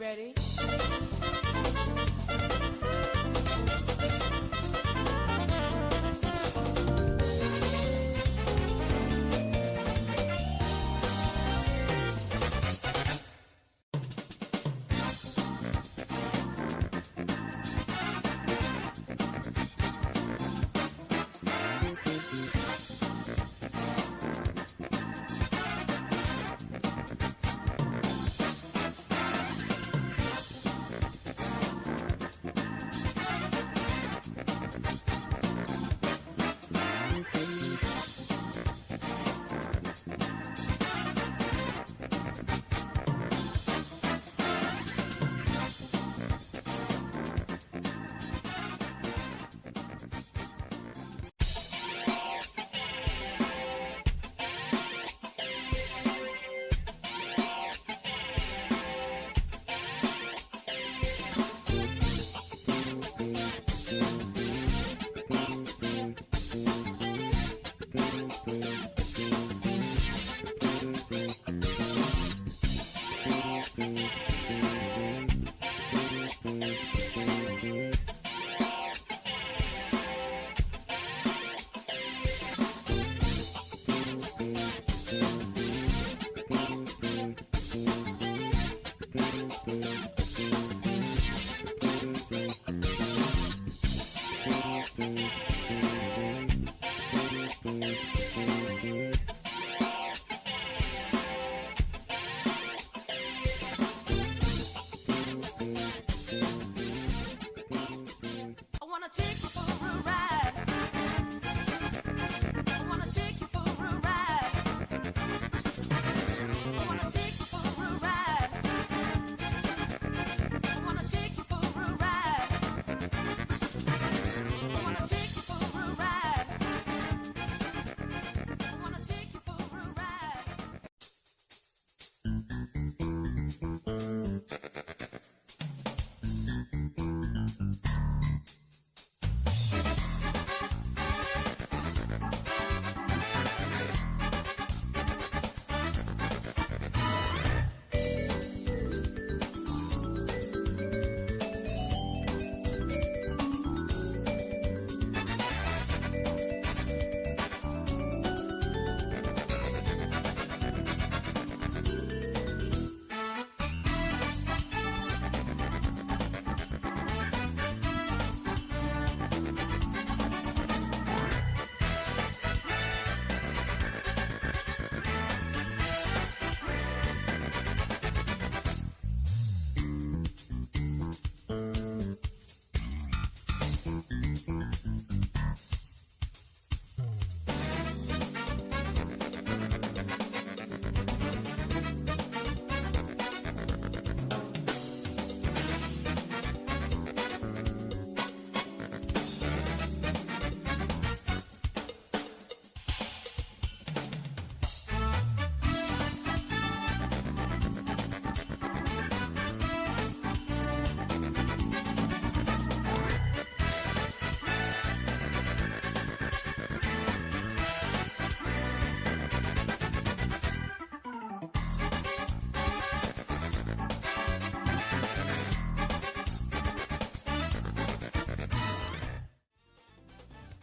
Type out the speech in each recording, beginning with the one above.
ready?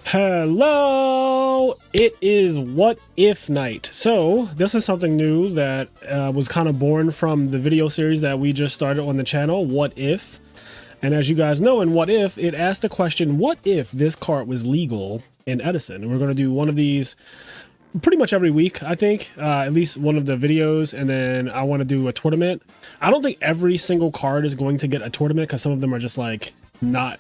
Hello, it is What If Night. So this is something new that was kind of born from the video series that we just started on the channel, What If? And as you guys know, in What If, it asked the question, what if this cart was legal in Edison? And we're going to do one of these pretty much every week, I think, at least one of the videos. And then I want to do a tournament. I don't think every single card is going to get a tournament because some of them are just like not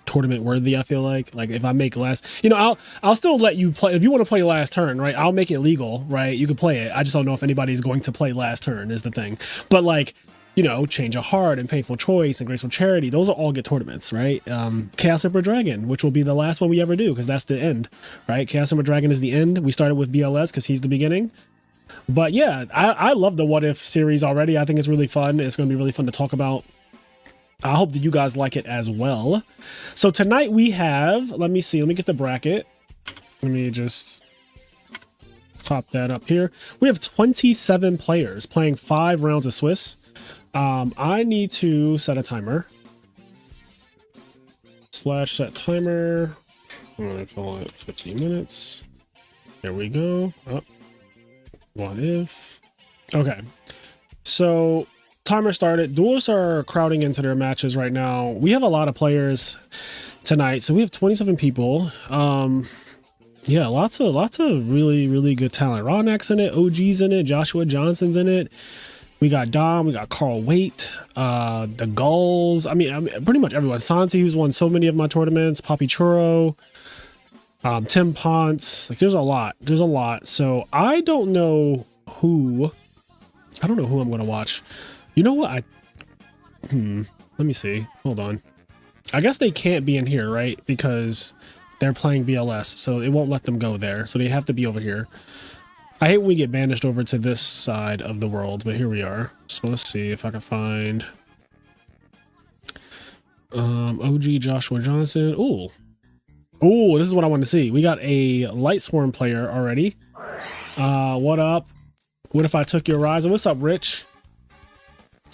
tournament worthy. I feel like if I make last, you know, I'll still let you play if you want to play last turn, right? I'll make it legal, right? You can play it. I just don't know if anybody's going to play last turn is the thing. But like, you know, Change of Heart and Painful Choice and Graceful Charity, those are all good tournaments, right? Chaos Emperor Dragon, which will be the last one we ever do because that's the end, right? Chaos Emperor Dragon is the end. We started with BLS because he's the beginning. But yeah, I love the What If series already. I think it's really fun. It's going to be really fun to talk about. I hope that you guys like it as well. So tonight we have, let me get the bracket. Let me just pop that up here. We have 27 players playing 5 rounds of Swiss. I need to set a timer. /set timer. I'm gonna call it 50 minutes. There we go. Oh, what if? Okay. So timer started. Duelists are crowding into their matches right now. We have a lot of players tonight. So we have 27 people. Yeah, lots of really, really good talent. Ronak's in it, OG's in it, Joshua Johnson's in it. We got Dom, we got Carl Waite, the Gulls. I mean, pretty much everyone. Santi, who's won so many of my tournaments, Papi Churro, Tim Ponce. Like, there's a lot. There's a lot. So I don't know who I'm gonna watch. You know what? Let me see. Hold on. I guess they can't be in here, right? Because they're playing BLS, so it won't let them go there. So they have to be over here. I hate when we get banished over to this side of the world, but here we are. So let's see if I can find OG Joshua Johnson. Ooh, this is what I want to see. We got a Light Swarm player already. What up? What if I took your rise? What's up, Rich?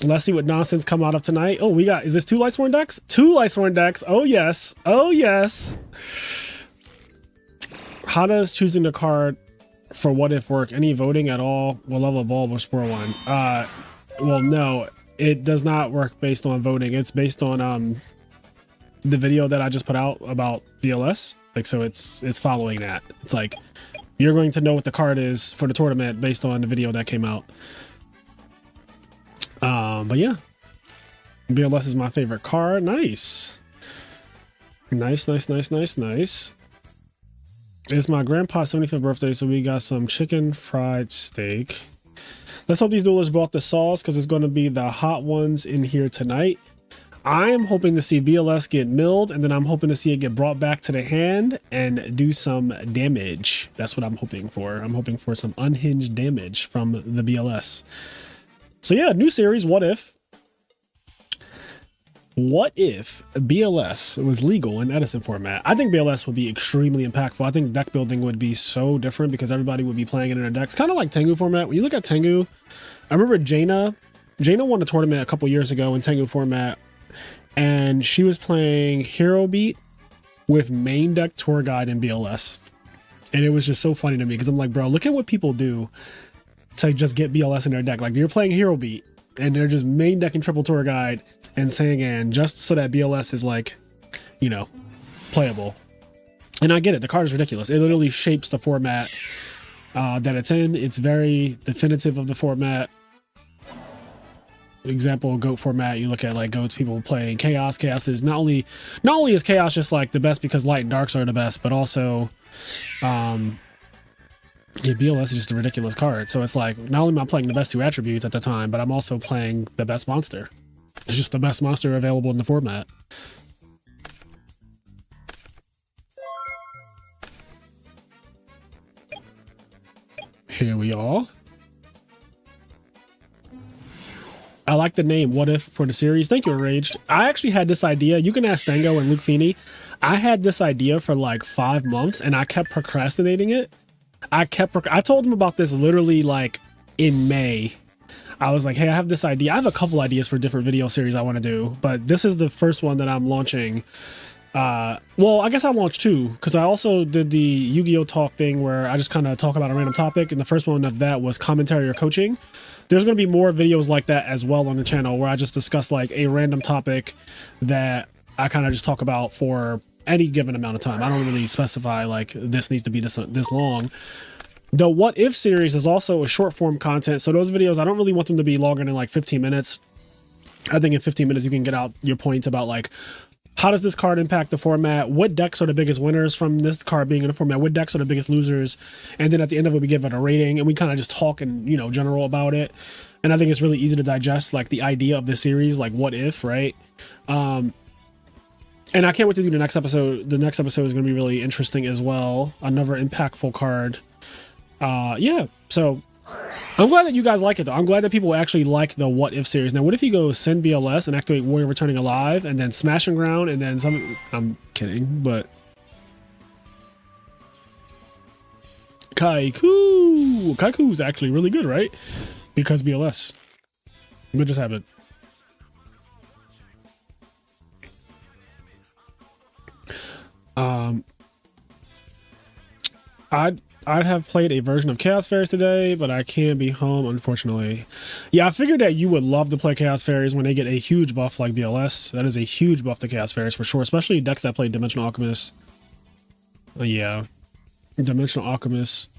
Let's see what nonsense come out of tonight. Oh, we got, is this 2 Light Sworn decks? 2 Light Sworn decks. Oh, yes. Oh, yes. How does choosing the card for what if work? Any voting at all will level ball or spore one? Well, no, it does not work based on voting. It's based on the video that I just put out about BLS. Like, so it's following that. It's like, you're going to know what the card is for the tournament based on the video that came out. But yeah, BLS is my favorite card. Nice. Nice. It's my grandpa's 75th birthday, so we got some chicken fried steak. Let's hope these duelists brought the sauce, because it's going to be the hot ones in here tonight. I am hoping to see BLS get milled, and then I'm hoping to see it get brought back to the hand and do some damage. That's what I'm hoping for. I'm hoping for some unhinged damage from the BLS. So yeah, new series, What If? What if BLS was legal in Edison format? I think BLS would be extremely impactful. I think deck building would be so different because everybody would be playing it in their decks. Kind of like Tengu format. When you look at Tengu, I remember Jaina won a tournament a couple years ago in Tengu format, and she was playing Hero Beat with main deck Tour Guide and BLS. And it was just so funny to me because I'm like, bro, look at what people do to just get BLS in their deck. Like, you're playing Hero Beat and they're just main decking triple Tour Guide and Sangan just so that BLS is, like, you know, playable. And I get it, the card is ridiculous. It literally shapes the format that it's in. It's very definitive of the format. Example, GOAT format, you look at like GOATs, people playing Chaos. Chaos is not only is Chaos just like the best because Light and Darks are the best, but also yeah, BLS is just a ridiculous card. So it's like, not only am I playing the best 2 attributes at the time, but I'm also playing the best monster. It's just the best monster available in the format. Here we are. I like the name What If for the series. Thank you, Enraged. I actually had this idea. You can ask Stango and Luke Feeney. I had this idea for like 5 months and I kept procrastinating it. I told him about this literally like in May. I was like, hey, I have this idea. I have a couple ideas for different video series I want to do, but this is the first one that I'm launching. Well, I guess I launched 2 because I also did the Yugioh talk thing where I just kind of talk about a random topic. And the first one of that was commentary or coaching. There's going to be more videos like that as well on the channel where I just discuss like a random topic that I kind of just talk about for any given amount of time. I don't really specify like this needs to be this long. The What If series is also a short form content. So those videos, I don't really want them to be longer than like 15 minutes. I think in 15 minutes, you can get out your points about like, how does this card impact the format? What decks are the biggest winners from this card being in the format? What decks are the biggest losers? And then at the end of it, we give it a rating and we kind of just talk in, you know, general about it. And I think it's really easy to digest like the idea of this series, like what if, right? And I can't wait to do the next episode. The next episode is going to be really interesting as well. Another impactful card. Yeah, so I'm glad that you guys like it though. I'm glad that people actually like the What If series. Now, what if you go send BLS and activate Warrior Returning Alive and then Smash and Ground and then some... I'm kidding, but... Kaiku! Kaiku's actually really good, right? Because BLS. We'll just have it. I'd have played a version of Chaos Fairies today, but I can't be home, unfortunately. Yeah, I figured that you would love to play Chaos Fairies when they get a huge buff like BLS. That is a huge buff to Chaos Fairies for sure, especially decks that play Dimensional Alchemist. Yeah, Dimensional Alchemist.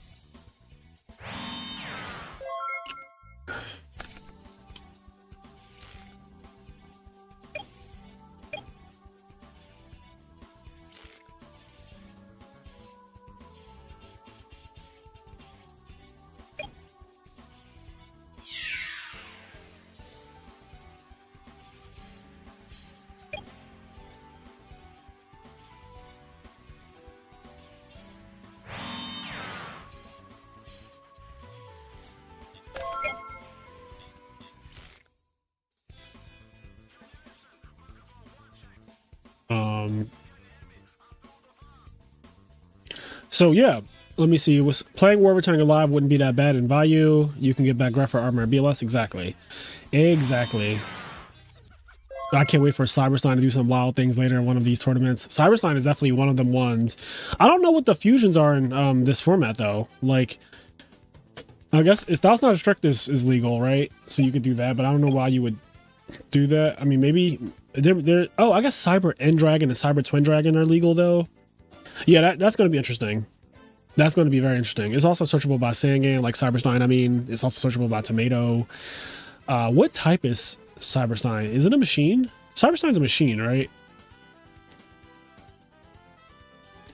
So yeah, let me see. Was playing War Returning Alive wouldn't be that bad in value. You can get back Graph for Armor and BLS. Exactly. Exactly. I can't wait for Cyberstein to do some wild things later in one of these tournaments. Cyberstein is definitely one of them ones. I don't know what the fusions are in this format though. Like, I guess Styles Not Strict is legal, right? So you could do that, but I don't know why you would do that. I mean, maybe they're oh, I guess Cyber End Dragon and Cyber Twin Dragon are legal though. Yeah, that's going to be interesting. That's going to be very interesting. It's also searchable by Sangan, like Cyberstein. I mean, it's also searchable by Tomato. What type is Cyberstein? Is it a machine? Cyberstein's a machine, right?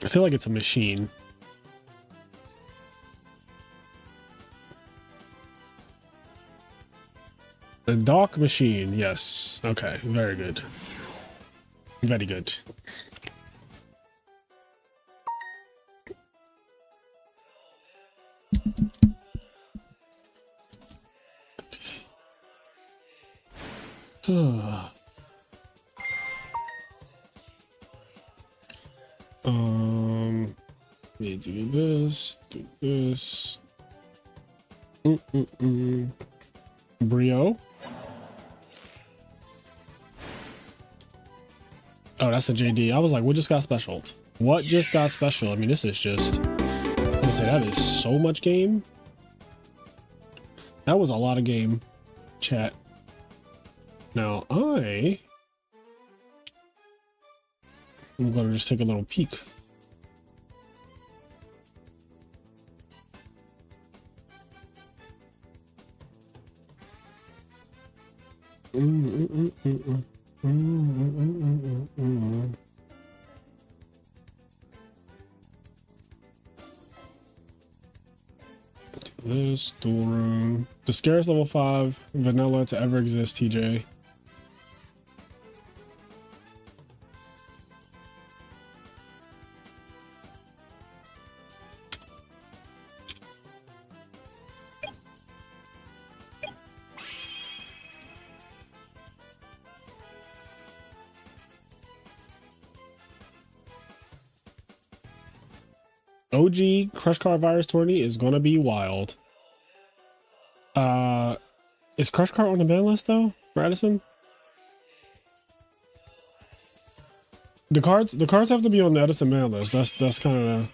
I feel like it's a machine. A Dark Machine, yes. Okay, very good. Very good. Let me do this, Brio. Oh, that's a JD. I was like, what just got specialed? What just got special? I mean, this is just, I'm gonna say that is so much game. That was a lot of game, chat. Now I'm gonna just take a little peek. This storeroom. The scariest level 5 vanilla to ever exist, TJ. OG Crush Card Virus Tourney is gonna be wild. Is Crush Card on the ban list though for Edison? The cards have to be on the Edison ban list. That's kind of.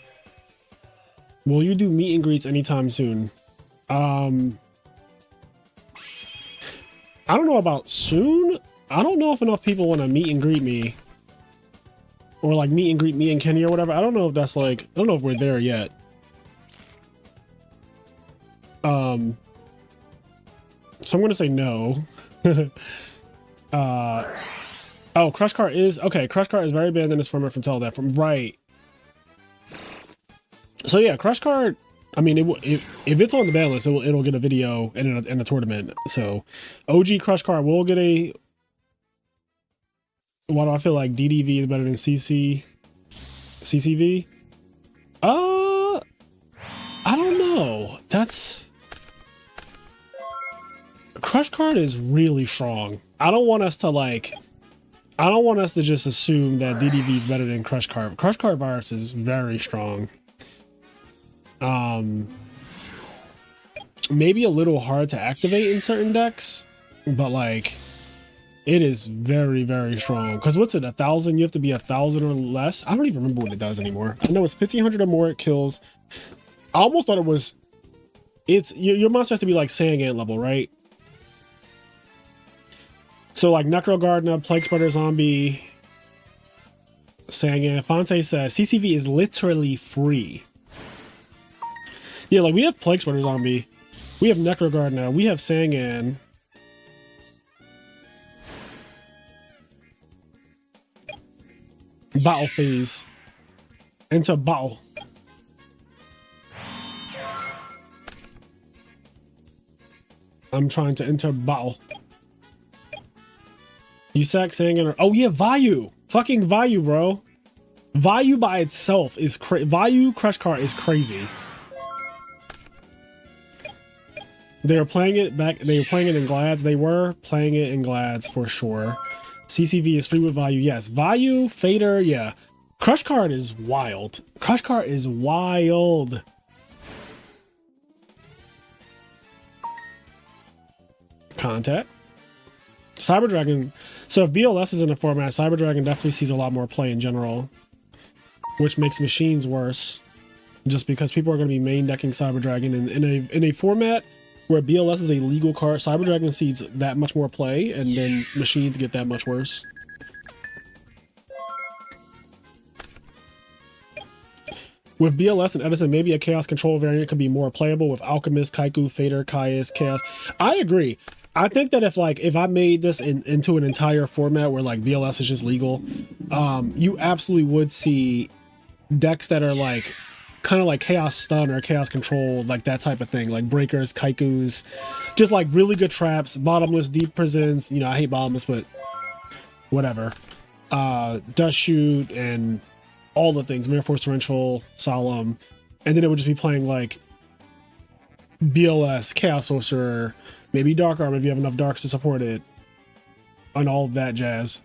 Will you do meet and greets anytime soon? I don't know about soon. I don't know if enough people want to meet and greet me. Or like meet and greet me and Kenny or whatever. I don't know if that's like, I don't know if we're there yet. So I'm gonna say no. Oh, Crush Card is okay. Crush Card is very banned in this format from Teledeath. From right. So yeah, Crush Card. I mean, if it's on the ban list, it'll get a video in a tournament. So, OG Crush Card will get a. Why do I feel like DDV is better than CCV? I don't know. That's. Crush Card is really strong. I don't want us to just assume that DDV is better than Crush Card. Crush Card Virus is very strong. Maybe a little hard to activate in certain decks, but like It is very, very strong. Because what's it, 1,000? You have to be 1,000 or less. I don't even remember what it does anymore. I know it's 1,500 or more it kills. I almost thought it was... your monster has to be like Sangant level, right? So like Necro Gardener, Plague Spreader Zombie, Sangant. Fonte says CCV is literally free. Yeah, like we have Plague Spreader Zombie. We have Necro Gardener. We have Sangant. Battle phase. Enter battle. I'm trying to enter battle. You sack Sangin. Oh yeah, Vayu. Fucking Vayu, bro. Vayu by itself is Vayu Crush Cart is crazy. They were playing it back. They were playing it in Glads. They were playing it in Glads for sure. CCV is free with Vayu. Yes, Vayu, Fader. Yeah, Crush Cart is wild. Crush Cart is wild. Contact. Cyber Dragon. So if BLS is in the format, Cyber Dragon definitely sees a lot more play in general, which makes machines worse. Just because people are going to be main decking Cyber Dragon in a format where BLS is a legal card, Cyber Dragon sees that much more play, and then machines get that much worse. With BLS and Edison, maybe a Chaos Control variant could be more playable with Alchemist, Kaiku, Fader, Caius, Chaos. I agree. I think that if I made this into an entire format where like BLS is just legal, you absolutely would see decks that are like kind of like Chaos Stun or Chaos Control, like that type of thing, like Breakers, Kaikus, just like really good traps, Bottomless, Deep Prisons. You know, I hate Bottomless, but whatever. Dust Shoot and all the things, Mirror Force Torrential, Solemn, and then it would just be playing like BLS, Chaos Sorcerer, maybe Dark Arm if you have enough Darks to support it, and all of that jazz.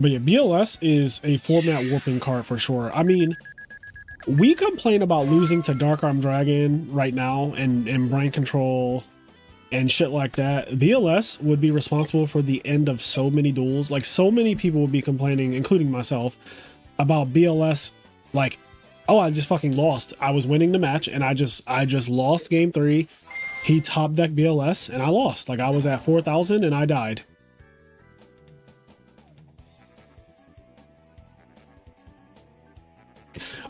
But yeah, BLS is a format warping card for sure. I mean, we complain about losing to Dark Arm Dragon right now and Brain Control and shit like that. BLS would be responsible for the end of so many duels. Like, so many people would be complaining, including myself, about BLS. Like, oh, I just fucking lost. I was winning the match and I just lost game 3. He top decked BLS and I lost. Like, I was at 4,000 and I died.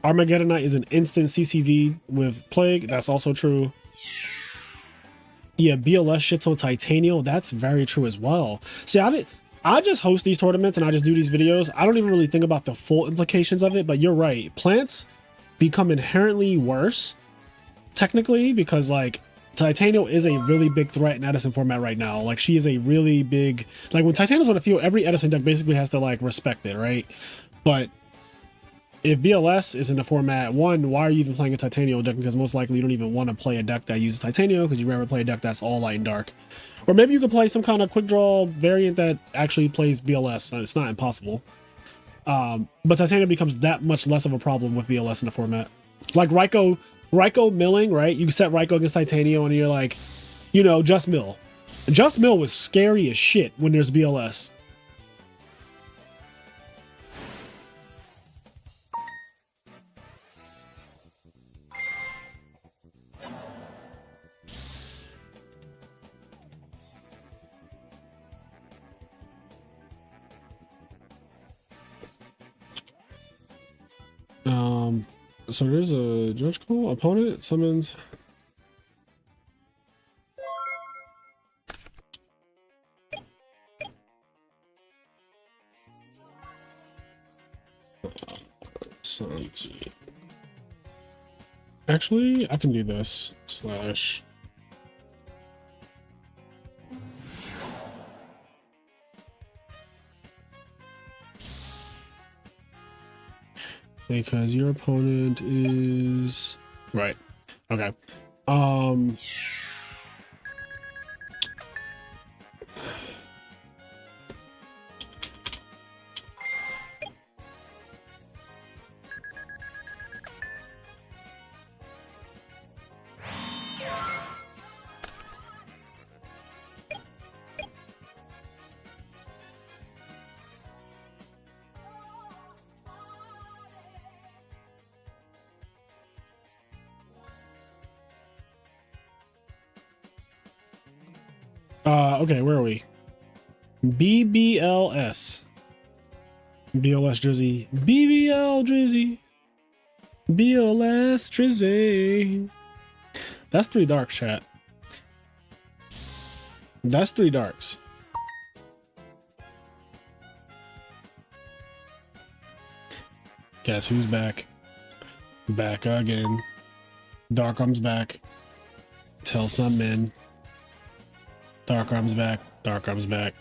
Armageddonite is an instant CCV with Plague. That's also true. Yeah, BLS shits on Titanium. That's very true as well. See, I just host these tournaments and I just do these videos. I don't even really think about the full implications of it, but you're right. Plants become inherently worse, technically, because like Titanium is a really big threat in Edison format right now. Like, she is a really big, like when Titanium's on the field, every Edison deck basically has to like respect it, right? But if BLS is in the format, one, why are you even playing a Titanium deck? Because most likely you don't even want to play a deck that uses Titanium, because you'd rather play a deck that's all light and dark. Or maybe you could play some kind of quick draw variant that actually plays BLS. It's not impossible. But Titanium becomes that much less of a problem with BLS in the format. Like Raikou milling, right? You set Raikou against Titanium and you're like, you know, just mill. Just mill was scary as shit when there's BLS. So there's a judge call. Opponent summons. Actually, I can do this. Slash. Because your opponent is right. Okay. Okay, where are we? BBLS. BLS Drizzy. BBL Drizzy. BLS Drizzy. That's 3 darks, chat. That's 3 darks. Guess who's back? Back again. Dark Arm's back. Tell some men. Dark Arm's back. Dark Arm's back.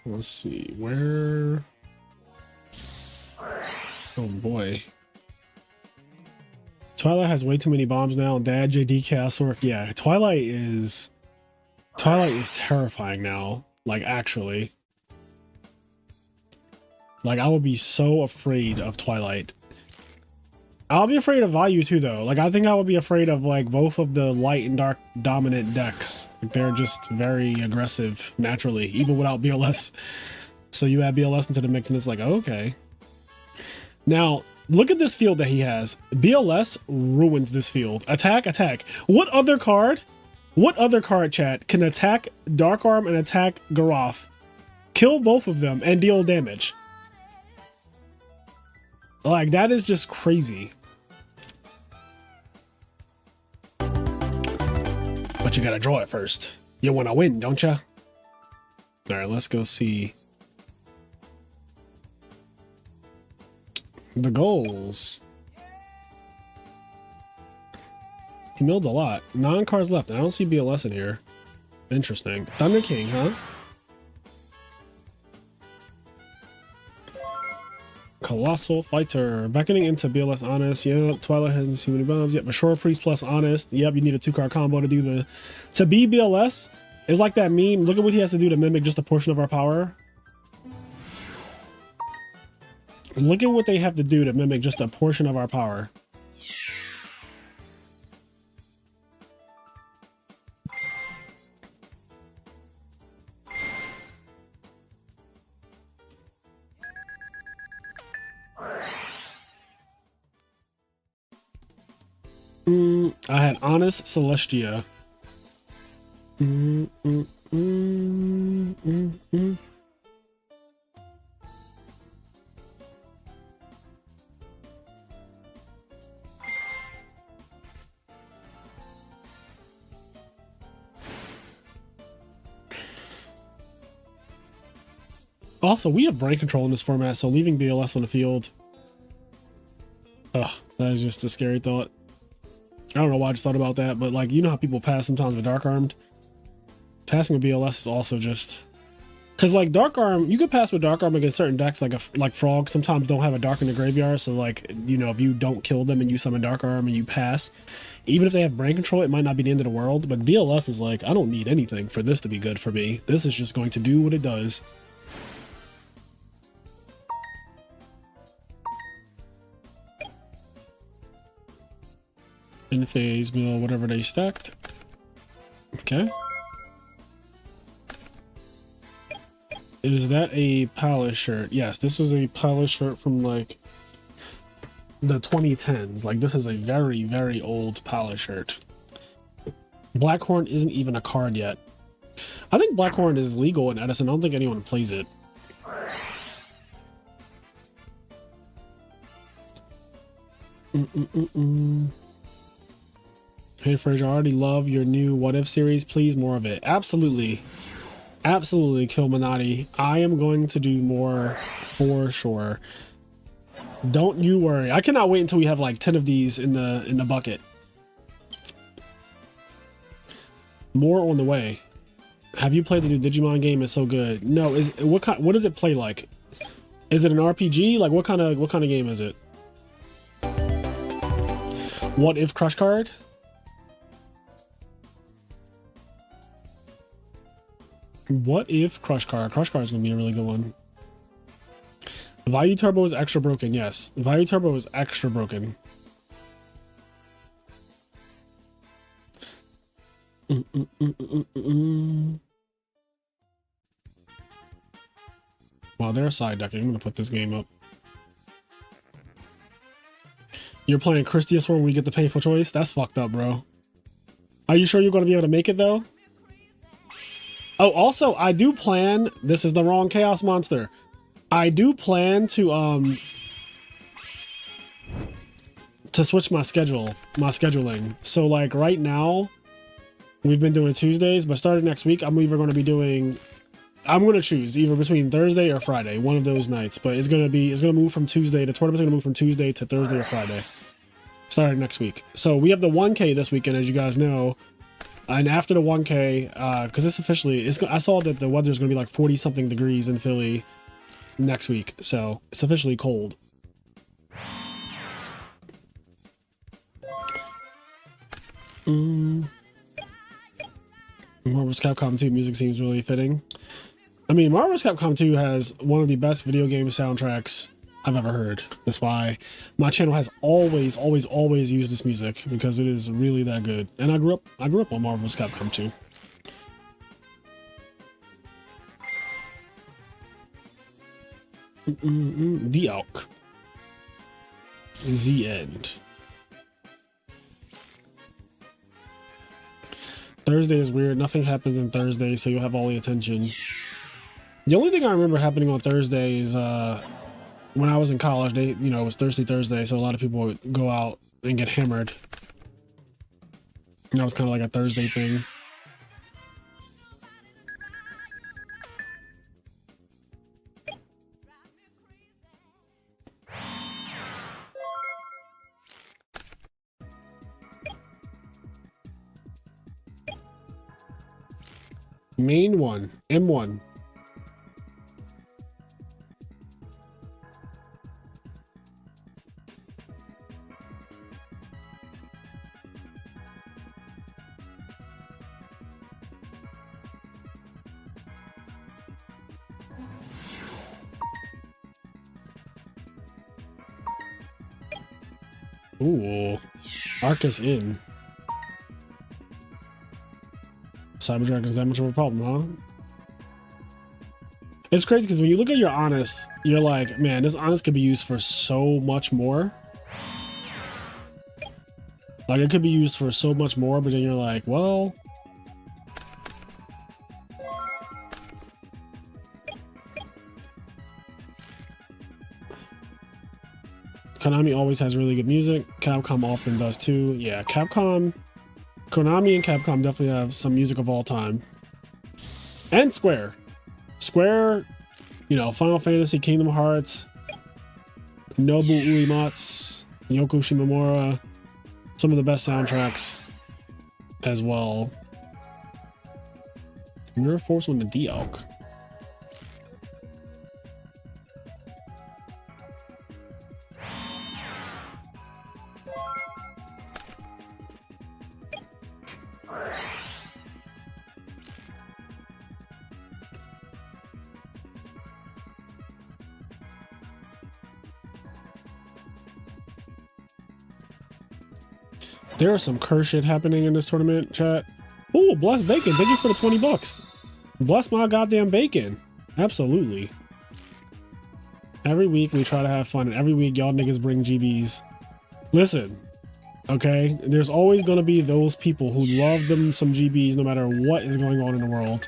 Let's see, where... Oh boy. Twilight has way too many bombs now. Dad, JD, Chaos Orc. Yeah, Twilight is terrifying now. Like, actually. Like, I would be so afraid of Twilight. I'll be afraid of Value too, though. Like, I think I would be afraid of, like, both of the light and dark dominant decks. Like, they're just very aggressive naturally, even without BLS. So you add BLS into the mix and it's like, okay. Now, look at this field that he has. BLS ruins this field. Attack, attack. What other card, chat, can attack Dark Arm and attack Garoth? Kill both of them and deal damage. Like, that is just crazy. But you gotta draw it first. You wanna win, don't ya? Alright, let's go see the goals. He milled a lot. 9 cards left. I don't see BLS in here. Interesting. Thunder King, huh? Colossal Fighter. Beckoning into BLS Honest. Yep. Twilight has too many bombs. Yep. Ashore Priest plus Honest. Yep. You need a 2-card combo to do the... To be BLS is like that meme. Look at what he has to do to mimic just a portion of our power. Look at what they have to do to mimic just a portion of our power. I had Honest Celestia. Also, we have brain control in this format, so leaving BLS on the field. Ugh, that is just a scary thought. I don't know why I just thought about that, but like, you know how people pass sometimes with Dark Armed? Passing with BLS is also just... Because like Dark Arm, you could pass with Dark Arm against certain decks, like Frog sometimes don't have a Dark in the graveyard, so like, you know, if you don't kill them and you summon Dark Arm and you pass, even if they have brain control, it might not be the end of the world, but BLS is like, I don't need anything for this to be good for me. This is just going to do what it does. In phase mill, whatever they stacked. Okay. Is that a Palace shirt? Yes, this is a Palace shirt from like the 2010s. Like, this is a very, very old Palace shirt. Blackhorn isn't even a card yet. I think Blackhorn is legal in Edison. I don't think anyone plays it. Hey Fraser, I already love your new What If series. Please, more of it. Absolutely. Absolutely, Kilminati. I am going to do more for sure. Don't you worry. I cannot wait until we have like 10 of these in the bucket. More on the way. Have you played the new Digimon game? It's so good. No, what does it play like? Is it an RPG? Like what kind of game is it? What If Crush Card? What If Crush Card? Crush Card is going to be a really good one. Value Turbo is extra broken. Yes. Value Turbo is extra broken. While they're side decking, I'm gonna put this game up. You're playing Christius where we get the painful choice? That's fucked up, bro. Are you sure you're gonna be able to make it though? Oh, also, I do plan, this is the wrong Chaos Monster. I do plan to switch my scheduling. So like right now, we've been doing Tuesdays, but starting next week, I'm either going to be doing, I'm going to choose either between Thursday or Friday, one of those nights, but it's going to move from Tuesday, the tournament's going to move from Tuesday to Thursday or Friday, starting next week. So we have the 1K this weekend, as you guys know. And after the 1K, because it's officially, I saw that the weather is going to be like 40 something degrees in Philly next week. So it's officially cold. Marvel vs. Capcom 2 music seems really fitting. I mean, Marvel vs. Capcom 2 has one of the best video game soundtracks I've ever heard. That's why my channel has always used this music, because it is really that good. And I grew up on Marvel vs. Capcom 2. The Elk. The End. Thursday is weird. Nothing happens on Thursday, so you'll have all the attention. The only thing I remember happening on Thursday is when I was in college, it was Thirsty Thursday, so a lot of people would go out and get hammered. And that was kind of like a Thursday thing. Main one, M1. Ooh, Arcus in. Cyber Dragon is that much of a problem, huh? It's crazy because when you look at your Honest, you're like, man, this Honest could be used for so much more. Like, it could be used for so much more, but then you're like, well... Konami always has really good music. Capcom often does too. Yeah, Konami and Capcom definitely have some music of all time. And Square, Final Fantasy, Kingdom Hearts, Nobu Uematsu, Yoko Shimomura, some of the best soundtracks as well. Mirror Force won the D-Elk. There is some curse shit happening in this tournament, chat. Oh, bless bacon. Thank you for the 20 bucks. Bless my goddamn bacon. Absolutely. Every week we try to have fun, and every week y'all niggas bring GBs. Listen, okay? There's always going to be those people who love them some GBs no matter what is going on in the world.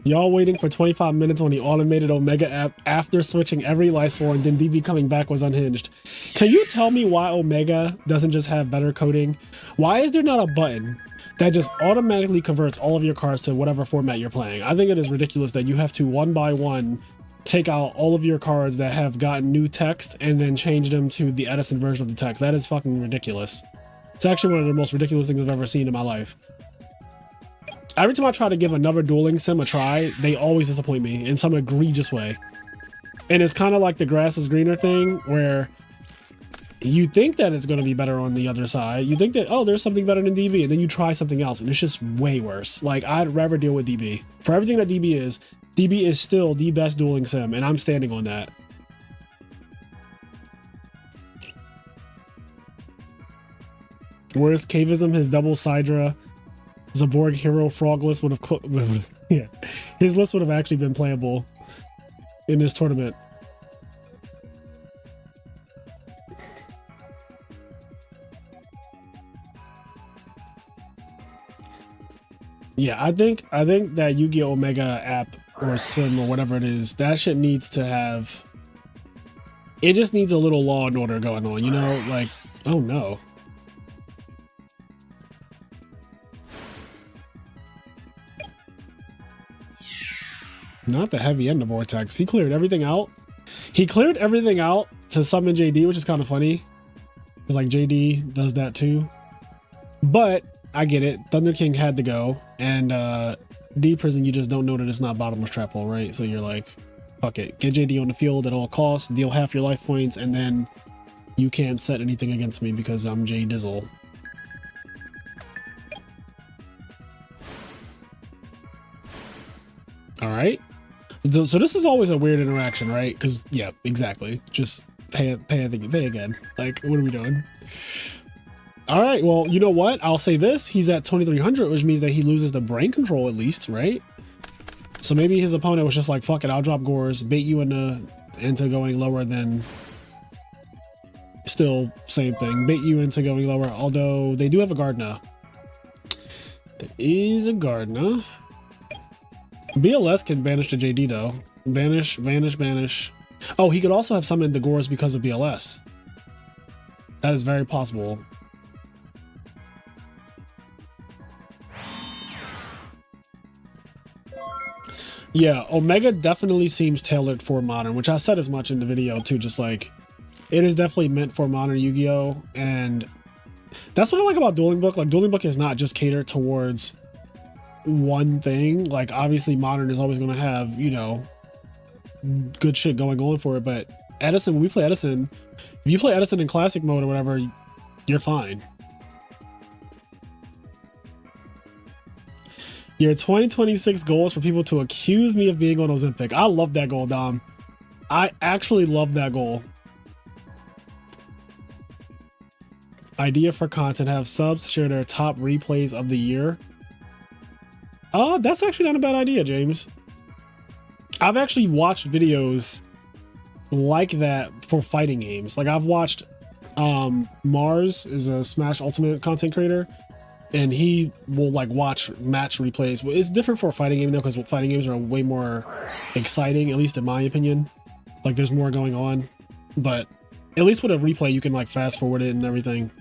Y'all waiting for 25 minutes on the automated Omega app after switching every Lysor and then DB coming back was unhinged. Can you tell me why Omega doesn't just have better coding? Why is there not a button that just automatically converts all of your cards to whatever format you're playing? I think it is ridiculous that you have to one by one take out all of your cards that have gotten new text and then change them to the Edison version of the text. That is fucking ridiculous. It's actually one of the most ridiculous things I've ever seen in my life. Every time I try to give another dueling sim a try, they always disappoint me in some egregious way. And it's kind of like the grass is greener thing, where you think that it's going to be better on the other side. You think that, oh, there's something better than DB, and then you try something else, and it's just way worse. Like, I'd rather deal with DB. For everything that DB is still the best dueling sim, and I'm standing on that. Whereas Cavism, his double Sidra, Zaborg Hero Frog list would have, yeah, his list would have actually been playable in this tournament. Yeah, I think that Yu-Gi-Oh! Omega app or sim or whatever it is, that shit needs to have, it just needs a little law and order going on, you know? Like, oh no. Not the heavy end of Vortex. He cleared everything out. He cleared everything out to summon JD, which is kind of funny. It's like JD does that too. But I get it. Thunder King had to go. And D Prison, you just don't know that it's not bottomless trap hole, right? So you're like, fuck it. Get JD on the field at all costs, deal half your life points, and then you can't set anything against me because I'm J Dizzle. All right. So this is always a weird interaction, right? Because yeah, exactly. Just pay again. Like, what are we doing? All right. Well, you know what? I'll say this: he's at 2300, which means that he loses the brain control at least, right? So maybe his opponent was just like, "Fuck it, I'll drop Gores, bait you into going lower than." Still, same thing. Bait you into going lower. Although they do have a Gardener. There is a Gardener. BLS can banish the JD though. Banish, banish, banish. Oh, he could also have summoned the Gores because of BLS. That is very possible. Yeah, Omega definitely seems tailored for modern, which I said as much in the video too, just like it is definitely meant for modern Yu-Gi-Oh! And that's what I like about Dueling Book. Like Dueling Book is not just catered towards one thing. Like obviously modern is always going to have, you know, good shit going on for it, but Edison, when we play Edison, if you play Edison in classic mode or whatever, you're fine. Your 2026 goals for people to accuse me of being on Ozempic. I love that goal, Dom. I actually love that goal. Idea for content: have subs share their top replays of the year. That's actually not a bad idea, James. I've actually watched videos like that for fighting games. Like I've watched Mars is a Smash Ultimate content creator, and he will like watch match replays. It's different for a fighting game though, because fighting games are way more exciting, at least in my opinion. Like there's more going on, but at least with a replay you can like fast forward it and everything.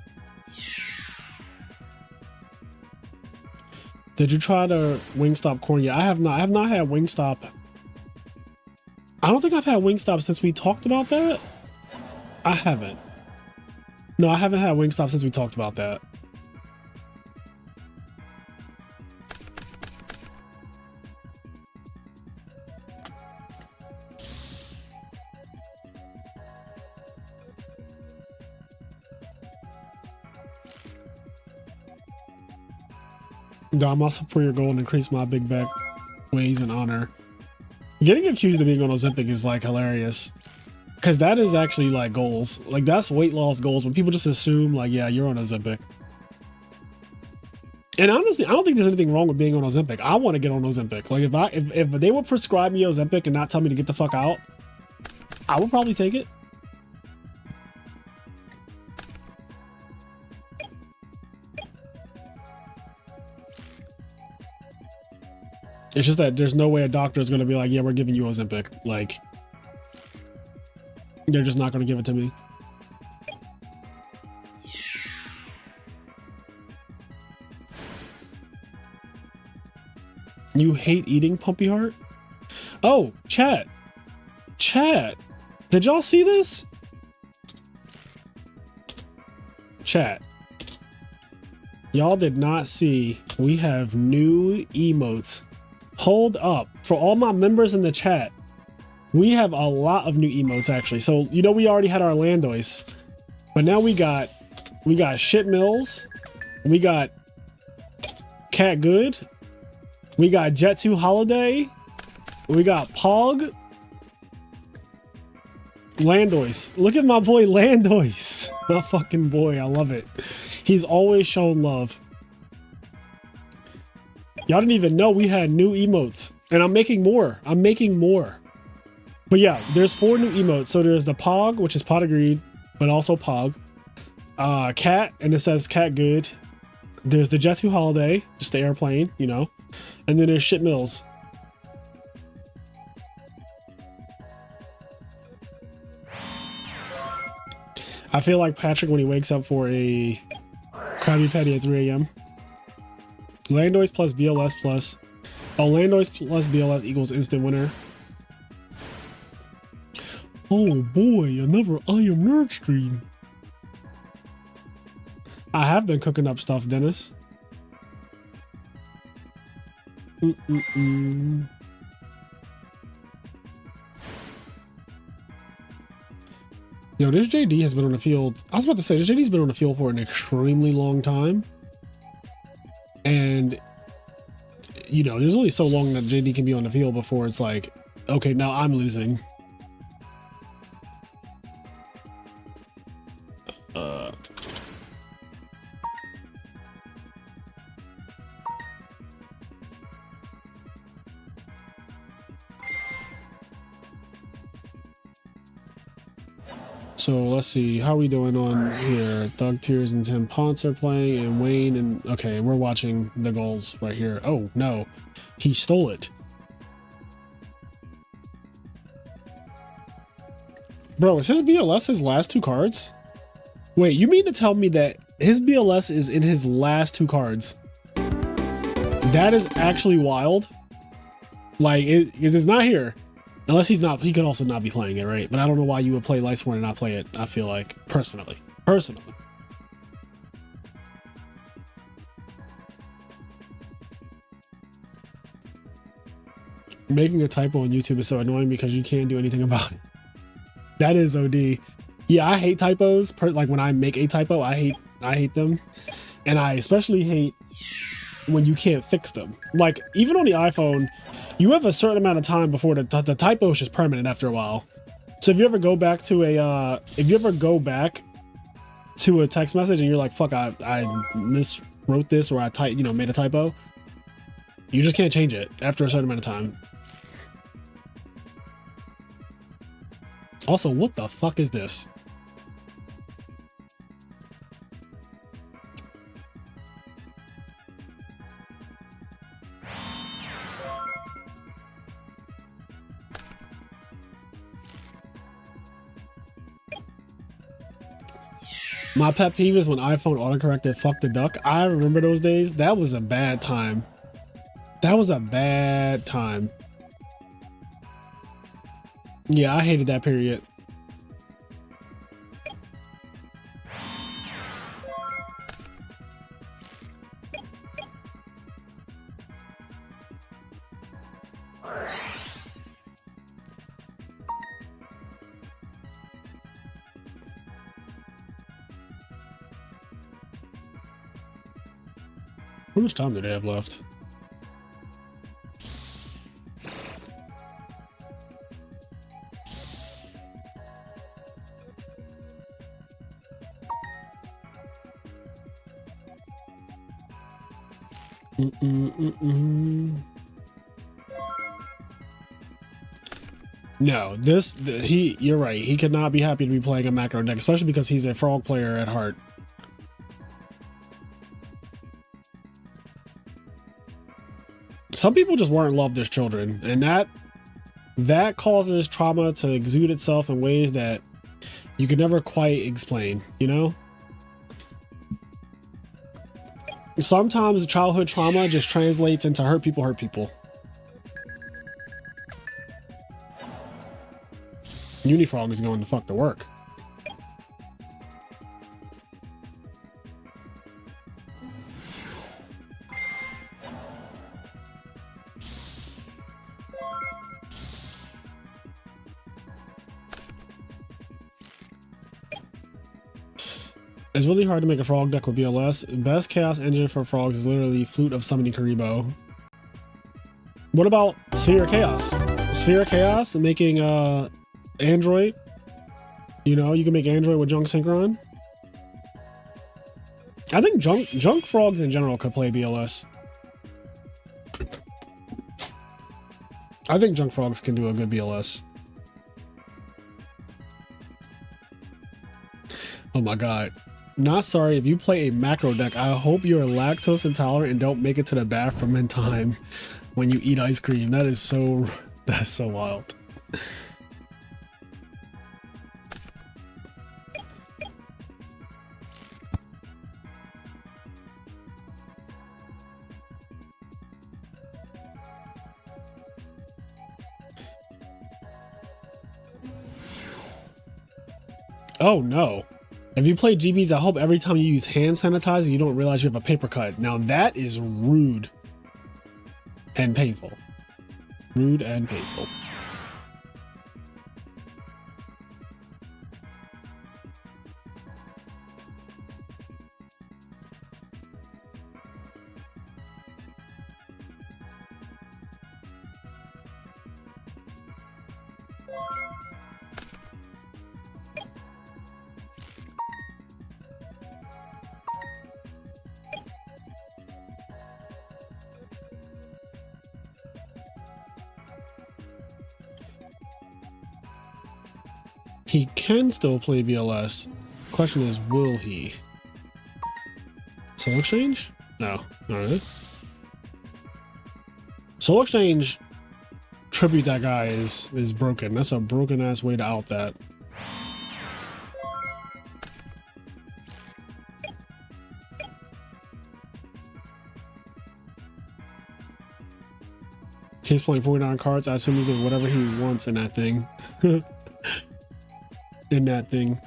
Did you try to Wingstop corn yet? I have not. I have not had Wingstop. I don't think I've had Wingstop since we talked about that. I haven't. No, I haven't had Wingstop since we talked about that. I'm also for your goal and increase my big back ways in honor. Getting accused of being on Ozempic is like hilarious, because that is actually like goals. Like that's weight loss goals when people just assume like, yeah, you're on Ozempic. And honestly, I don't think there's anything wrong with being on Ozempic. I want to get on Ozempic. Like if they would prescribe me Ozempic and not tell me to get the fuck out, I would probably take it. It's just that there's no way a doctor is going to be like, yeah, we're giving you Ozempic. Like, they're just not going to give it to me. You hate eating, Pumpy Heart? Oh, chat. Chat. Did y'all see this? Chat. Y'all did not see. We have new emotes. Hold up. For all my members in the chat, we have a lot of new emotes actually. So, you know, we already had our Landois, but now we got Shit Mills, we got Cat Good, we got Jetsu Holiday, we got Pog, Landois. Look at my boy Landois. My fucking boy. I love it. He's always shown love. Y'all didn't even know we had new emotes. And I'm making more. I'm making more. But yeah, there's 4 new emotes. So there's the Pog, which is Pot of Greed, but also Pog. Cat, and it says Cat Good. There's the Jet 2 Holiday, just the airplane, you know. And then there's Shit Mills. I feel like Patrick when he wakes up for a Krabby Patty at 3 a.m. Landois plus BLS plus. Oh, Landois plus BLS equals instant winner. Oh boy, another IMNerd stream. I have been cooking up stuff, Dennis. Yo, this JD has been on the field. I was about to say, this JD's been on the field for an extremely long time. And, you know, there's only so long that JD can be on the field before it's like, okay, now I'm losing. So let's see, how are we doing on here? Doug Tears and Tim Ponce are playing, and Wayne and okay, we're watching the goals right here. Oh no, he stole it. Bro, is his BLS his last 2 cards? Wait, you mean to tell me that his BLS is in his last 2 cards? That is actually wild. Like, it's not here. Unless he's not, he could also not be playing it, right? But I don't know why you would play Lightsworn and not play it, I feel like, personally. Making a typo on YouTube is so annoying because you can't do anything about it. That is OD. Yeah, I hate typos. Like when I make a typo, I hate them. And I especially hate when you can't fix them. Like even on the iPhone, you have a certain amount of time before the typo is just permanent after a while. So if you ever go back to a text message and you're like, fuck, I miswrote this or I made a typo, you just can't change it after a certain amount of time. Also, what the fuck is this? My pet peeve is when iPhone autocorrected fuck the duck. I remember those days. That was a bad time. That was a bad time. Yeah, I hated that period. How much time do they have left? No, you're right. He could not be happy to be playing a macro deck, especially because he's a frog player at heart. Some people just weren't loved as children, and that causes trauma to exude itself in ways that you could never quite explain, you know? Sometimes childhood trauma just translates into hurt people hurt people. Unifrog is going to fuck to work. It's really hard to make a frog deck with BLS. Best chaos engine for frogs is literally Flute of Summoning Karibo. What about Sphere of Chaos? Sphere of Chaos making Android You know, you can make Android with Junk Synchron. I think junk frogs in general could play BLS. I think junk frogs can do a good BLS. Oh my god. Not sorry if you play a macro deck. I hope you're lactose intolerant and don't make it to the bathroom in time when you eat ice cream. That's so wild. Oh no. If you play GBs, I hope every time you use hand sanitizer, you don't realize you have a paper cut. Now that is rude and painful. Rude and painful. He can still play BLS. Question is, will he? Soul Exchange? No. Alright. Soul Exchange tribute that guy is broken. That's a broken ass way to out that. He's playing 49 cards. I assume he's doing whatever he wants in that thing. In that thing.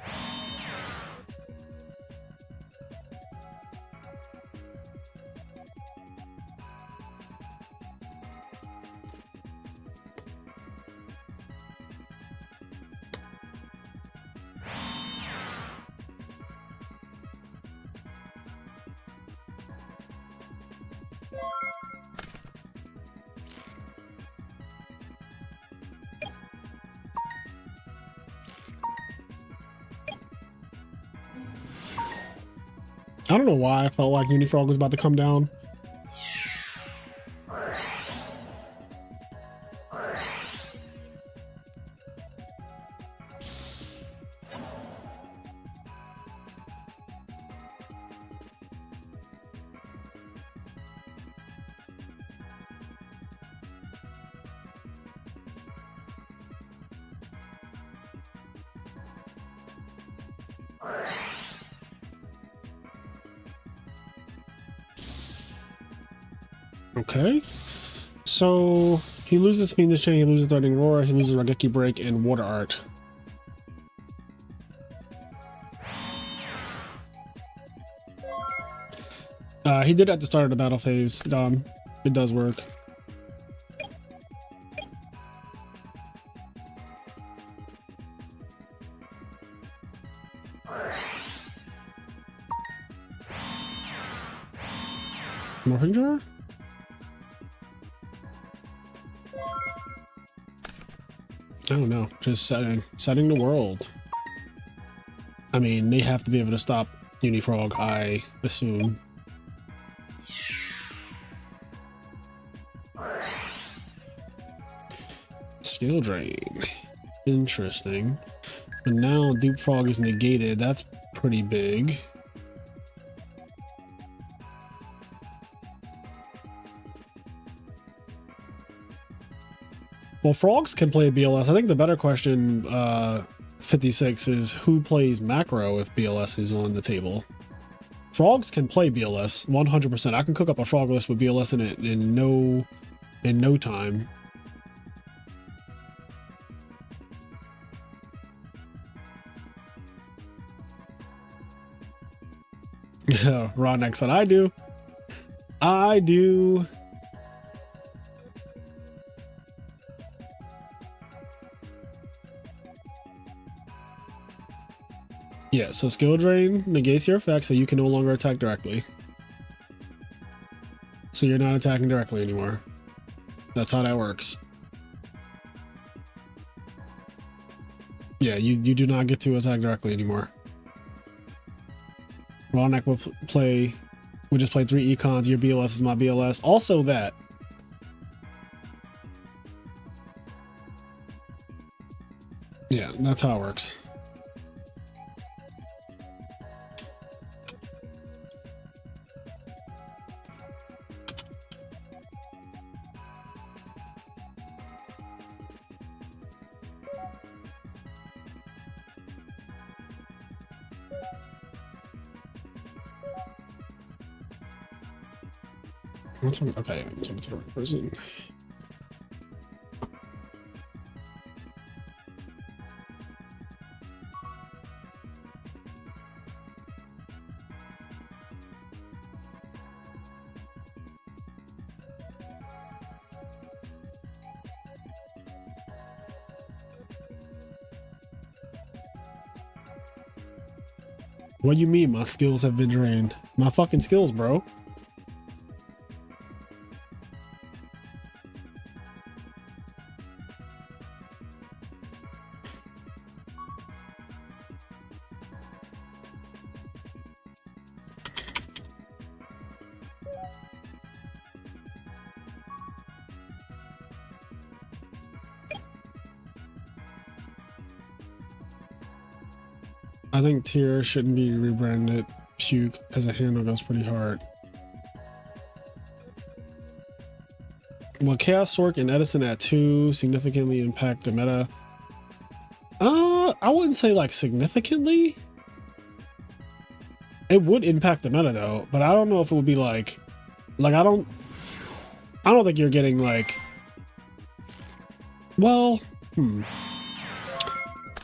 I don't know why I felt like Unifrog was about to come down. Okay, so he loses Fiendish Chain, he loses Threatening Roar, he loses Raigeki Break, and Water Art. He did at the start of the battle phase, Dom. It does work. Morphing Jar? I don't know, just setting the world. I mean, they have to be able to stop Unifrog, I assume. Skill Drain. Interesting. But now Deep Frog is negated, that's pretty big. Well, frogs can play BLS. I think the better question, 56, is who plays macro if BLS is on the table? Frogs can play BLS 100%. I can cook up a frog list with BLS in it in no time. Ron said, I do. I do. Yeah, so Skill Drain negates your effect, so you can no longer attack directly. So you're not attacking directly anymore. That's how that works. Yeah, you do not get to attack directly anymore. Ronak will just play 3 econs. Your BLS is my BLS. Also that. Yeah, that's how it works. Okay, I'm talking to the right person. What do you mean my skills have been drained? My fucking skills, bro. I think tier shouldn't be rebranded. Puke as a handle goes pretty hard. Will Chaos Sork and Edison at 2 significantly impact the meta? I wouldn't say like significantly. It would impact the meta though, but I don't know if it would be like I don't think you're getting like, well,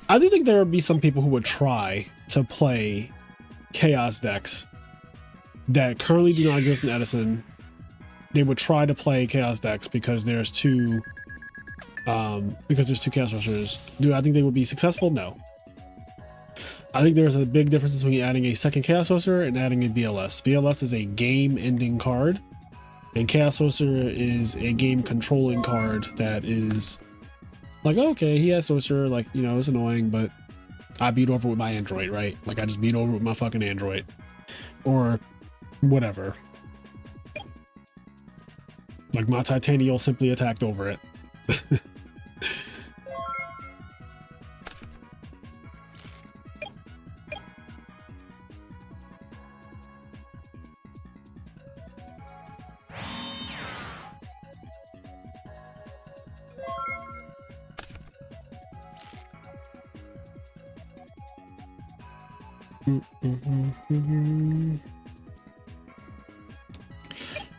I do think there would be some people who would try to play Chaos decks that currently do not exist in Edison. They would try to play Chaos decks because there's two Chaos Rushers. Do I think they would be successful? No. I think there's a big difference between adding a second Chaos Sorcerer and adding a BLS. BLS is a game-ending card, and Chaos Sorcerer is a game-controlling card that is like, okay, he has Sorcerer, like, you know, it's annoying, but I beat over with my Android, right? Like, I just beat over with my fucking Android. Or whatever. Like, my Titanial simply attacked over it.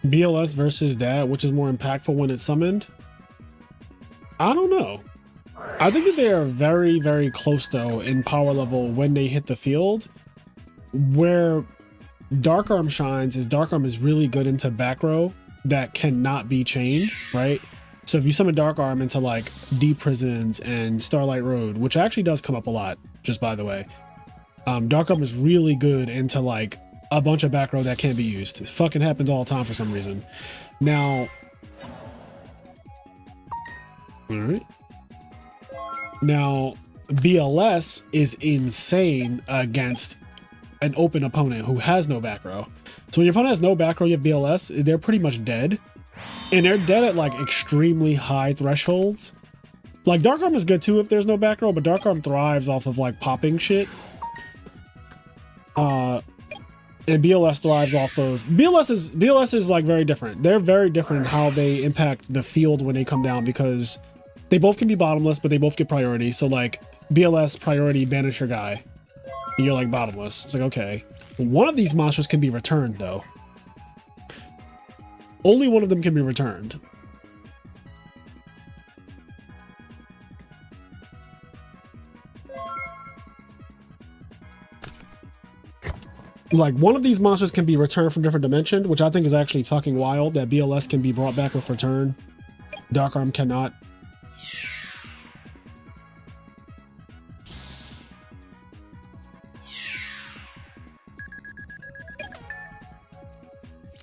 BLS versus that, which is more impactful when it's summoned? I don't know. I think that they are very, very close though in power level when they hit the field. Where Dark Arm shines is Dark Arm is really good into back row that cannot be chained, right? So if you summon Dark Arm into like Deep Prisons and Starlight Road, which actually does come up a lot, just by the way. Dark Arm is really good into like a bunch of back row that can't be used. It fucking happens all the time for some reason. Now, all right. Now, BLS is insane against an open opponent who has no back row. So when your opponent has no back row, you have BLS, they're pretty much dead. And they're dead at like extremely high thresholds. Like Dark Arm is good too if there's no back row, but Dark Arm thrives off of like popping shit. And BLS thrives off those. BLS is like very different. They're very different in how they impact the field when they come down because they both can be bottomless, but they both get priority. So like BLS priority banish your guy. And you're like bottomless. It's like, okay. One of these monsters can be returned though. Only one of them can be returned. Like one of these monsters can be returned from different dimension, which I think is actually fucking wild that BLS can be brought back with return. Dark Arm cannot.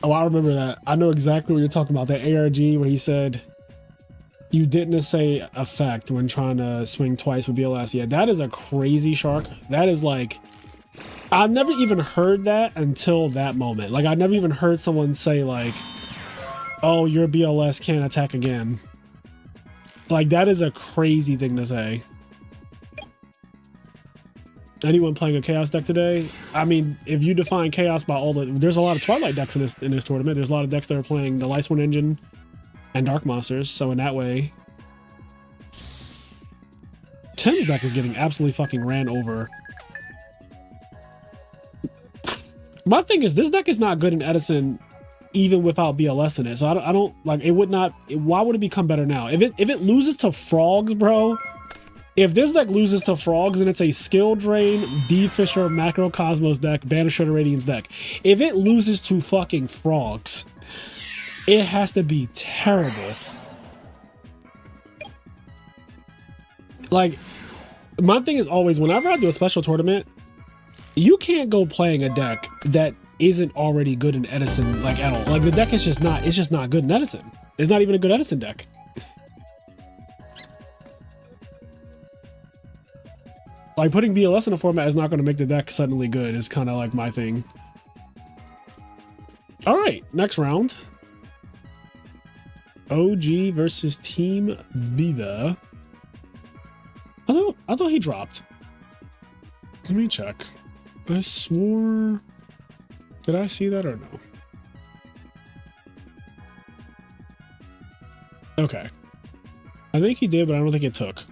Oh, I remember that. I know exactly what you're talking about. That ARG where he said You didn't say effect when trying to swing twice with BLS. Yeah, that is a crazy shark. That is like, I've never even heard that until that moment. Like, I never even heard someone say like, oh, your BLS can't attack again. Like, that is a crazy thing to say. Anyone playing a Chaos deck today? I mean, if you define Chaos by all the... There's a lot of Twilight decks in this tournament. There's a lot of decks that are playing the Lightsworn engine and Dark Monsters, so in that way... Tim's deck is getting absolutely fucking ran over. My thing is, this deck is not good in Edison even without BLS in it, so I don't like, it would not... Why would it become better now? If it loses to Frogs, bro... If this deck loses to Frogs and it's a Skill Drain, D Fisher, Macrocosmos deck, Banisher to Radiance deck, if it loses to fucking Frogs, it has to be terrible. Like, my thing is always, whenever I do a special tournament, you can't go playing a deck that isn't already good in Edison, like, at all. Like, the deck is just not, it's just not good in Edison. It's not even a good Edison deck. Like, putting BLS in a format is not going to make the deck suddenly good, is kind of like my thing. All right, next round. OG versus Team Viva. I thought he dropped. Let me check. I swore... Did I see that or no? Okay. I think he did, but I don't think it took.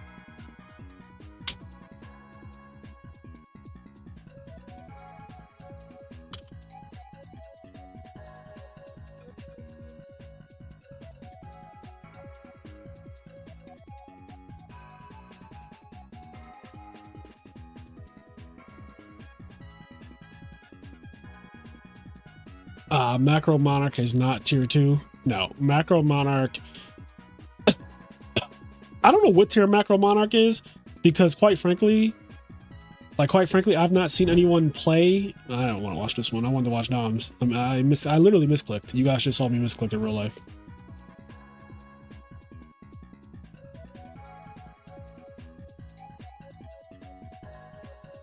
Macro Monarch is not tier 2. No, Macro Monarch. I don't know what tier Macro Monarch is, because quite frankly, I've not seen anyone play. I don't want to watch this one. I wanted to watch Dom's. I literally misclicked. You guys just saw me misclick in real life.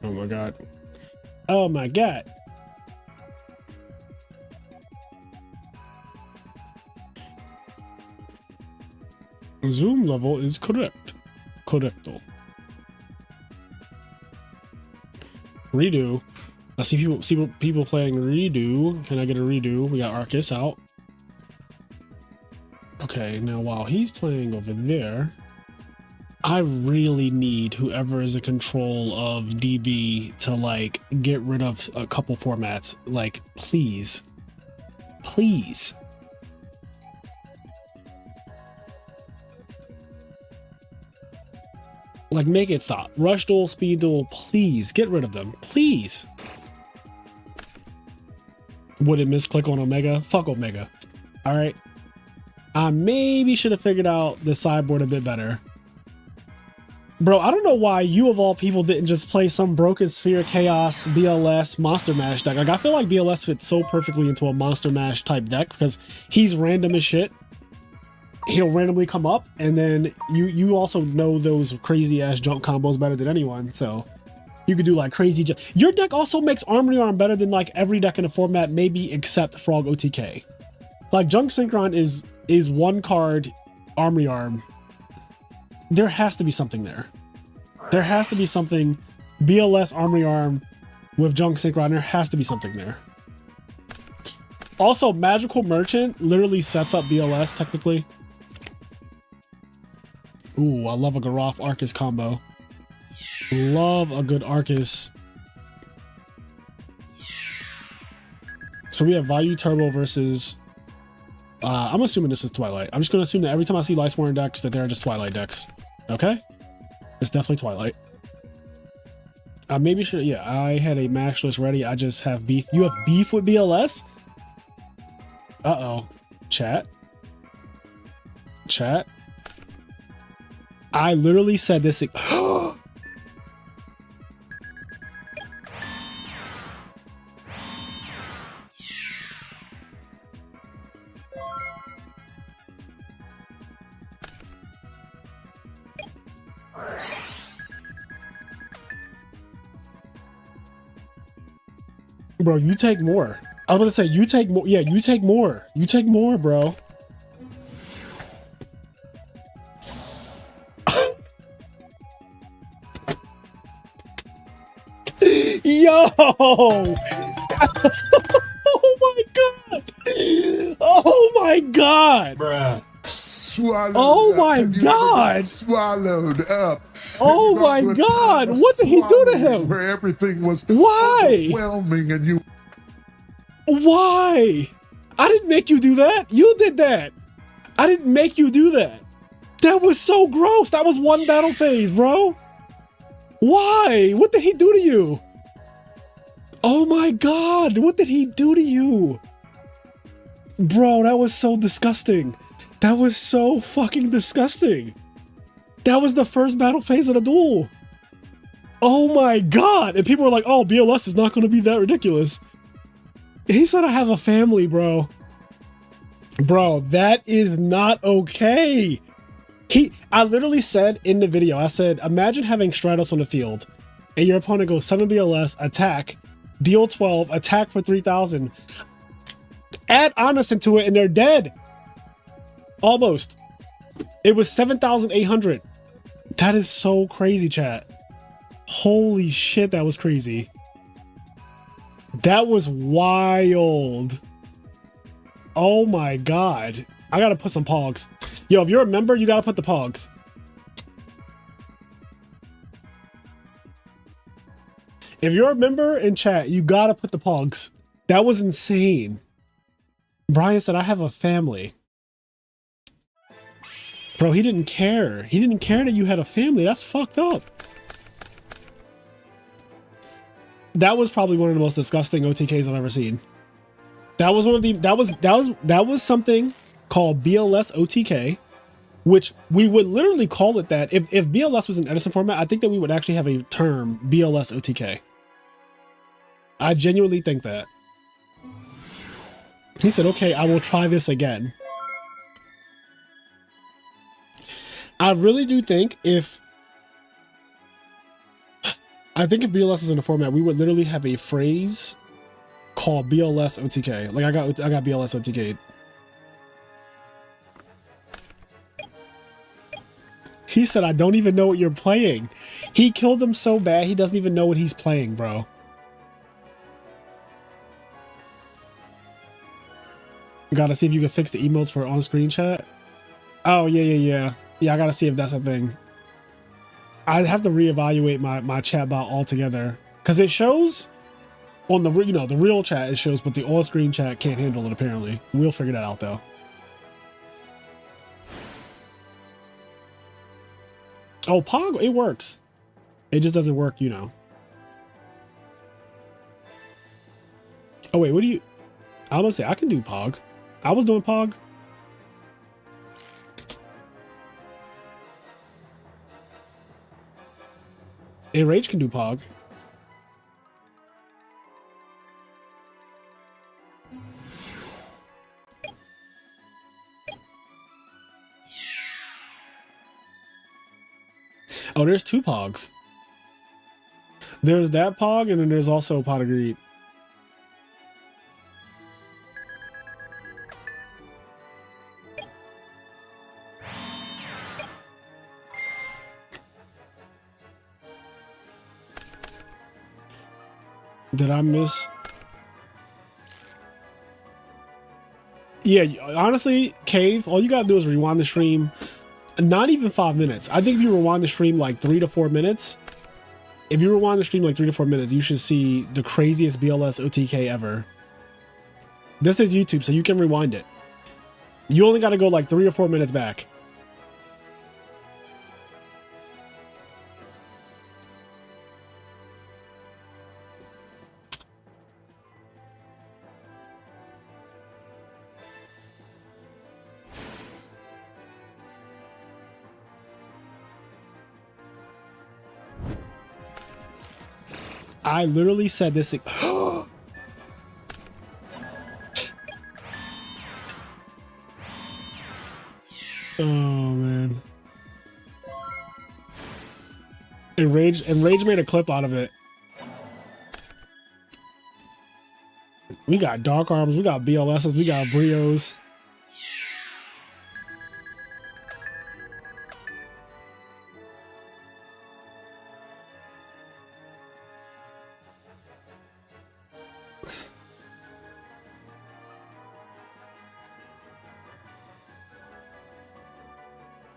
Oh my god. Oh my god. Zoom level is correct. Correcto. Redo. I see people playing redo. Can I get a redo? We got Arcus out. Okay, now while he's playing over there, I really need whoever is in control of DB to like get rid of a couple formats. Like, please. Please. Like, make it stop. Rush duel, speed duel, please get rid of them. Please. Would it misclick on Omega? Fuck Omega. All right. I maybe should have figured out the sideboard a bit better. Bro, I don't know why you of all people didn't just play some Broken Sphere, Chaos, BLS, Monster Mash deck. Like, I feel like BLS fits so perfectly into a Monster Mash type deck because he's random as shit. He'll randomly come up, and then you also know those crazy ass junk combos better than anyone, so you could do like crazy junk. Your deck also makes Armory Arm better than like every deck in the format, maybe except Frog OTK. Like, Junk Synchron is one card Armory Arm. There has to be something there. There has to be something. BLS Armory Arm with Junk Synchron, there has to be something there. Also, Magical Merchant literally sets up BLS technically. Ooh, I love a Garoth Arcus combo. Love a good Arcus. So we have Value Turbo versus... I'm assuming this is Twilight. I'm just going to assume that every time I see Lightsworn decks that they're just Twilight decks. Okay? It's definitely Twilight. Maybe should... Yeah, I had a match list ready. I just have beef. You have beef with BLS? Uh-oh. Chat. Chat. I literally said this. Bro, you take more. I was gonna say you take more. Yeah, you take more. You take more, bro. Yo! Oh my god! Oh my god! Bruh. Swallowed Oh up. my Have you god! ever been swallowed up. Oh Have you my gone through a god! time of What did he do to swallowing him? where everything was Why? overwhelming and you Why? I didn't make you do that. You did that. I didn't make you do that. That was so gross. That was one battle phase, bro. Why? What did he do to you? Oh my god. What did he do to you? Bro, that was so disgusting. That was so fucking disgusting. That was the first battle phase of the duel. Oh my god. And people were like, oh, BLS is not going to be that ridiculous. He said I have a family, bro. Bro, that is not okay. I literally said in the video, I said, imagine having Stratos on the field and your opponent goes 7 BLS, attack, deal 12, attack for 3,000. Add Honest into it and they're dead. Almost. It was 7,800. That is so crazy, chat. Holy shit, that was crazy. That was wild. Oh my god. I gotta put some pogs. Yo, if you're a member, you gotta put the pogs. If you're a member in chat, you gotta put the pogs. That was insane. Brian said, I have a family. Bro, he didn't care. He didn't care that you had a family. That's fucked up. That was probably one of the most disgusting OTKs I've ever seen. That was one of the that was something called BLS OTK, which we would literally call it that. If BLS was an Edison format, I think that we would actually have a term BLS OTK. I genuinely think that. He said, okay, I will try this again. I really do think if BLS was in a format, we would literally have a phrase called BLS OTK. Like I got BLS OTK. He said, I don't even know what you're playing. He killed him so bad, he doesn't even know what he's playing, bro. Gotta see if you can fix the emotes for on-screen chat. Oh, yeah. Yeah, I gotta see if that's a thing. I have to reevaluate my chat bot altogether. Because it shows on the, you know, the real chat, it shows, but the on-screen chat can't handle it, apparently. We'll figure that out, though. Oh, Pog, it works. It just doesn't work, you know. Oh, wait, what do you... I was gonna say, I can do Pog. I was doing Pog. And Rage can do Pog. Oh, there's two Pogs. There's that Pog, and then there's also Pot of Greed. Did I miss? Yeah, honestly, Cave, all you gotta do is rewind the stream. Not even 5 minutes. I think if you rewind the stream like 3 to 4 minutes, if you rewind the stream like 3 to 4 minutes, you should see the craziest BLS OTK ever. This is YouTube, so you can rewind it. You only got to go like 3 or 4 minutes back. I literally said this. Oh, man. And Rage made a clip out of it. We got Dark Arms, we got BLSs, we got Brios.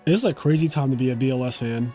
This is a crazy time to be a BLS fan.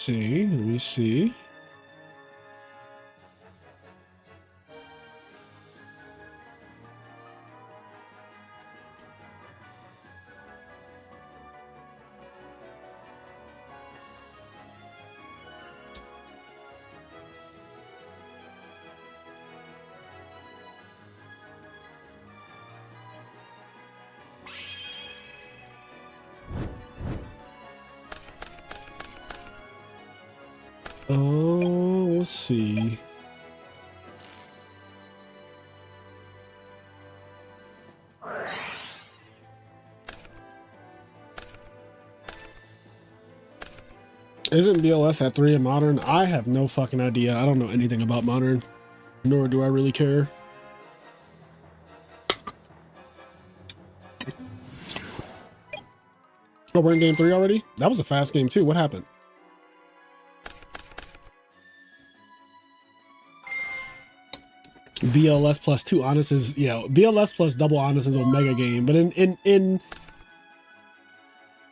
Let me see. Oh, let's see. Isn't BLS at 3 in Modern? I have no fucking idea. I don't know anything about Modern, nor do I really care. Oh, we're in game 3 already? That was a fast game too. What happened? BLS plus 2 honest is, yeah, BLS plus double honest is Omega game, but in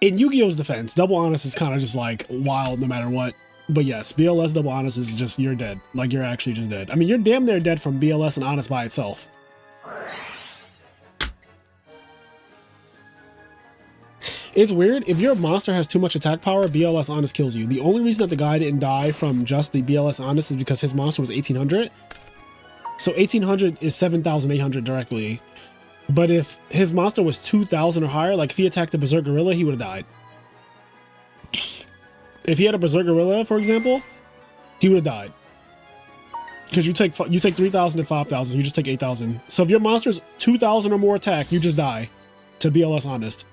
Yu-Gi-Oh's defense, double honest is kind of just like wild no matter what. But yes, BLS double honest is just, you're dead. Like, you're actually just dead. I mean, you're damn near dead from BLS and honest by itself. It's weird. If your monster has too much attack power, BLS honest kills you. The only reason that the guy didn't die from just the BLS honest is because his monster was 1800. So 1800 is 7800 directly. But if his monster was 2000 or higher, like if he attacked the Berserk Gorilla, he would have died. If he had a Berserk Gorilla, for example, he would have died. Because you take 3000 and 5000, you just take 8000. So if your monster's 2000 or more attack, you just die to BLS honest.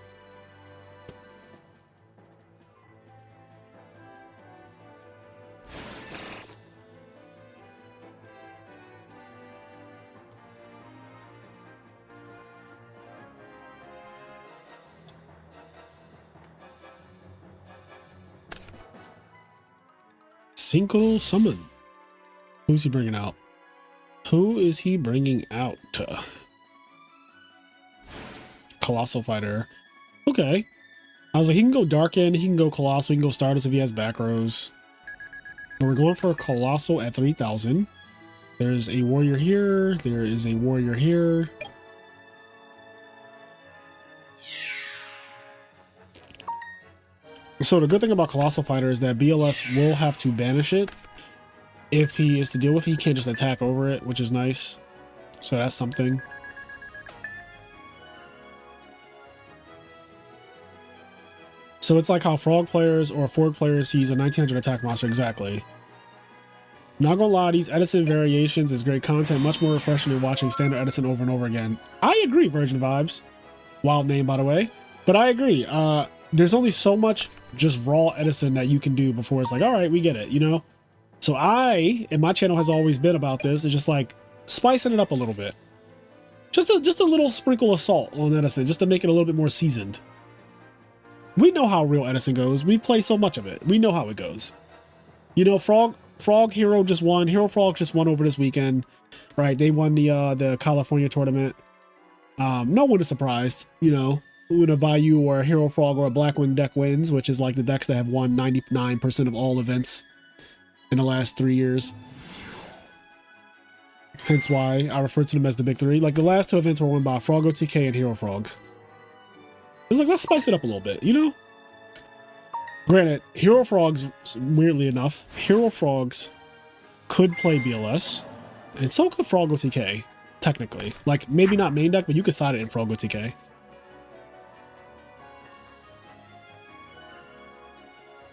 Cinco Summon. Who's he bringing out? Who is he bringing out? Colossal Fighter. Okay. I was like, he can go Dark End, he can go Colossal, he can go Stardust if he has back rows. But we're going for a Colossal at 3000. There's a Warrior here. There is a Warrior here. So the good thing about Colossal Fighter is that BLS will have to banish it if he is to deal with it. He can't just attack over it, which is nice. So that's something. So it's like how Frog players or Ford players sees a 1900 attack monster. Exactly. Not gonna lie, these Edison variations is great content, much more refreshing than watching standard Edison over and over again. I agree, Virgin Vibes. Wild name, by the way. But I agree. There's only so much just raw Edison that you can do before it's like, all right, we get it, you know? So and my channel has always been about this, it's just like spicing it up a little bit. Just a little sprinkle of salt on Edison, just to make it a little bit more seasoned. We know how real Edison goes. We play so much of it. We know how it goes. You know, Frog Frog Hero just won. Hero Frog just won over this weekend, right? They won the California tournament. No one is surprised, you know, when a Vayu or a Hero Frog or a Blackwing deck wins, which is like the decks that have won 99% of all events in the last 3 years. Hence why I refer to them as the big three. Like the last two events were won by Froggo TK and Hero Frogs. It's like, let's spice it up a little bit, you know? Granted, Hero Frogs, weirdly enough, Hero Frogs could play BLS, and so could Froggo TK, technically. Like, maybe not main deck, but you could side it in Froggo TK.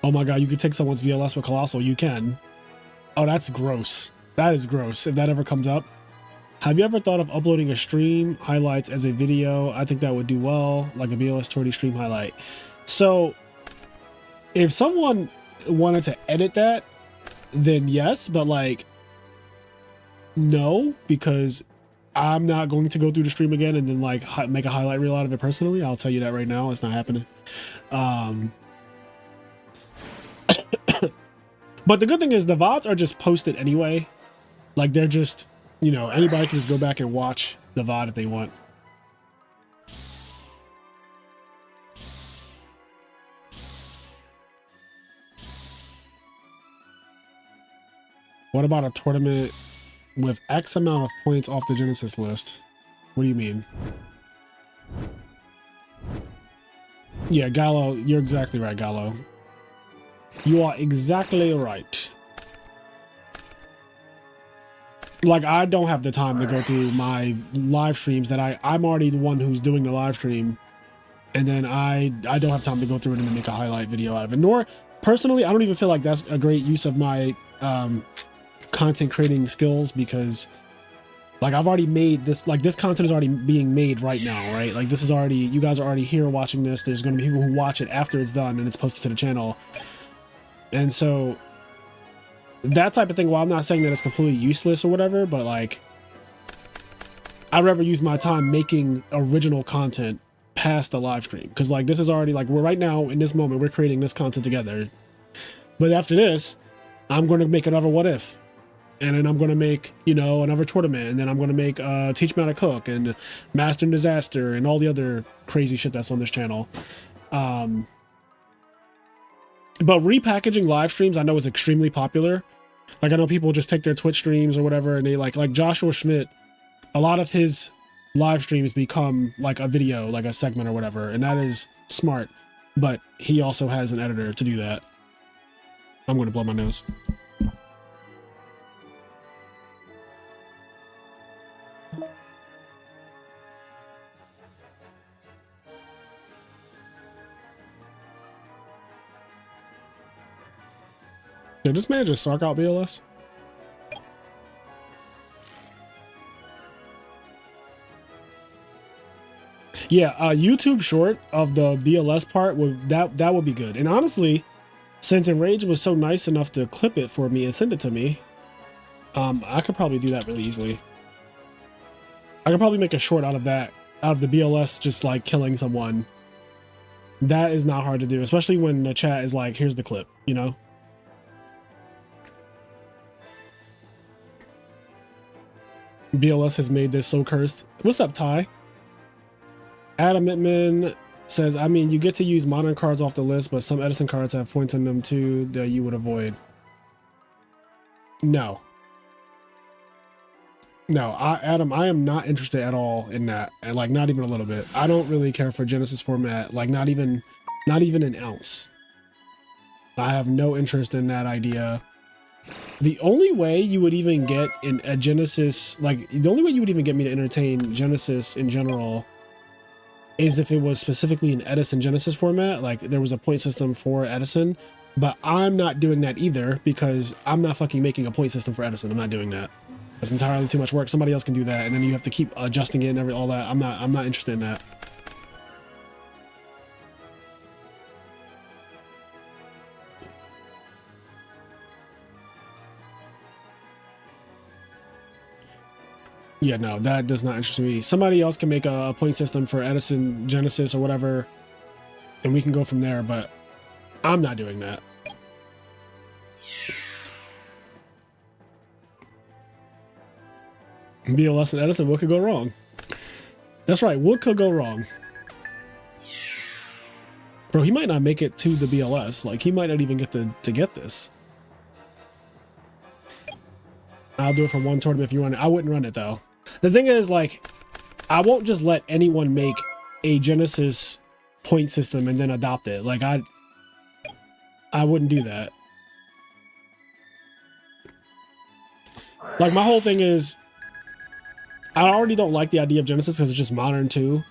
Oh my god, you could take someone's BLS with Colossal, you can. Oh, that's gross. That is gross, if that ever comes up. Have you ever thought of uploading a stream highlights as a video? I think that would do well, like a BLS tourney stream highlight. So, if someone wanted to edit that, then yes, but like, no, because I'm not going to go through the stream again and then like make a highlight reel out of it personally. I'll tell you that right now, it's not happening. But the good thing is the VODs are just posted anyway. Like they're just, you know, anybody can just go back and watch the VOD if they want. What about a tournament with X amount of points off the Genesis list? What do you mean? Yeah, Gallo, you're exactly right, Gallo. You are exactly right. Like, I don't have the time to go through my live streams that I'm already the one who's doing the live stream. And then I don't have time to go through it and then make a highlight video out of it. Nor, personally, I don't even feel like that's a great use of my content creating skills, because like I've already made this, like this content is already being made right now, right? Like this is already, you guys are already here watching this. There's going to be people who watch it after it's done and it's posted to the channel. And so that type of thing, while I'm not saying that it's completely useless or whatever, but like I'd rather use my time making original content past the live stream, because like this is already like, we're right now in this moment, we're creating this content together. But after this, I'm going to make another What If, and then I'm going to make, you know, another tournament, and then I'm going to make Teach Me How to Cook and Master and Disaster and all the other crazy shit that's on this channel. But repackaging live streams I know is extremely popular. Like I know people just take their Twitch streams or whatever and they like Joshua Schmidt, a lot of his live streams become like a video, like a segment or whatever, and that is smart. But he also has an editor to do that. I'm gonna blow my nose. Did this man just sark out BLS? Yeah, YouTube short of the BLS part would that would be good. And honestly, since Enrage was so nice enough to clip it for me and send it to me, I could probably do that really easily. I could probably make a short out of that, out of the BLS just like killing someone. That is not hard to do, especially when the chat is like, here's the clip, you know? BLS has made this so cursed. What's up, Ty? Adam Mittman says, I mean, you get to use modern cards off the list, but some Edison cards have points in them too that you would avoid. No. No, Adam, I am not interested at all in that. And like, not even a little bit. I don't really care for Genesis format. Like not even an ounce. I have no interest in that idea. The only way you would even get in a Genesis, like the only way you would even get me to entertain Genesis in general is if it was specifically an Edison Genesis format, like there was a point system for Edison, but I'm not doing that either because I'm not fucking making a point system for Edison. I'm not doing that. That's entirely too much work. Somebody else can do that, and then you have to keep adjusting it and all that. I'm not interested in that. Yeah, no, that does not interest me. Somebody else can make a point system for Edison, Genesis, or whatever, and we can go from there, but I'm not doing that. BLS and Edison, what could go wrong? That's right, what could go wrong? Bro, he might not make it to the BLS. Like, he might not even get to get this. I'll do it for one tournament if you run it. I wouldn't run it, though. The thing is, like, I won't just let anyone make a Genesis point system and then adopt it. Like, I wouldn't do that. Like, my whole thing is, I already don't like the idea of Genesis because it's just modern too.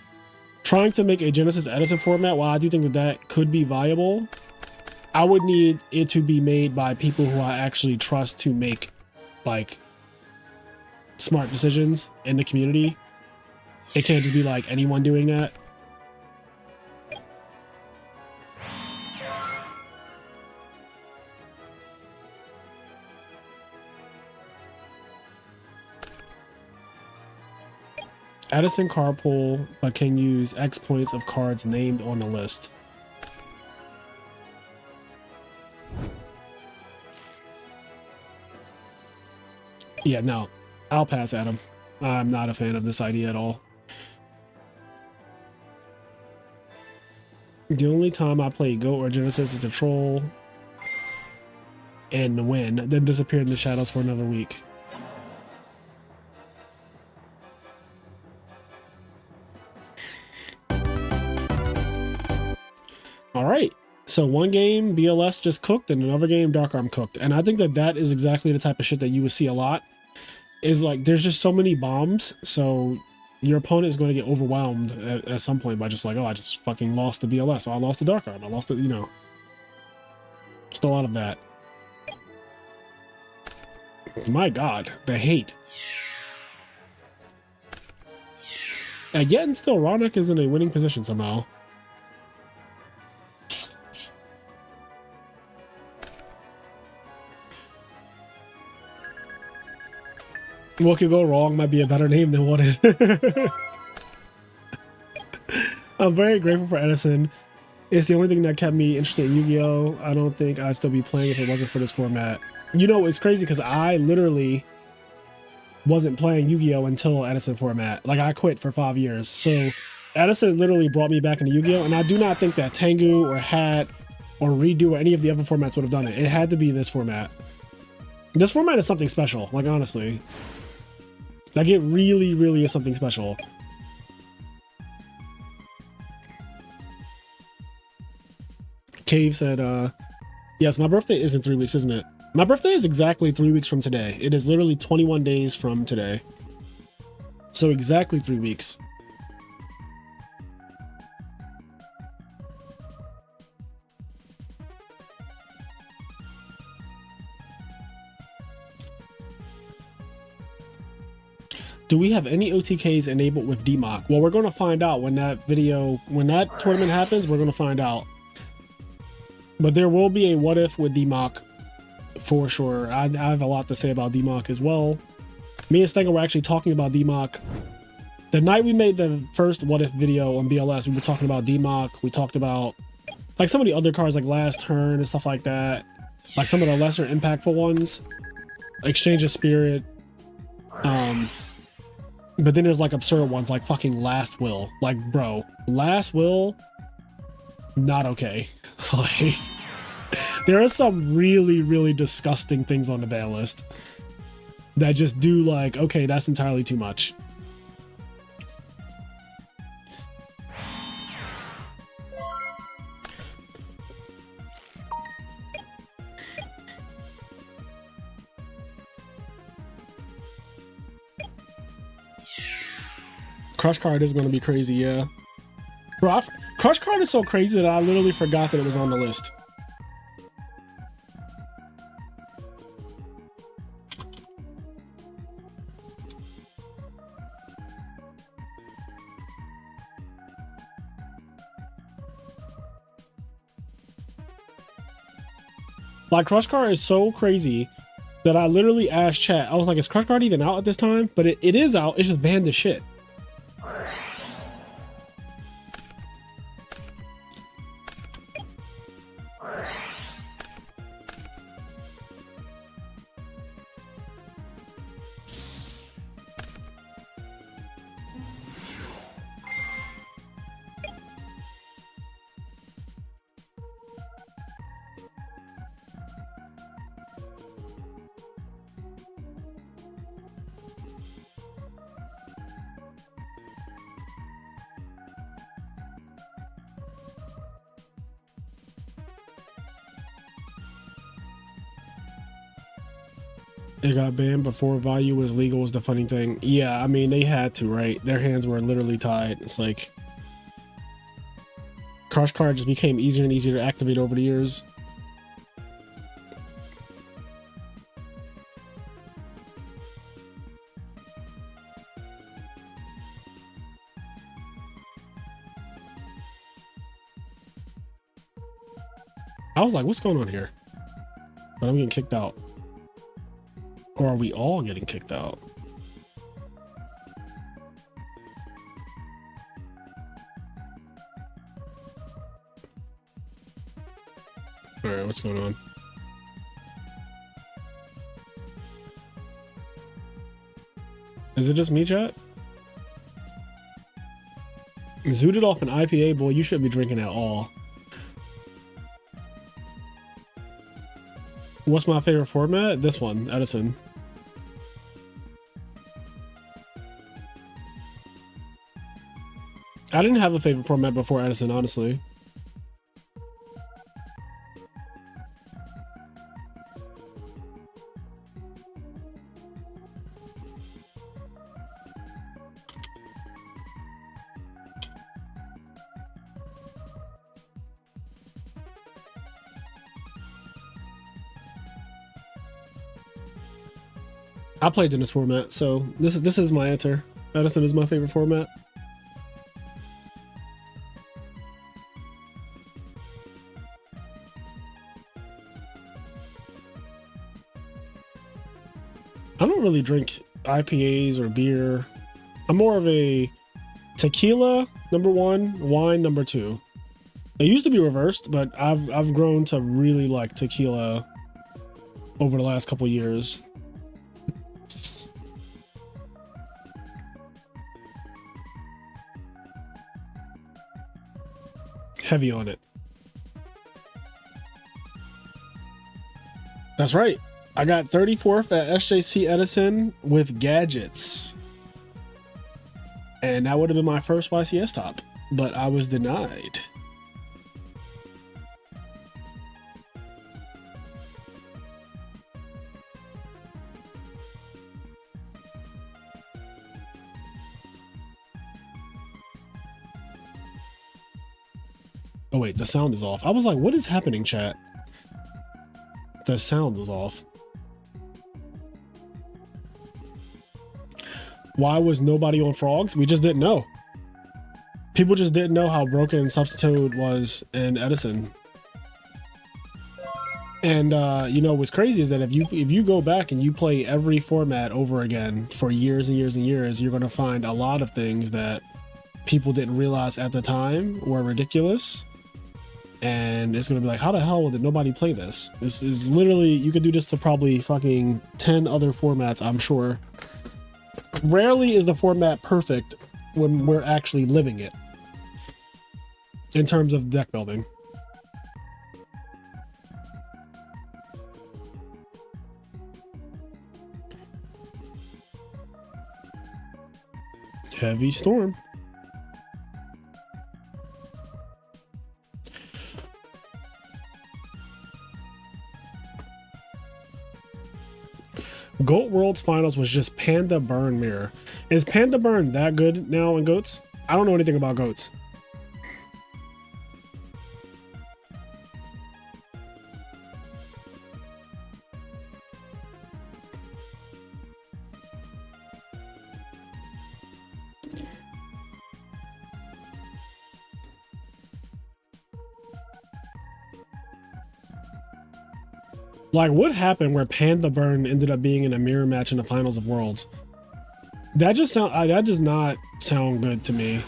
Trying to make a Genesis Edison format, while I do think that that could be viable, I would need it to be made by people who I actually trust to make, like, smart decisions in the community. It can't just be like anyone doing that. Edison carpool, but can use X points of cards named on the list. Yeah, no. I'll pass, Adam. I'm not a fan of this idea at all. The only time I play Go or Genesis is to troll and win, then disappear in the shadows for another week. Alright, so one game BLS just cooked and another game Dark Arm cooked. And I think that that is exactly the type of shit that you would see a lot. Is like, there's just so many bombs, so your opponent is going to get overwhelmed at some point by just like, oh, I just fucking lost the BLS, oh, I lost the Dark Arm, I lost it, you know. Just a lot of that. My god, the hate. And yet and still, Ronak is in a winning position somehow. What could go wrong might be a better name than what if. I'm very grateful for Edison. It's the only thing that kept me interested in Yu-Gi-Oh! I don't think I'd still be playing if it wasn't for this format. You know, it's crazy because I literally wasn't playing Yu-Gi-Oh! Until Edison format. Like, I quit for 5 years. So Edison literally brought me back into Yu-Gi-Oh! And I do not think that Tengu or Hat or Redo or any of the other formats would have done it. It had to be this format. This format is something special, like, honestly. Like, it really, really is something special. Cave said, yes, my birthday is in 3 weeks, isn't it? My birthday is exactly 3 weeks from today. It is literally 21 days from today. So exactly 3 weeks. Do we have any OTKs enabled with DMOC? Well, we're going to find out when that tournament happens, we're going to find out. But there will be a what if with DMOC for sure. I have a lot to say about DMOC as well. Me and Stenger were actually talking about DMOC. The night we made the first what if video on BLS, we were talking about DMOC. We talked about like some of the other cards like Last Turn and stuff like that. Like some of the lesser impactful ones. Exchange of Spirit. But then there's like absurd ones like fucking Last Will. Like, bro, Last Will, not okay. Like, there are some really, really disgusting things on the ban list that just do like, okay, that's entirely too much. Crush Card is going to be crazy, yeah. Bro, Crush Card is so crazy that I literally forgot that it was on the list. Like, Crush Card is so crazy that I literally asked chat. I was like, is Crush Card even out at this time? But it is out. It's just banned as shit. It got banned before value was legal was the funny thing. Yeah, I mean, they had to, right? Their hands were literally tied. It's like Crush Card just became easier and easier to activate over the years. I was like, what's going on here? But I'm getting kicked out. Or are we all getting kicked out? All right, what's going on? Is it just me, chat? Zooted off an IPA, boy, you shouldn't be drinking at all. What's my favorite format? This one, Edison. I didn't have a favorite format before Edison, honestly. I played in this format, so this is my answer. Edison is my favorite format. I don't really drink IPAs or beer. I'm more of a tequila #1, wine #2. It used to be reversed, but I've grown to really like tequila over the last couple years. Heavy on it. That's right. I got 34th at SJC Edison with gadgets. And that would have been my first YCS top, but I was denied. Oh wait, the sound is off. I was like, what is happening, chat? The sound was off. Why was nobody on frogs? We just didn't know. People just didn't know how broken Substitute was in Edison. And you know what's crazy is that if you go back and you play every format over again for years and years and years, you're gonna find a lot of things that people didn't realize at the time were ridiculous. And it's gonna be like, how the hell did nobody play this? This is literally, you could do this to probably fucking 10 other formats, I'm sure. Rarely is the format perfect when we're actually living it in terms of deck building. Heavy storm. Goat World's finals was just Panda Burn Mirror. Is Panda Burn that good now in Goats? I don't know anything about Goats. Like, what happened where Panda Burn ended up being in a mirror match in the finals of Worlds? That just that does not sound good to me.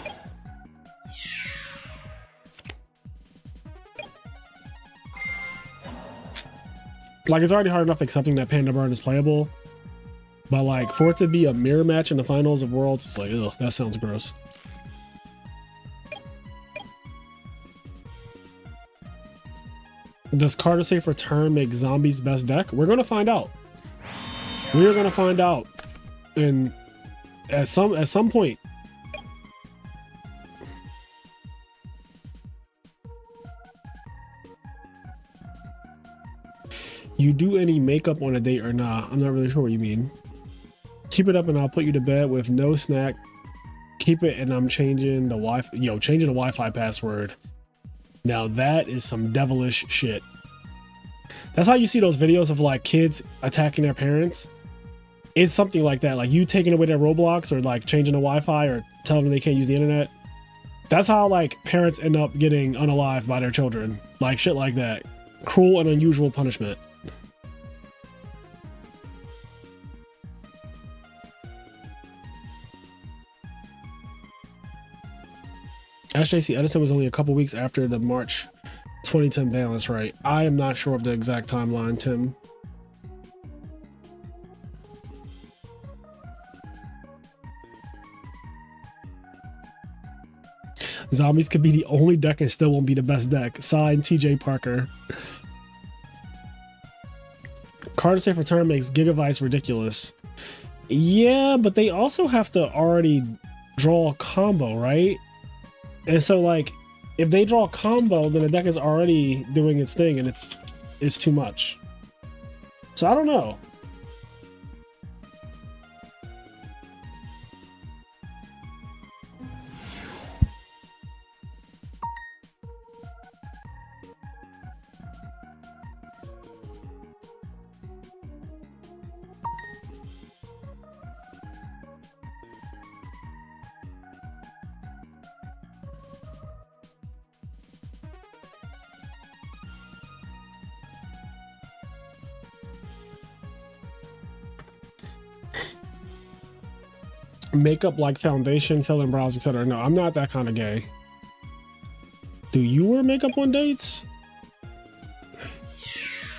Like, it's already hard enough accepting that Panda Burn is playable, but like for it to be a mirror match in the finals of Worlds, it's like, ugh, that sounds gross. Does Carter Safe Return make Zombies best deck? We're gonna find out. We are gonna find out, and at some point. You do any makeup on a date or not? I'm not really sure what you mean. Keep it up and I'll put you to bed with no snack. Keep it and I'm changing the Wi-Fi. Yo, changing the Wi-Fi password. Now that is some devilish shit. That's how you see those videos of like kids attacking their parents. It's something like that. Like you taking away their Roblox or like changing the Wi-Fi or telling them they can't use the internet. That's how like parents end up getting unalived by their children. Like shit like that. Cruel and unusual punishment. SJC Edison was only a couple weeks after the March 2010 ban. That's right. I am not sure of the exact timeline, Tim. Zombies could be the only deck and still won't be the best deck. Signed, TJ Parker. Card safe return makes Gigavice ridiculous. Yeah, but they also have to already draw a combo, right? And so like, if they draw a combo, then the deck is already doing its thing and it's too much. So I don't know. Makeup like foundation, fill in brows, etc. No, I'm not that kind of gay. Do you wear makeup on dates?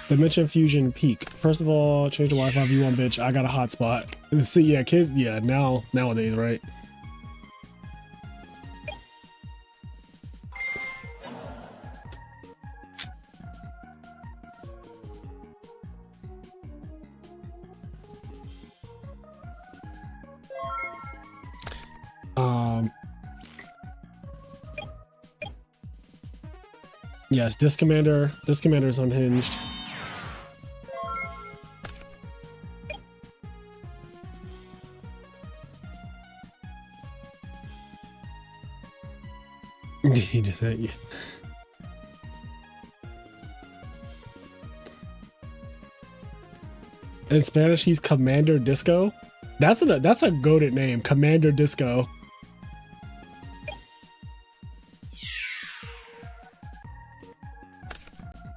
Dimension Fusion Peak. First of all, change the Wi-Fi if you want, bitch. I got a hotspot. See, yeah, kids, yeah, nowadays, right? Yes, this commander is unhinged. He just said, yeah. In Spanish, he's Commander Disco. That's a goated name, Commander Disco.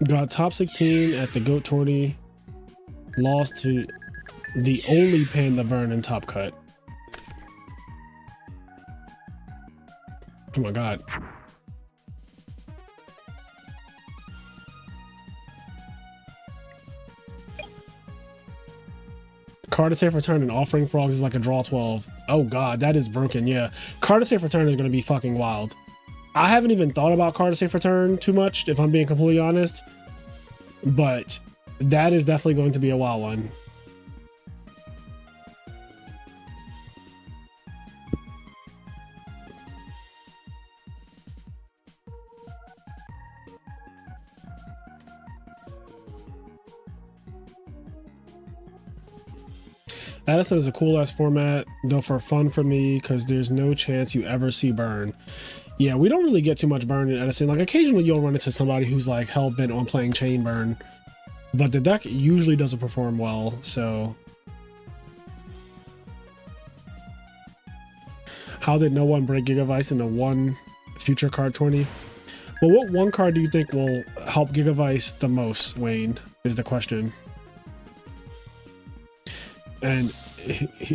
Got top 16 at the GOAT tourney. Lost to the only Panda Vernon top cut. Oh my god. Card to safe return and offering frogs is like a draw 12. Oh god, that is broken. Yeah, card to safe return is going to be fucking wild. I haven't even thought about card to safe return too much, if I'm being completely honest, but that is definitely going to be a wild one. Edison is a cool ass format, though for fun for me, because there's no chance you ever see burn. Yeah, we don't really get too much burn in Edison. Like occasionally you'll run into somebody who's like hell bent on playing chain burn, but the deck usually doesn't perform well. So how did no one break Gigavice in the one future card 20? Well, what one card do you think will help Gigavice the most, Wayne, is the question. And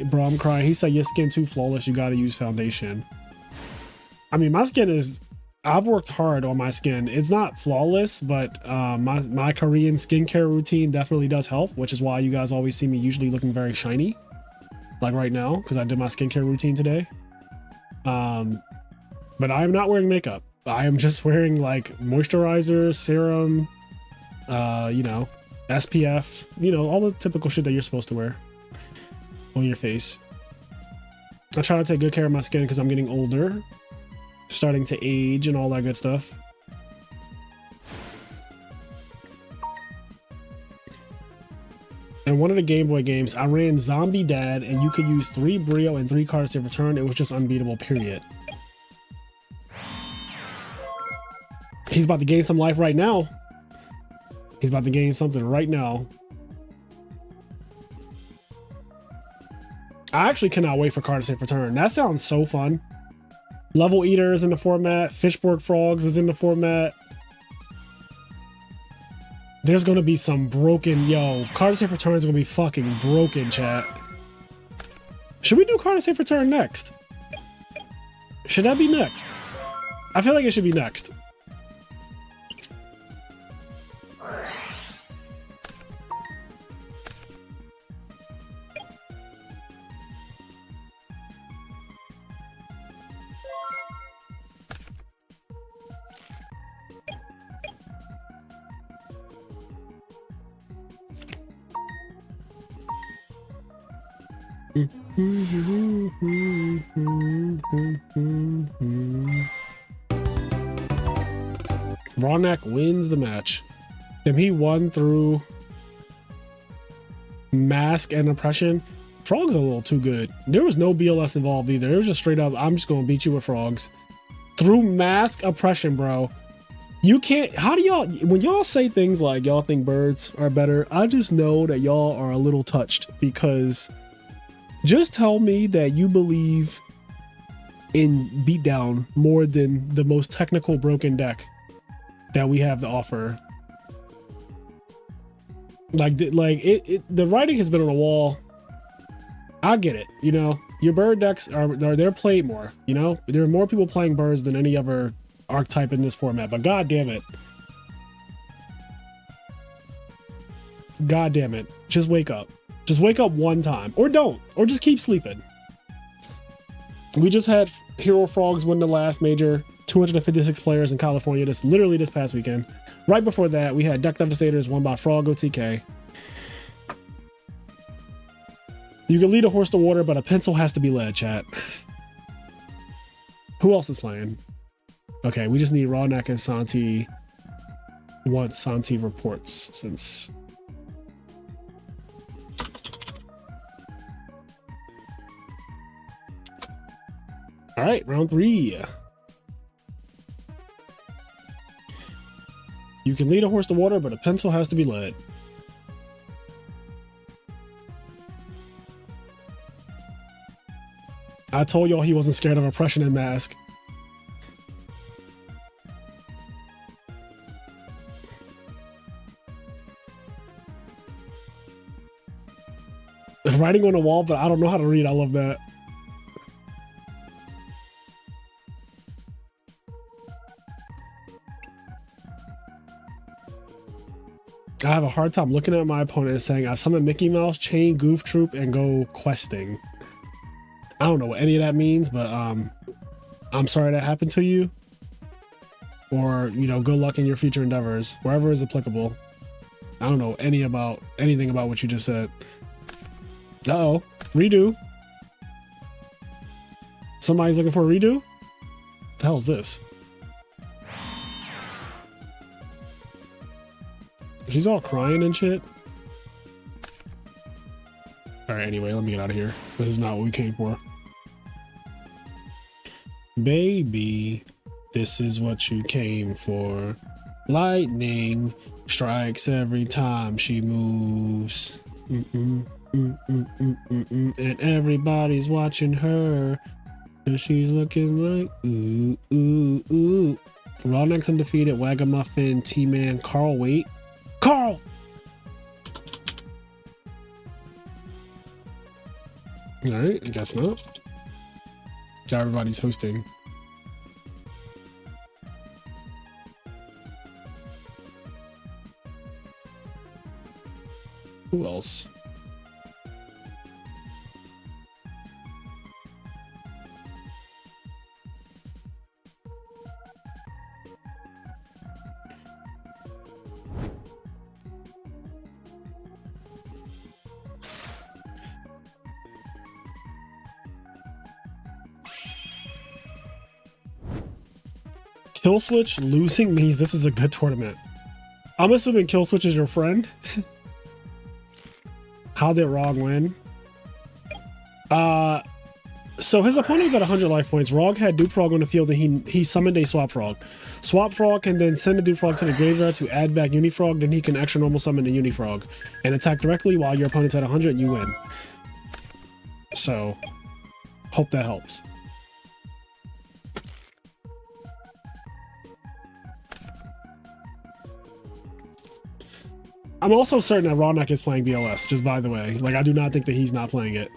bro, I'm crying. He said your skin too flawless, you gotta use foundation. I mean, my skin is, I've worked hard on my skin. It's not flawless, but my Korean skincare routine definitely does help, which is why you guys always see me usually looking very shiny, like right now, because I did my skincare routine today. But I am not wearing makeup. I am just wearing like moisturizer, serum, you know, SPF, you know, all the typical shit that you're supposed to wear on your face. I try to take good care of my skin because I'm getting older, starting to age and all that good stuff. In one of the Game Boy games, I ran Zombie Dad, and you could use 3 Brio and 3 cards to return. It was just unbeatable, period. He's about to gain some life right now. He's about to gain something right now. I actually cannot wait for card safe return. That sounds so fun. Level Eater is in the format. Fishborg Frogs is in the format. There's gonna be some broken, yo, card safe return is gonna be fucking broken, chat. Should we do card safe return next? Should that be next? I feel like it should be next. Rawnak wins the match. Damn, he won through mask and oppression. Frogs a little too good. There was no BLS involved either. It was just straight up, I'm just gonna beat you with frogs. Through mask oppression, bro. You can't, how do y'all, when y'all say things like y'all think birds are better, I just know that y'all are a little touched, because just tell me that you believe in beatdown more than the most technical broken deck that we have to offer. The writing has been on the wall. I get it, you know, your bird decks are they're played more, you know, there are more people playing birds than any other archetype in this format, but god damn it, just wake up. Just wake up one time, or don't, or just keep sleeping. We just had Hero Frogs win the last major, 256 players in California, literally this past weekend. Right before that, we had Deck Devastators won by Frog OTK. You can lead a horse to water, but a pencil has to be led, chat. Who else is playing? Okay, we just need Rawnak and Santi once Santi reports, since... All right, round 3. You can lead a horse to water, but a pencil has to be led. I told y'all he wasn't scared of oppression and mask. Writing on the wall, but I don't know how to read. I love that. I have a hard time looking at my opponent and saying I summon Mickey Mouse, chain Goof Troop, and go questing. I don't know what any of that means, but I'm sorry that happened to you. Or, you know, good luck in your future endeavors, wherever is applicable. I don't know anything about what you just said. Uh-oh, redo. Somebody's looking for a redo? What the hell is this? She's all crying and shit. All right, anyway, let me get out of here. This is not what we came for. Baby, this is what you came for. Lightning strikes every time she moves. And everybody's watching her. And she's looking like, ooh, ooh, ooh. Rawnack's undefeated, Wagamuffin, T-Man, Carl, wait. Carl! Alright, I guess not. Yeah, everybody's hosting. Who else? Kill Switch losing means this is a good tournament. I'm assuming Kill Switch is your friend. How did Rog win? So his opponent was at 100 life points. Rog had Duke Frog on the field and he summoned a Swap Frog. Swap Frog can then send the Duke Frog to the graveyard to add back Unifrog, then he can extra normal summon the Unifrog and attack directly while your opponent's at 100 and you win. So, hope that helps. I'm also certain that Rawneck is playing BLS, just by the way. Like, I do not think that he's not playing it.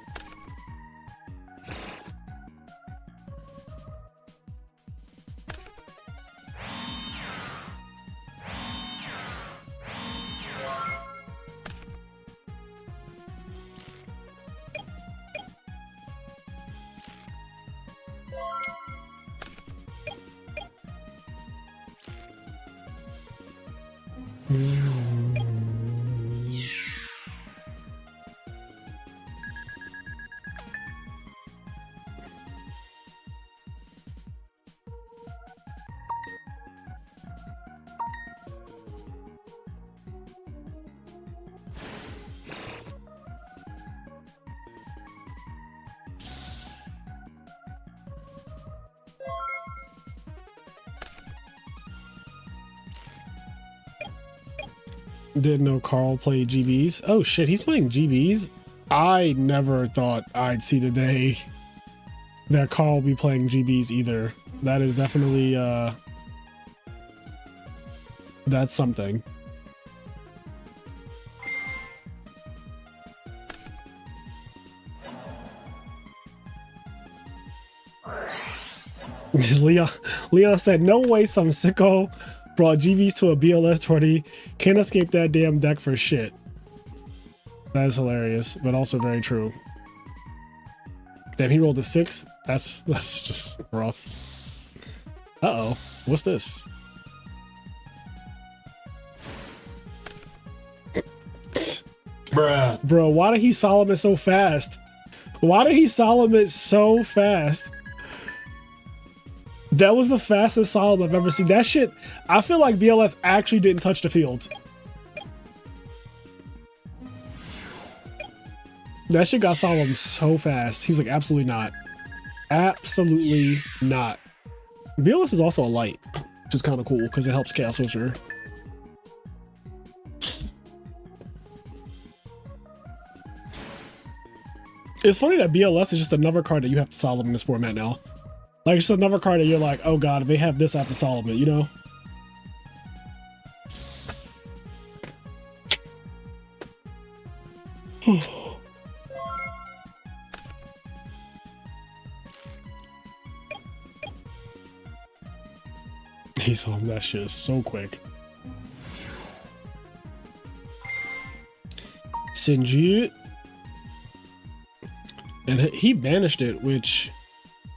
Didn't know Carl played GBs. Oh shit, he's playing GBs? I never thought I'd see the day that Carl will be playing GBs either. That is definitely, that's something. Leon said, no way some sicko brought GBs to a BLS 20. Can't escape that damn deck for shit. That is hilarious, but also very true. Damn, he rolled a 6. That's just rough. Uh-oh. What's this? Bruh. Bro, why did he Solomon so fast? Why did he Solomon so fast? That was the fastest Solomon I've ever seen. That shit, I feel like BLS actually didn't touch the field. That shit got Solomon so fast. He was like, absolutely not. Absolutely not. BLS is also a light, which is kind of cool because it helps Chaos Sorcerer. It's funny that BLS is just another card that you have to Solomon in this format now. Like, it's just another card that you're like, oh god, they have this after Solomon, you know? He saw that shit so quick. Sinjit. And he banished it, which...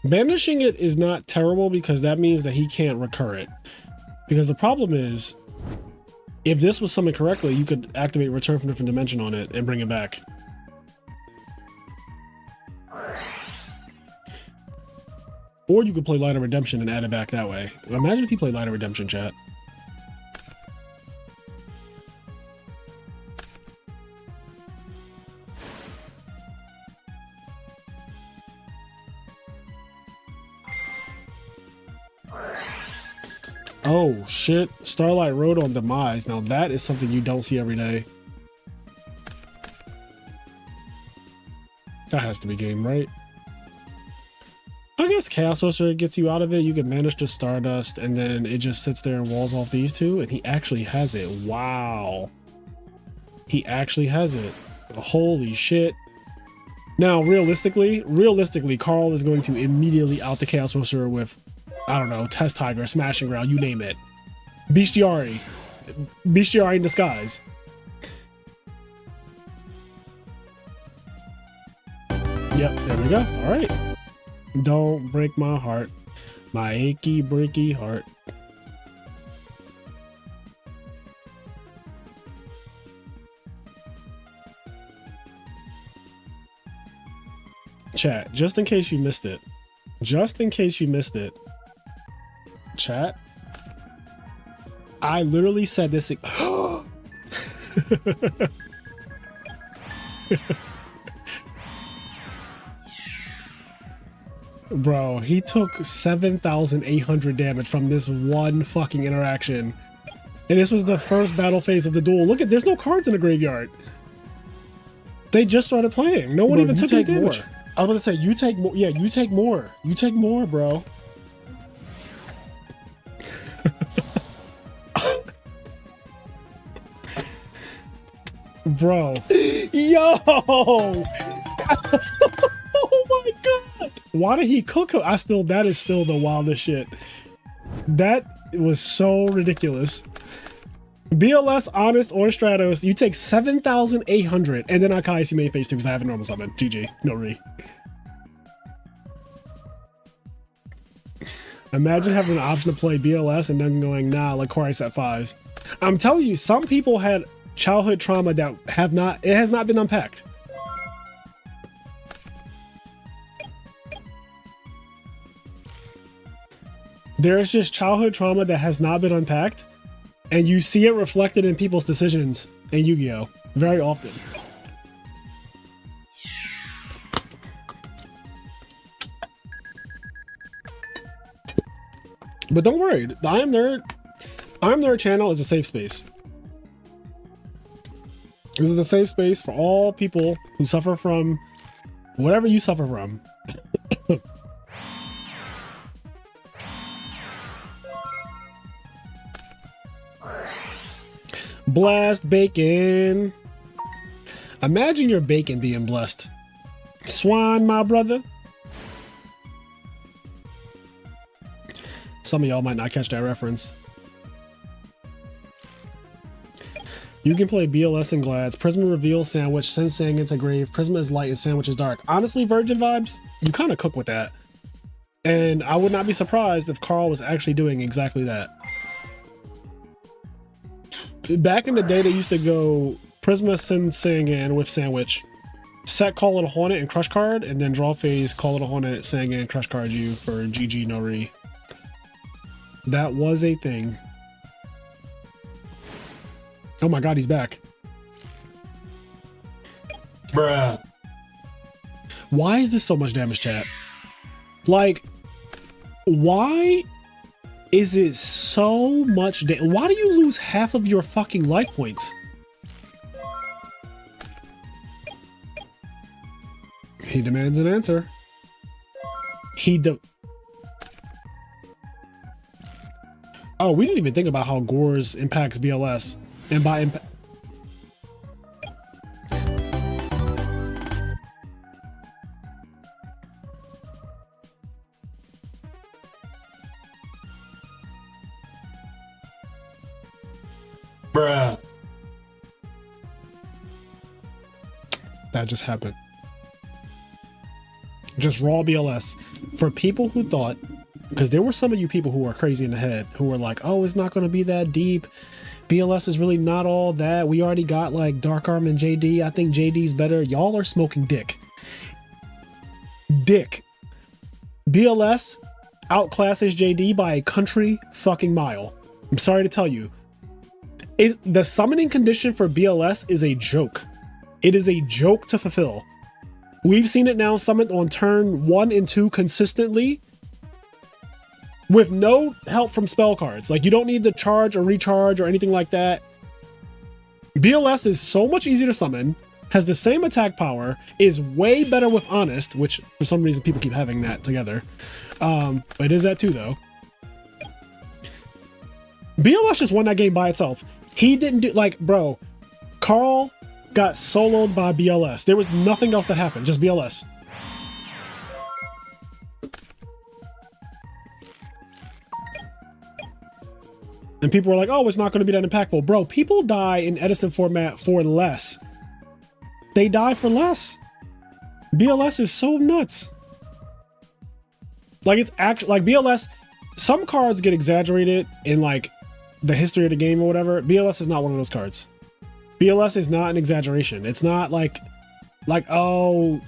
Banishing it is not terrible because that means that he can't recur it. Because the problem is, if this was summoned correctly, you could activate Return from Different Dimension on it and bring it back. Or you could play Light of Redemption and add it back that way. Imagine if you played Light of Redemption, chat. Oh shit, Starlight Road on Demise. Now that is something you don't see every day. That has to be game, right? I guess Chaos Sorcerer gets you out of it. You can manage to Stardust and then it just sits there and walls off these two, and he actually has it. Wow. He actually has it. Holy shit. Now, realistically, Carl is going to immediately out the Chaos Sorcerer with, I don't know, Test Tiger, Smashing Ground, you name it. Bestiari. Bestiari in disguise. Yep, there we go. All right. Don't break my heart. My achy, breaky heart. Chat, just in case you missed it. Just in case you missed it. Chat. I literally said this. Bro, he took 7,800 damage from this one fucking interaction. And this was the first battle phase of the duel. Look at, there's no cards in the graveyard. They just started playing. No one even took any damage. More. I was about to say, you take more. Yeah, you take more. You take more, bro. Bro. Yo! Oh my god! Why did he cook him? That is still the wildest shit. That was so ridiculous. BLS, Honest, or Stratos, you take 7,800, and then Akai you may face 2 because I have a normal summon. GG. No re. Imagine having an option to play BLS and then going, nah, like Christ at 5. I'm telling you, some people had childhood trauma that has not been unpacked. There is just childhood trauma that has not been unpacked, and you see it reflected in people's decisions in Yu-Gi-Oh! Very often. But don't worry, the IMNerd channel is a safe space. This is a safe space for all people who suffer from whatever you suffer from. Blast bacon. Imagine your bacon being blessed. Swan, my brother. Some of y'all might not catch that reference. You can play BLS and Glads. Prisma reveals sandwich, sends Sang into grave. Prisma is light and sandwich is dark. Honestly, Virgin vibes, you kind of cook with that. And I would not be surprised if Carl was actually doing exactly that. Back in the day, they used to go Prisma, send Sang in with sandwich. Set Call It a Hornet and Crush card, and then draw phase, Call It a Hornet, Sang in, Crush card you for GG no re. That was a thing. Oh my god, he's back. Bruh. Why is this so much damage, chat? Like, why is it so much damage? Why do you lose half of your fucking life points? He demands an answer. Oh, we didn't even think about how Gores impacts BLS. And by impact... Bruh. That just happened. Just raw BLS. For people who thought, because there were some of you people who were crazy in the head, who were like, oh, it's not going to be that deep. BLS is really not all that. We already got like Dark Arm and JD. I think JD's better. Y'all are smoking dick. Dick. BLS outclasses JD by a country fucking mile. I'm sorry to tell you. The summoning condition for BLS is a joke. It is a joke to fulfill. We've seen it now summoned on turn 1 and 2 consistently with no help from spell cards. Like, you don't need to charge or recharge or anything like that. BLS is so much easier to summon, has the same attack power, is way better with Honest, which for some reason people keep having that together. It is that too, though. BLS just won that game by itself. He didn't do, like, bro, Carl got soloed by BLS. There was nothing else that happened, just BLS. And people were like, oh, it's not going to be that impactful. Bro, people die in Edison format for less. They die for less. BLS is so nuts. Like, it's actually, like, BLS, some cards get exaggerated in, like, the history of the game or whatever. BLS is not one of those cards. BLS is not an exaggeration. It's not like, oh,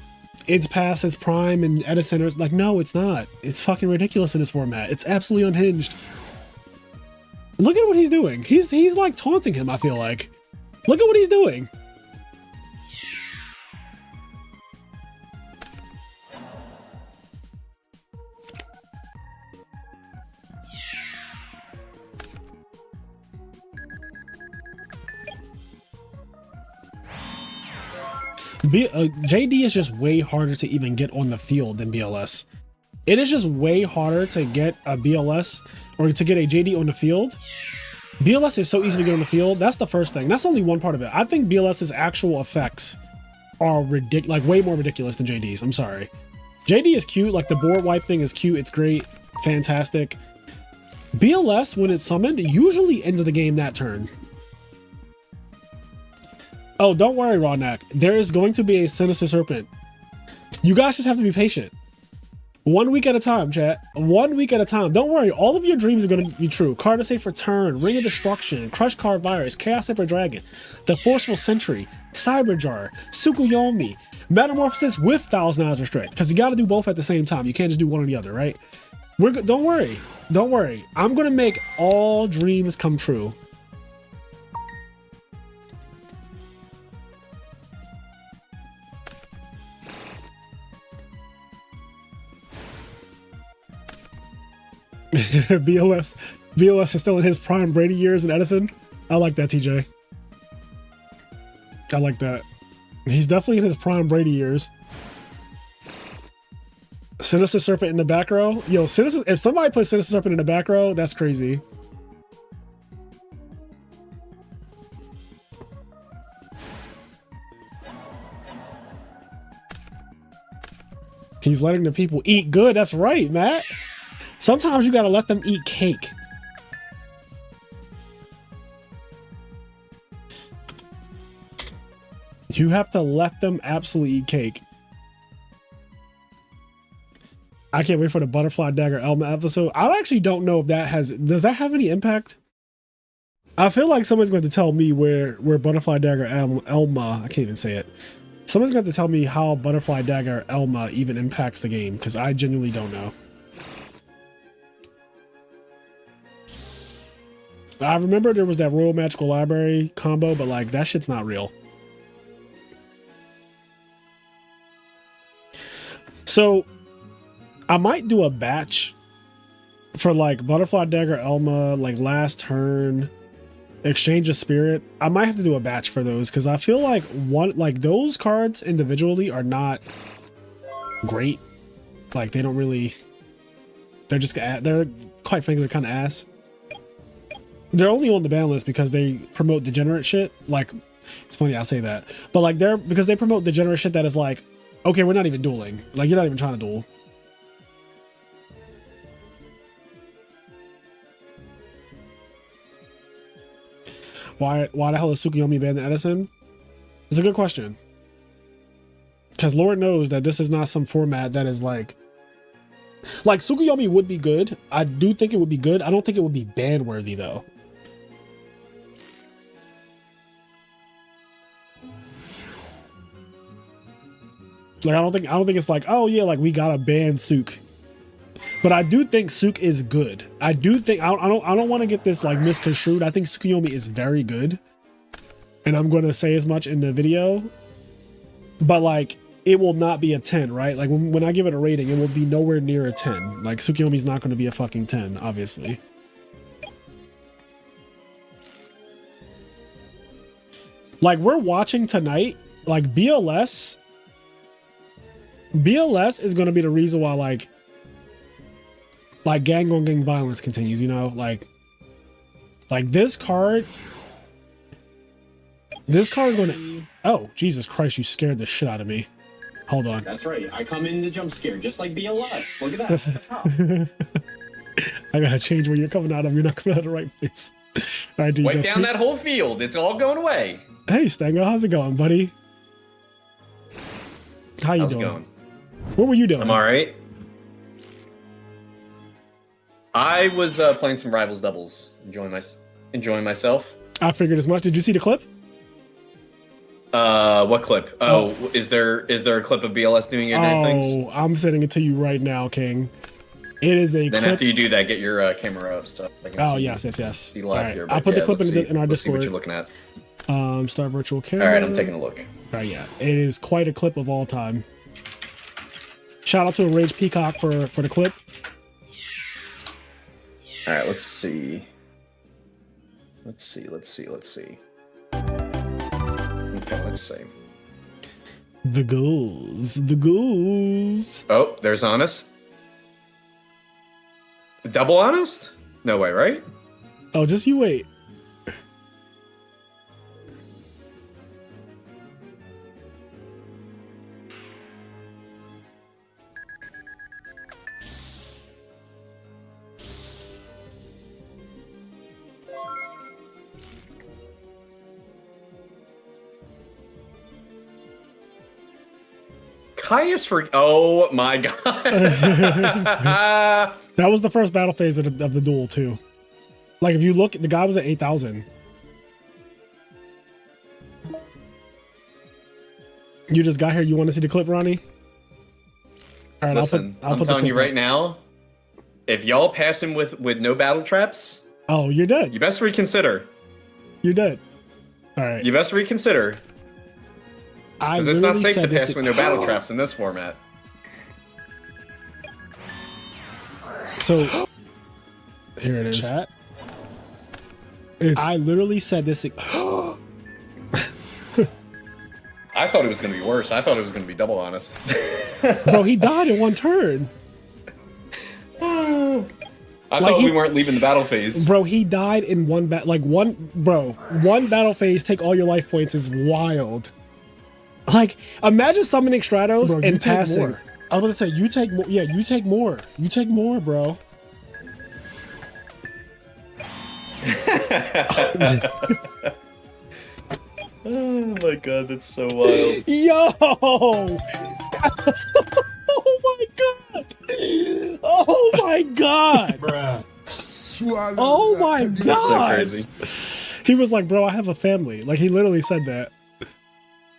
it's past its prime and Edison is like, no, it's not. It's fucking ridiculous in this format. It's absolutely unhinged. Look at what he's doing. He's like taunting him, I feel like. Look at what he's doing. JD is just way harder to even get on the field than BLS. It is just way harder to get a BLS or to get a JD on the field. BLS is so easy to get on the field. That's the first thing. That's only one part of it. I think BLS's actual effects are like way more ridiculous than JD's. I'm sorry. JD is cute. Like the board wipe thing is cute. It's great. Fantastic. BLS, when it's summoned, usually ends the game that turn. Oh, don't worry, Rawnak. There is going to be a Sinister Serpent. You guys just have to be patient. 1 week at a time, chat. 1 week at a time. Don't worry. All of your dreams are going to be true. Card to Save Return, Ring of Destruction, Crush Card Virus, Chaos Hyper Dragon, The Forceful Sentry, Cyberjar, Tsukuyomi, Metamorphosis with Thousand Eyes Restrict. Because you got to do both at the same time. You can't just do one or the other, right? Don't worry. Don't worry. I'm going to make all dreams come true. BLS is still in his prime Brady years in Edison. I like that, TJ. I like that. He's definitely in his prime Brady years. Sinister Serpent in the back row. Yo, if somebody puts Sinister Serpent in the back row, that's crazy. He's letting the people eat good. That's right, Matt. Sometimes you gotta let them eat cake. You have to let them absolutely eat cake. I can't wait for the Butterfly Dagger Elma episode. I actually don't know if that does that have any impact? I feel like someone's going to tell me where Butterfly Dagger Elma, I can't even say it. Someone's going to tell me how Butterfly Dagger Elma even impacts the game, because I genuinely don't know. I remember there was that Royal Magical Library combo, but like that shit's not real. So I might do a batch for like Butterfly Dagger Elma, like last turn, Exchange of Spirit. I might have to do a batch for those because I feel like those cards individually are not great. Like they don't really, they're quite frankly, they're kind of ass. They're only on the ban list because they promote degenerate shit. Like, it's funny I say that, but like because they promote degenerate shit that is like, okay, we're not even dueling. Like you're not even trying to duel. Why the hell is Tsukuyomi banned in Edison? It's a good question. Because Lord knows that this is not some format that is like Tsukuyomi would be good. I do think it would be good. I don't think it would be ban worthy though. Like I don't think it's like, oh yeah, like we gotta ban Suk. But I do think Suk is good. I do think I don't want to get this like misconstrued. I think Tsukuyomi is very good. And I'm gonna say as much in the video. But like it will not be a 10, right? Like when I give it a rating, it will be nowhere near a 10. Like Tsukuyomi's not gonna be a fucking 10, obviously. Like we're watching tonight, like BLS is going to be the reason why like gang on gang violence continues, you know, like this card is going to, oh Jesus Christ, you scared the shit out of me. Hold on. That's right, I come in to jump scare just like BLS. Look at that. I gotta change where you're coming out of. You're not coming out of the right place. All right, dude, wipe down that whole field. It's all going away. Hey Stango, how's it going, buddy? How you doing? Going? What were you doing? I'm all right. I was playing some Rivals Doubles, enjoying myself. I figured as much. Did you see the clip? What clip? Oh, is there a clip of BLS doing ignorant things? Oh, I'm sending it to you right now, King. It is a then clip. After you do that, get your camera up stuff. Oh, yes. See live here. I'll put the clip in our Discord. See what you're looking at. Start virtual camera. All right, I'm taking a look. All right, yeah. It is quite a clip of all time. Shout out to Enraged Peacock for the clip. All right, let's see. Okay, let's see. The ghouls. The ghouls. Oh, there's honest. Double honest? No way, right? Oh, just you wait. Caius for oh my god. That was the first battle phase of the duel too. Like if you look, the guy was at 8,000. You just got here. You want to see the clip, Ronnie? All right, Listen, I'll put the telling clip you right up. now, if y'all pass him with no battle traps, Oh, you're dead. you best reconsider. You're dead. All right. You best reconsider. I Because it's not literally safe to said this- pass with no battle traps in this format. So here it is. Chat. I literally said this. I thought it was going to be worse. I thought it was going to be double honest. Bro, he died in one turn. I Like thought he- we weren't leaving the battle phase. Bro, he died in one one battle phase, take all your life points is wild. Like, imagine summoning Stratos Bro, you and take passing. more. I was about to say, you take more. Yeah, you take more. You take more, bro. Oh my god, that's so wild. Yo! Oh my god! Oh my god! Swallow Oh my up. god! That's so crazy. He was like, bro, I have a family. Like, he literally said that.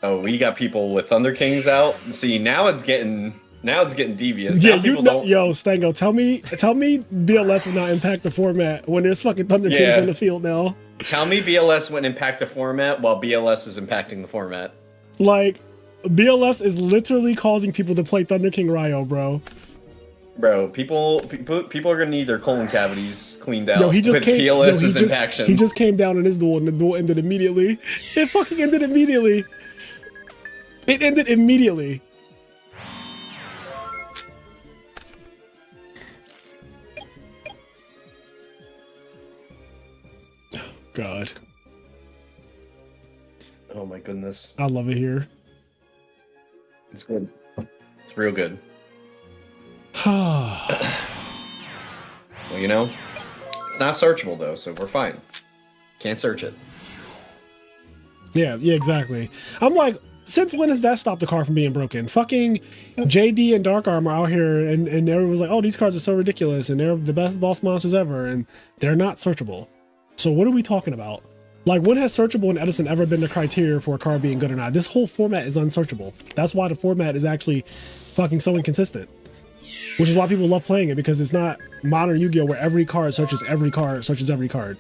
Oh, we got people with Thunder Kings out. See, now it's getting devious. Yeah, Now you people know, don't. yo, Stango, tell me BLS will not impact the format when there's fucking Thunder Kings Yeah. on the field now. Tell me BLS wouldn't impact the format while BLS is impacting the format. Like, BLS is literally causing people to play Thunder King Ryo, bro. Bro, people are gonna need their colon cavities cleaned out. Yo, he just with came. PLS's Yo, impaction. he just came down in his duel, and the duel ended immediately. It fucking ended immediately. It ended immediately. God, Oh my goodness, I love it here. it's good. It's real good. Yeah, Well, you know, it's not searchable though, so we're fine. Can't search it. yeah, exactly. I'm like, since when has that stopped the card from being broken? Fucking JD and Dark Armor out here, and everyone's like, oh, these cards are so ridiculous, and they're the best boss monsters ever, and they're not searchable. So what are we talking about? Like, when has searchable in Edison ever been the criteria for a card being good or not? This whole format is unsearchable. That's why the format is actually fucking so inconsistent. Which is why people love playing it, because it's not modern Yu-Gi-Oh! Where every card searches every card, searches every card.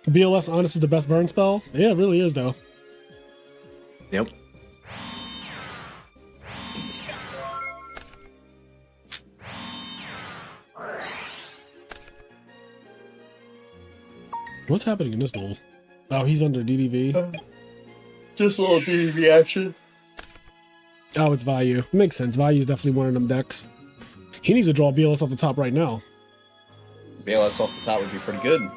BLS Honest is the best burn spell? Yeah, it really is, though. Yep. What's happening in this duel? Oh, he's under DDV. Just a little DDV action. Oh, it's Value. Makes sense. Value is definitely one of them decks. He needs to draw BLS off the top right now. BLS off the top would be pretty good.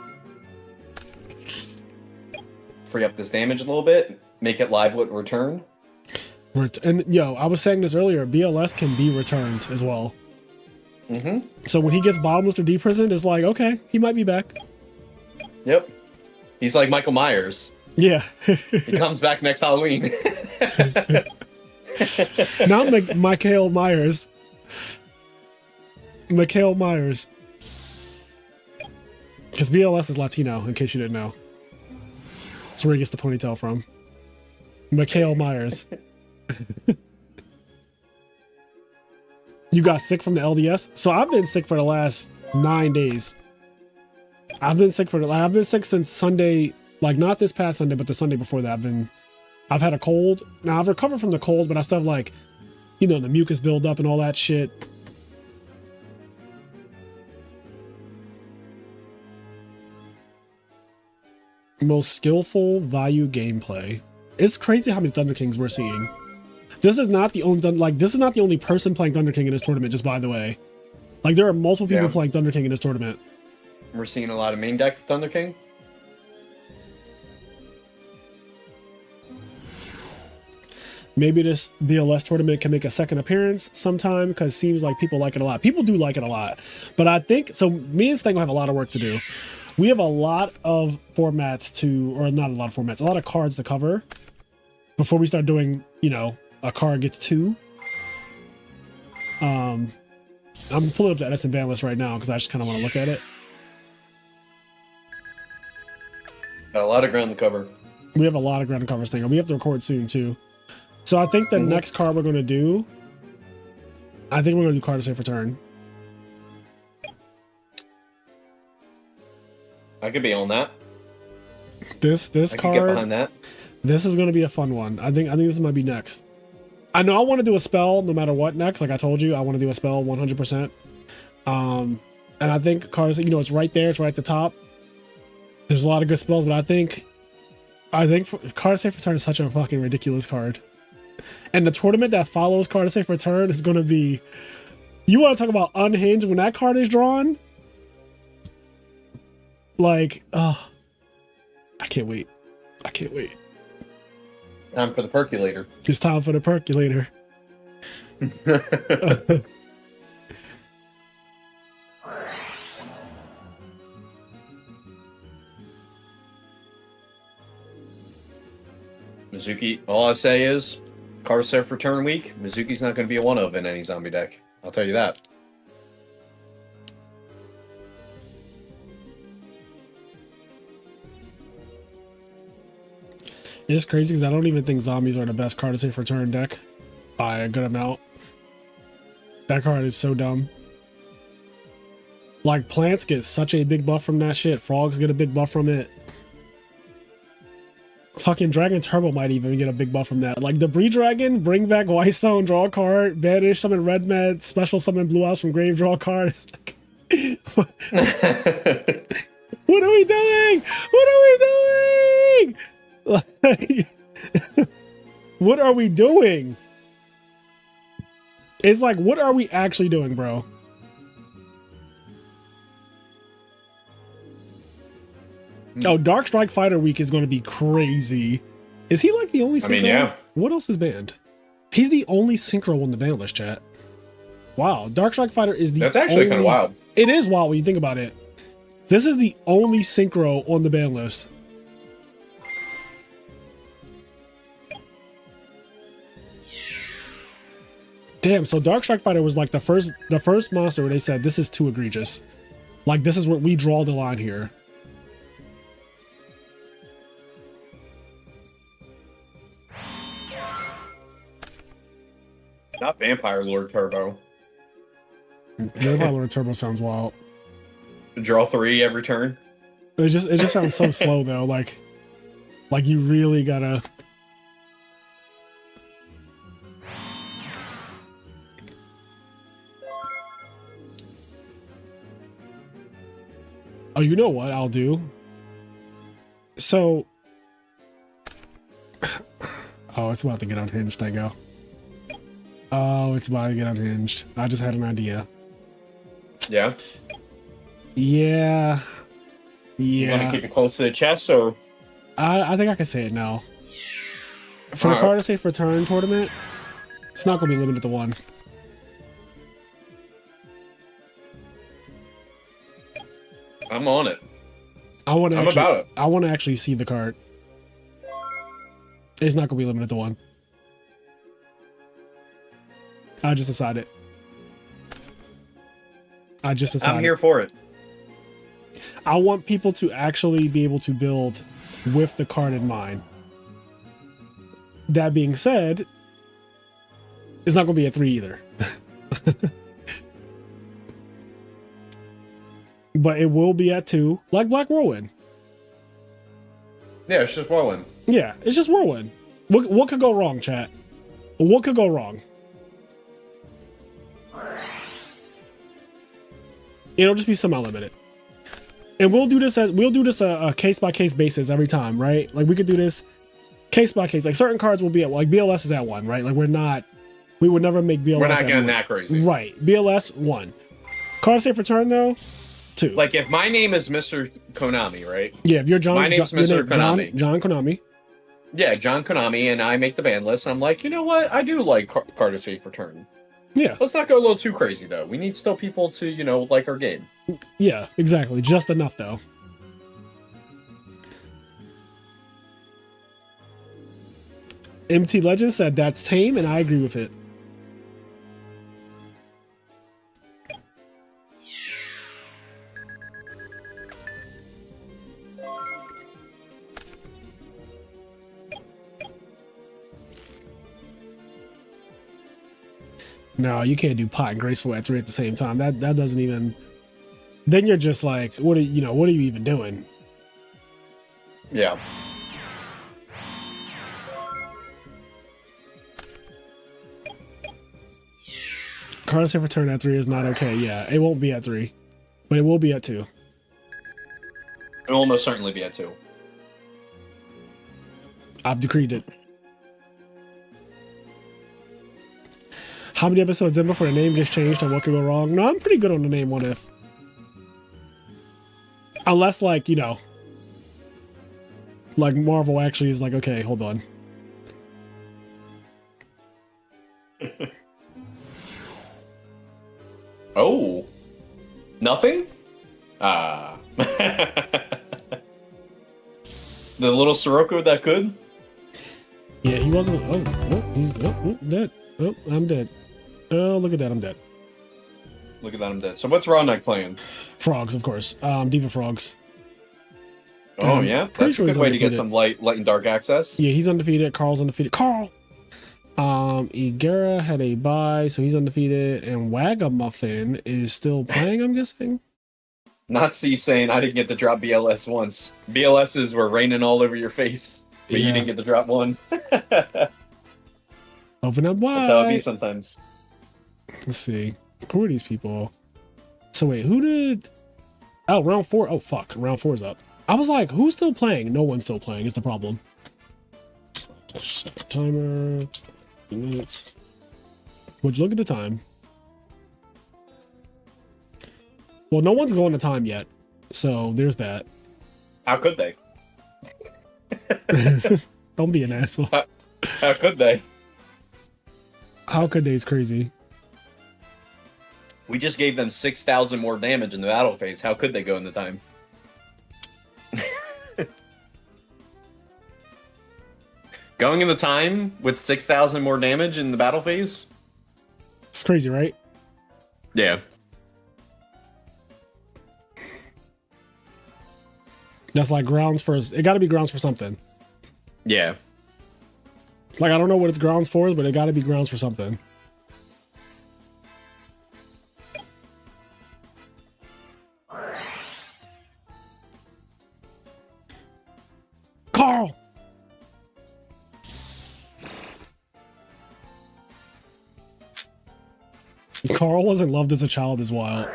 Free up this damage a little bit. Make it live with return. And yo, I was saying this earlier, BLS can be returned as well. Mm-hmm. So when he gets bottomless or deprisoned, it's like, okay, he might be back. Yep. He's like Michael Myers. Yeah. He comes back next Halloween. Not Michael Myers. Michael Myers. Because BLS is Latino, in case you didn't know. That's where he gets the ponytail from. Michael Myers. You got sick from the LDS? So I've been sick for the last 9 days. I've been sick since Sunday, like not this past Sunday, but the Sunday before that. I've had a cold. Now I've recovered from the cold, but I still have like, you know, the mucus build up and all that shit. Most skillful value gameplay. It's crazy how many Thunder Kings we're seeing. This is not the only this is not the only person playing Thunder King in this tournament, just by the way. Like there are multiple people playing Thunder King in this tournament. We're seeing a lot of main deck for Thunder King. Maybe this BLS tournament can make a second appearance sometime because it seems like people like it a lot. People do like it a lot. But I think, so me and Stang will have a lot of work to do. We have a lot of formats to, or not a lot of formats, a lot of cards to cover before we start doing, you know, a card gets 2. I'm pulling up the Edison ban list right now because I just kind of want to look at it. Got a lot of ground to cover. We have a lot of ground to cover, Stinger. We have to record soon too. So I think the next card we're going to do, I think we're going to do card to save for turn. I could be on that. This I card, could get behind that. this is going to be a fun one. I think this might be next. I know I want to do a spell no matter what next. Like I told you, I want to do a spell 100%. And I think cards, you know, it's right there. It's right at the top. There's a lot of good spells, but I think card save for turn is such a fucking ridiculous card. And the tournament that follows card to save return is going to be, you want to talk about unhinged when that card is drawn? Like, oh, I can't wait. I can't wait. Time for the percolator. It's time for the percolator. Mizuki, all I say is, card set for turn week, Mizuki's not going to be a one of in any zombie deck. I'll tell you that. It's crazy because I don't even think zombies are the best card to save for turn deck by a good amount. That card is so dumb. Like plants get such a big buff from that shit. Frogs get a big buff from it. Fucking Dragon Turbo might even get a big buff from that. Like Debris Dragon, bring back Whitestone, draw a card, banish, summon Red Med, special summon Blue House from grave, draw a card. It's like, what are we doing? What are we doing? Like, what are we doing? It's like, what are we actually doing, bro? Oh, Dark Strike Fighter week is going to be crazy. Is he like the only synchro? I mean, yeah. What else is banned? He's the only synchro on the ban list, chat. Wow, Dark Strike Fighter is the That's actually kind of wild. It is wild when you think about it. This is the only synchro on the ban list. Damn, so Dark Strike Fighter was like the first monster where they said this is too egregious. Like this is where we draw the line here. Not Vampire Lord Turbo. Vampire Lord Turbo sounds wild. Draw 3 every turn. It just sounds so slow though. Like you really gotta. Oh, you know what I'll do? So, oh, it's about to get unhinged, I go. Oh, it's about to get unhinged. I just had an idea. Yeah. Yeah. You want to Yeah. keep it close to the chest, or? I think I can say it now. For the Alright. card to save for turn tournament, it's not going to be limited to 1. I'm on it. I want to I'm actually, about it. I want to actually see the card. It's not going to be limited to 1. I just decided. I just decided. I'm here for it. I want people to actually be able to build with the card in mind. That being said, it's not going to be a 3 either. But it will be at 2, like Black Whirlwind. Yeah, it's just Whirlwind. Yeah, it's just Whirlwind. What could go wrong, chat? What could go wrong? It'll just be somehow limited. And we'll do this a case by case basis every time, right? Like we could do this case by case. Like certain cards will be at, like BLS is at 1, right? Like we would never make BLS. We're not at getting 1. that crazy. Right. BLS 1. Card safe return though, 2. Like if my name is Mr. Konami, right? Yeah, if you're John, My name's Mr. Konami. John Konami. Yeah, John Konami, and I make the ban list. I'm like, you know what? I do like card safe return. Yeah. Let's not go a little too crazy though. We need still people to, you know, like our game. Yeah, exactly. Just enough though. MT Legend said that's tame, and I agree with it. No, you can't do pot and graceful at 3 at the same time. That doesn't even. Then you're just like, what are you even doing? Yeah. Card safe return at 3 is not okay. Yeah, it won't be at 3, but it will be at 2. It'll almost certainly be at 2. I've decreed it. How many episodes in before the name gets changed and what could go wrong? No, I'm pretty good on the name What If. Unless, like, you know, like Marvel actually is like, okay, hold on. Oh. Nothing? Ah. The little Sirocco that could? Yeah, he wasn't. He's dead. Oh, I'm dead. Oh, look at that, I'm dead. Look at that, I'm dead. So what's Ronneck playing? Frogs, of course. Diva Frogs. Oh, yeah? pretty That's sure a he's good way to get undefeated. some light and dark access. Yeah, he's undefeated. Carl's undefeated. Carl! Igera had a bye, so he's undefeated. And Wagamuffin is still playing, I'm guessing? Not C saying I didn't get to drop BLS once. BLSs were raining all over your face, but you Yeah. didn't get to drop one. Open up wide. That's how it be sometimes. Let's see. Who are these people? So wait, who did... Oh, round 4. Oh, fuck. Round 4 is up. I was like, who's still playing? No one's still playing is the problem. Set timer. 2 minutes. Would you look at the time? Well, no one's going to time yet. So there's that. How could they? Don't be an asshole. How could they? How could they is crazy. We just gave them 6,000 more damage in the battle phase. How could they go in the time? Going in the time with 6,000 more damage in the battle phase? It's crazy, right? Yeah. That's like grounds for... It got to be grounds for something. Yeah. It's like, I don't know what it's grounds for, but it got to be grounds for something. Carl! Carl wasn't loved as a child is wild.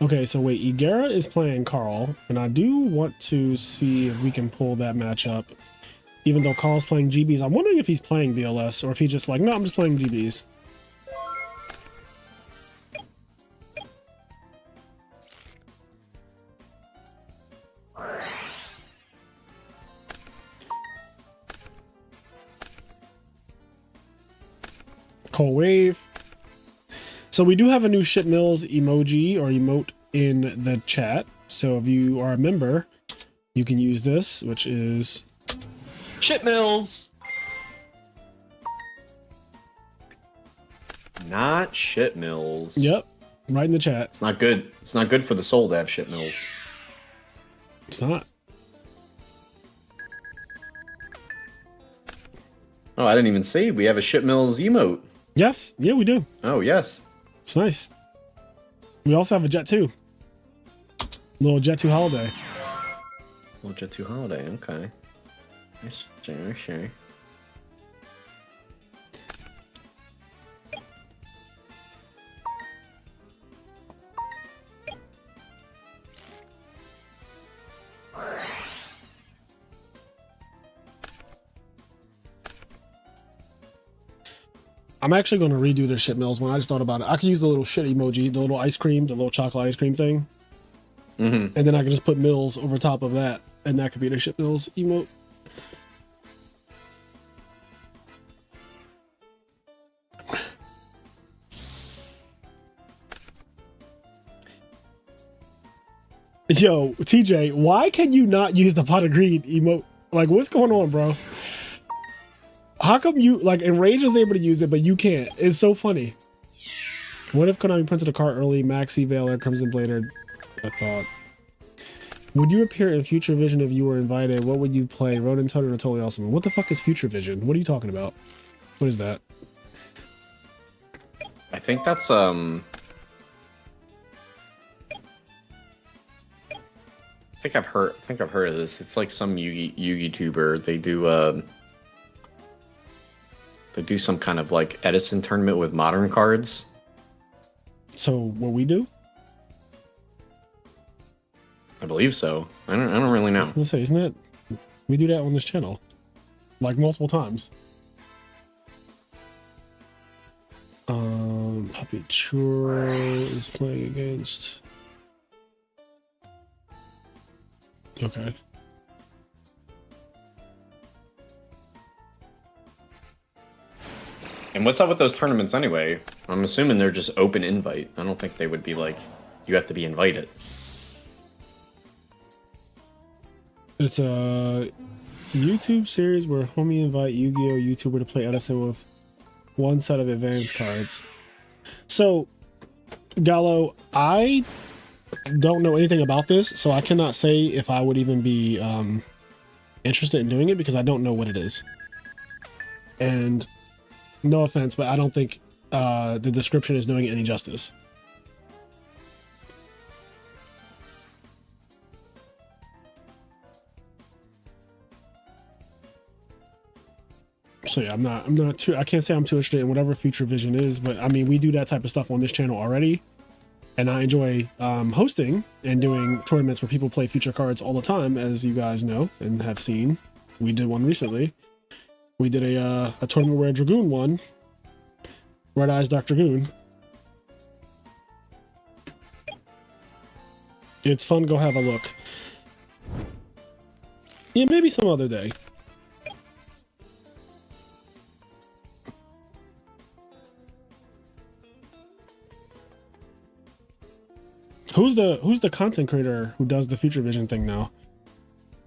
Okay, so wait, Igera is playing Carl, and I do want to see if we can pull that match up. Even though Carl's playing GBs, I'm wondering if he's playing BLS or if he's just like, no, I'm just playing GBs. Cold Wave. So we do have a new Shit Mills emoji or emote in the chat. So if you are a member, you can use this, which is Shit mills! Not shit mills. yep, right in the chat. It's not good. It's not good for the soul to have shit mills. It's not. Oh, I didn't even see. We have a shit mills emote. Yes, yeah, we do. Oh, yes. It's nice. We also have a Jet 2. Little Jet 2 holiday. Little Jet 2 holiday, okay. Sure. I'm actually going to redo this shit Mills one. I just thought about it. I could use the little shit emoji, the little ice cream, the little chocolate ice cream thing. And then I can just put Mills over top of that, and that could be the shit Mills emote. Yo, TJ, why can you not use the pot of greed emote? Like, what's going on, bro? How come you, like, Enrage was able to use it, but you can't? It's so funny. What if Konami printed a card early, Maxi, Veiler, Crimson Blader? I thought. Would you appear in Future Vision if you were invited? What would you play? Ronin, Toad, or Totally Awesome? What the fuck is Future Vision? What are you talking about? What is that? I think that's I think I've heard of this. It's like some Yugi tuber. They do some kind of like Edison tournament with modern cards. So what we do? I believe so. I don't really know. Let's say, isn't it? We do that on this channel, like multiple times. Puppy Churro is playing against. Okay. And what's up with those tournaments anyway? I'm assuming they're just open invite. I don't think they would be like, you have to be invited. It's a YouTube series where homie invite Yu-Gi-Oh YouTuber to play Edison with one set of advanced cards. So, Gallo, I don't know anything about this, so I cannot say if I would even be interested in doing it because I don't know what it is. And no offense, but I don't think the description is doing it any justice. So yeah, I'm not too, I can't say I'm too interested in whatever Future Vision is, but I mean, we do that type of stuff on this channel already. And I enjoy hosting and doing tournaments where people play future cards all the time, as you guys know and have seen. We did one recently. We did a tournament where a Dragoon won. Red Eyes Dr. Goon. It's fun. Go have a look. Yeah, maybe some other day. Who's the content creator who does the Future Vision thing now?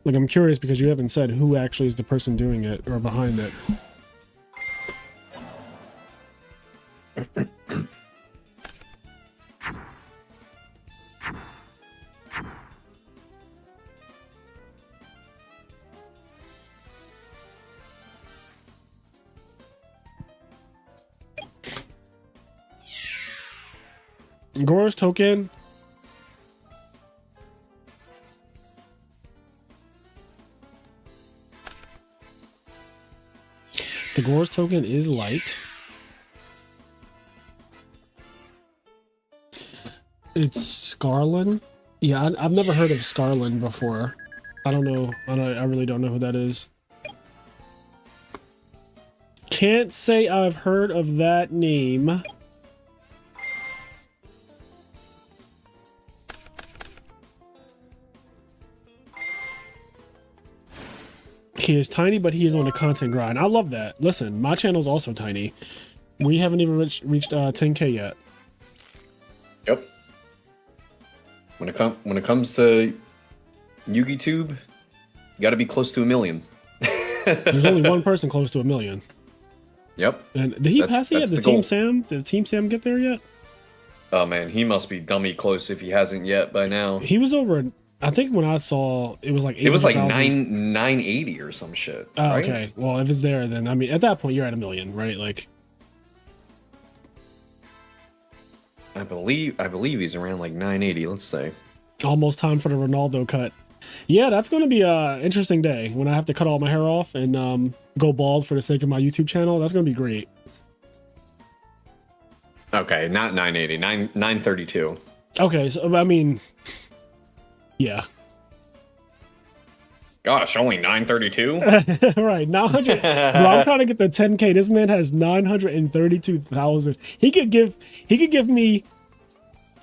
Like, I'm curious because you haven't said who actually is the person doing it or behind it. Gore's token. The Gore's token is light. It's Scarlin. Yeah, I've never heard of Scarlin before. I don't know. I really don't know who that is. Can't say I've heard of that name. He is tiny, but he is on a content grind. I love that. Listen, my channel's also tiny. We haven't even reached 10K yet. Yep. When it comes to YugiTube, you got to be close to 1 million. There's only one person close to 1 million. Yep. And did he pass it yet? Did Team Sam? Did Team Sam get there yet? Oh man, he must be dummy close if he hasn't yet by now. He was over. I think when I saw it was like 800, it was like 980 or some shit. Oh, right? Okay. Well, if it's there, then I mean, at that point, you're at 1 million, right? Like, I believe he's around like 980. Let's say. Almost time for the Ronaldo cut. Yeah, that's going to be a interesting day when I have to cut all my hair off and go bald for the sake of my YouTube channel. That's going to be great. Okay, not 980, 932. Okay, so I mean, yeah. Gosh, only 932? Right, 900. Bro, I'm trying to get the 10K. This man has 932,000. He could give me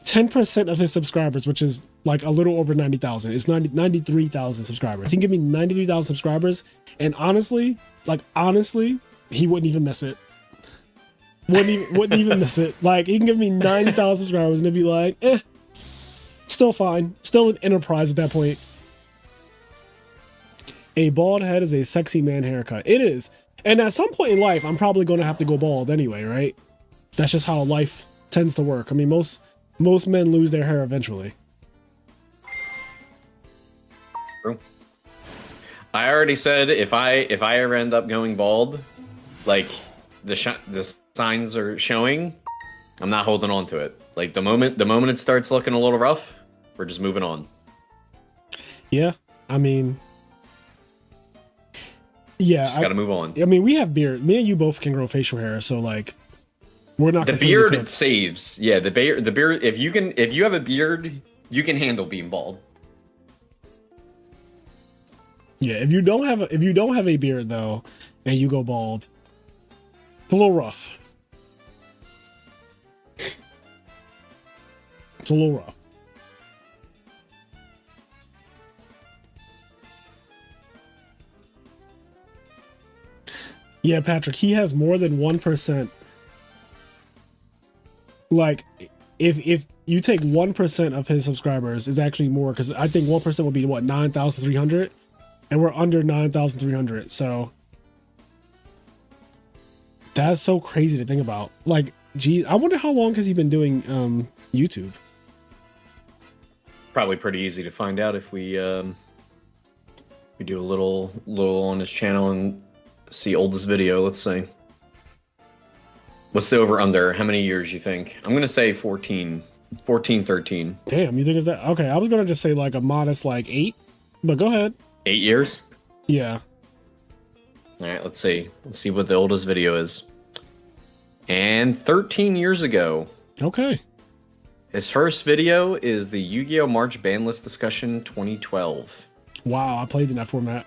10% of his subscribers, which is like a little over 90,000. It's 93,000 subscribers. He can give me 93,000 subscribers, and honestly, he wouldn't even miss it. Wouldn't even miss it. Like, he can give me 90,000 subscribers and it'd be like, still fine. Still an enterprise at that point. A bald head is a sexy man haircut. It is. And at some point in life, I'm probably going to have to go bald anyway, right? That's just how life tends to work. I mean, most men lose their hair eventually. True. I already said if I ever end up going bald, like the signs are showing, I'm not holding on to it. Like the moment it starts looking a little rough, we're just moving on. Yeah, I mean, yeah, Just gotta move on. I mean, we have beard. Me and you both can grow facial hair, so like, we're not. The beard it saves. Yeah, the beard. If you have a beard, you can handle being bald. Yeah, if you don't have a beard though, and you go bald, it's a little rough. It's a little rough. Yeah, Patrick, he has more than 1%. Like, if you take 1% of his subscribers, it's actually more, because I think 1% would be what, 9,300, and we're under 9,300. So that's so crazy to think about. Like, gee, I wonder how long has he been doing YouTube? Probably pretty easy to find out if we do a little on his channel and see oldest video. Let's see. What's the over under? How many years you think? I'm gonna say 14, 13. Damn, you think it's that? Okay, I was gonna just say like a modest like 8, but go ahead. 8 years? Yeah. All right, let's see. Let's see what the oldest video is. And 13 years ago. Okay. His first video is the Yu-Gi-Oh! March ban list discussion 2012. Wow, I played in that format.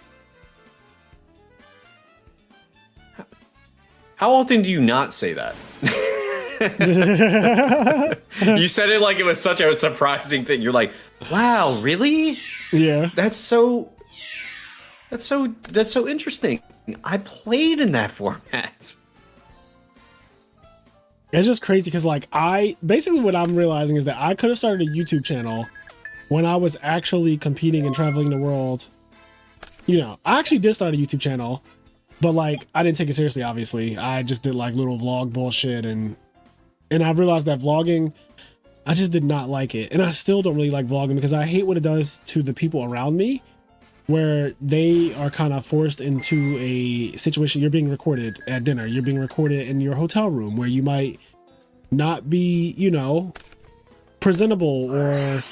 How often do you not say that? You said it like it was such a surprising thing. You're like, wow, really? Yeah. That's so interesting. I played in that format. It's just crazy because like basically what I'm realizing is that I could have started a YouTube channel when I was actually competing and traveling the world. You know, I actually did start a YouTube channel, but like I didn't take it seriously, obviously. I just did like little vlog bullshit and I realized that vlogging, I just did not like it. And I still don't really like vlogging because I hate what it does to the people around me, where they are kind of forced into a situation. You're being recorded at dinner. You're being recorded in your hotel room where you might not be, you know, presentable, or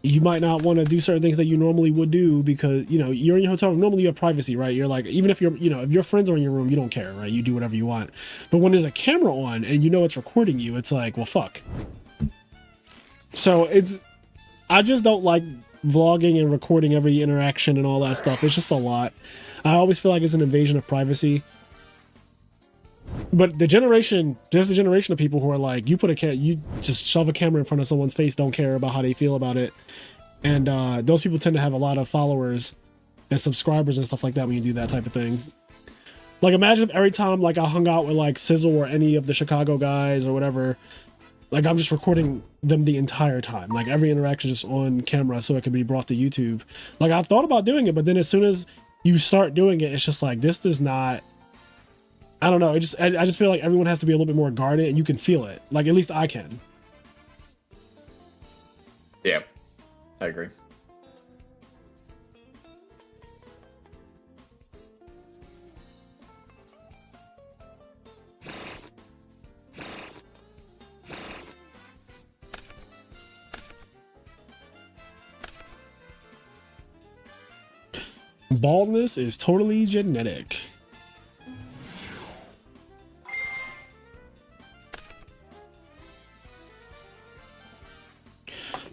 you might not want to do certain things that you normally would do because, you know, you're in your hotel room. Normally you have privacy, right? You're like, even if you're, you know, if your friends are in your room, you don't care, right? You do whatever you want. But when there's a camera on and you know it's recording you, it's like, well, fuck. So I just don't like vlogging and recording every interaction and all that stuff. It's just a lot. I always feel like it's an invasion of privacy. But there's the generation of people who are like, you just shove a camera in front of someone's face, don't care about how they feel about it. And those people tend to have a lot of followers and subscribers and stuff like that when you do that type of thing. Like, imagine if every time like I hung out with like Sizzle or any of the Chicago guys or whatever, like I'm just recording them the entire time. Like every interaction just on camera so it can be brought to YouTube. Like I thought about doing it, but then as soon as you start doing it, it's just like, this does not, I don't know. I just feel like everyone has to be a little bit more guarded and you can feel it. Like at least I can. Yeah, I agree. Baldness is totally genetic.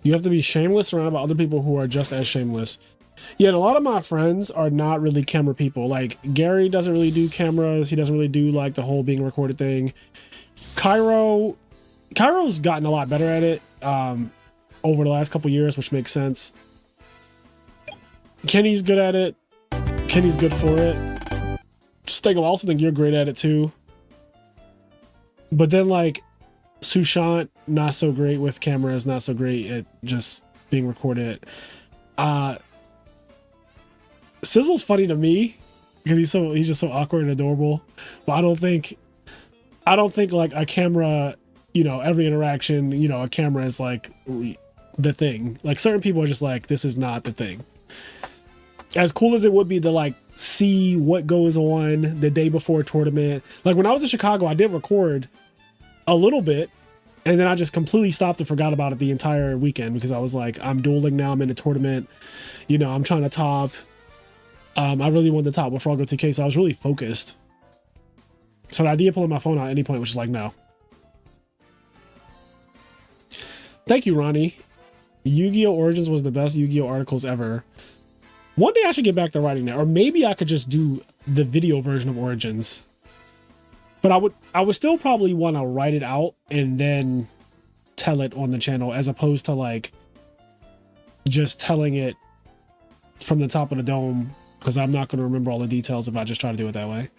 You have to be shameless around about other people who are just as shameless. Yeah, and a lot of my friends are not really camera people. Like, Gary doesn't really do cameras. He doesn't really do, like, the whole being recorded thing. Cairo's gotten a lot better at it over the last couple years, which makes sense. Kenny's good at it. Kenny's good for it. Stego, I also think you're great at it, too. But then, like, Sushant, not so great with cameras, not so great at just being recorded. Sizzle's funny to me because he's just so awkward and adorable. But I don't think like a camera, you know, every interaction, you know, a camera is like the thing. Like certain people are just like, this is not the thing. As cool as it would be to like see what goes on the day before a tournament. Like when I was in Chicago, I did record a little bit. And then I just completely stopped and forgot about it the entire weekend because I was like, I'm dueling now. I'm in a tournament. You know, I'm trying to top. I really wanted to top with Froggo TK, so I was really focused. So the idea of pulling my phone out at any point was just like, no. Thank you, Ronnie. Yu-Gi-Oh! Origins was the best Yu-Gi-Oh! Articles ever. One day I should get back to writing that. Or maybe I could just do the video version of Origins. But I would still probably want to write it out and then tell it on the channel as opposed to like just telling it from the top of the dome because I'm not going to remember all the details if I just try to do it that way.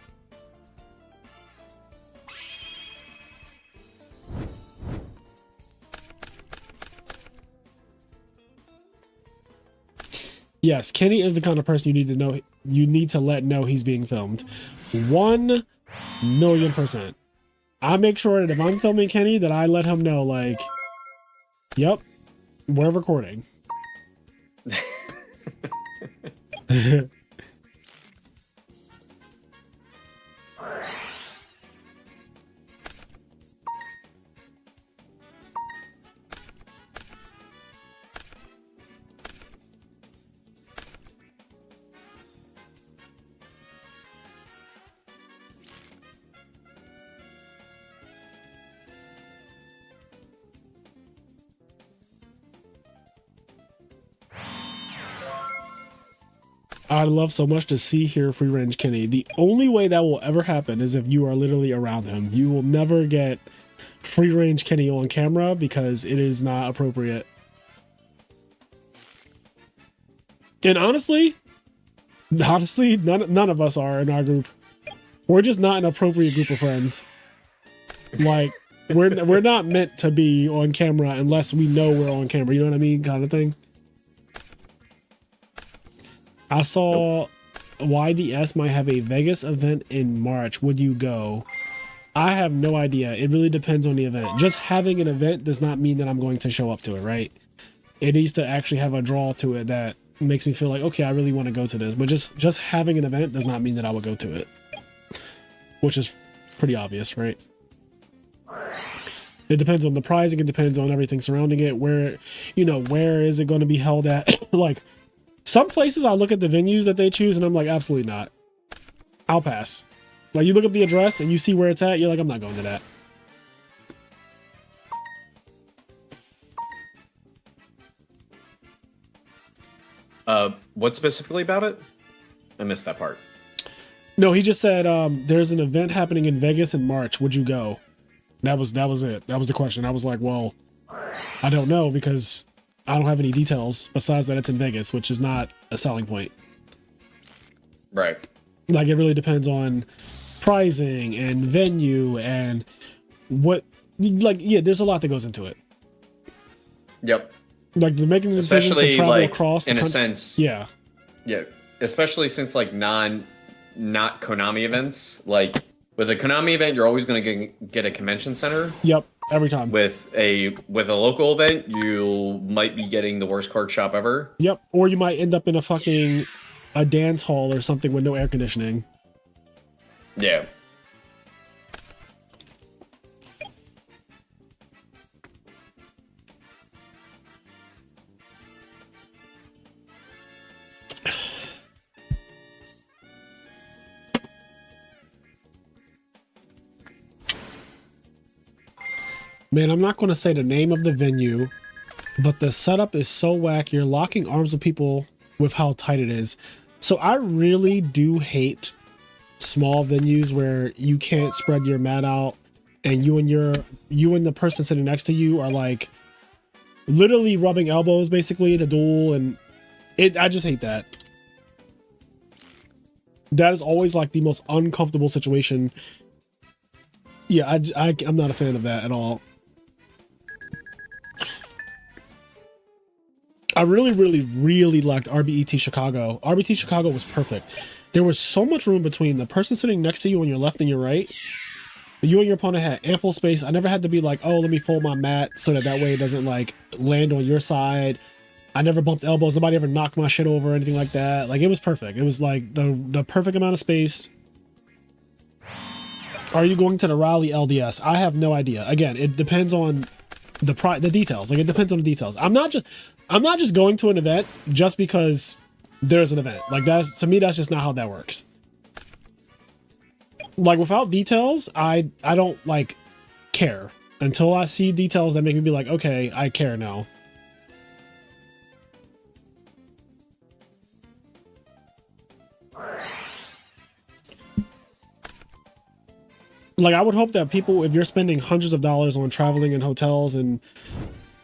Yes, Kenny is the kind of person you need to let know he's being filmed. 1,000,000%. I make sure that if I'm filming Kenny that I let him know, like, yep, we're recording. I'd love so much to see here free range Kenny. The only way that will ever happen is if you are literally around him. You will never get free range Kenny on camera because it is not appropriate. And honestly, none of us are in our group. We're just not an appropriate group of friends. Like we're not meant to be on camera unless we know we're on camera. You know what I mean? Kind of thing. I saw YDS might have a Vegas event in March. Would you go? I have no idea. It really depends on the event. Just having an event does not mean that I'm going to show up to it, right? It needs to actually have a draw to it that makes me feel like, okay, I really want to go to this. But just having an event does not mean that I would go to it. Which is pretty obvious, right? It depends on the pricing. It depends on everything surrounding it. Where is it going to be held at? Like, some places I look at the venues that they choose and I'm like, absolutely not. I'll pass. Like you look up the address and you see where it's at, you're like, I'm not going to that. What specifically about it? I missed that part. No, he just said there's an event happening in Vegas in March. Would you go? That was it. That was the question. I was like, well, I don't know because I don't have any details besides that it's in Vegas, which is not a selling point. Right. Like it really depends on pricing and venue and what, like, yeah, there's a lot that goes into it. Yep. Like the making the decision Especially to travel like, across the in a country. sense. Yeah. Yeah. Especially since like not Konami events, like with a Konami event, you're always going to get a convention center. Yep. Every time. With a local event, you might be getting the worst card shop ever. Yep. Or you might end up in a dance hall or something with no air conditioning. Yeah. Man, I'm not going to say the name of the venue, but the setup is so whack. You're locking arms with people with how tight it is. So I really do hate small venues where you can't spread your mat out and you and the person sitting next to you are like literally rubbing elbows basically to duel, and I just hate that. That is always like the most uncomfortable situation. Yeah, I'm not a fan of that at all. I really liked RBET Chicago. RBT Chicago was perfect. There was so much room between the person sitting next to you on your left and your right. You and your opponent had ample space. I never had to be like, oh, let me fold my mat so that way it doesn't like land on your side. I never bumped elbows. Nobody ever knocked my shit over or anything like that. Like, it was perfect. It was like the perfect amount of space. Are you going to the Raleigh LDS? I have no idea. Again, it depends on the details. Like, it depends on the details. I'm not just going to an event just because there's an event. Like, to me, that's just not how that works. Like, without details, I don't like care until I see details that make me be like, okay, I care now. Like, I would hope that people, if you're spending hundreds of dollars on traveling and hotels and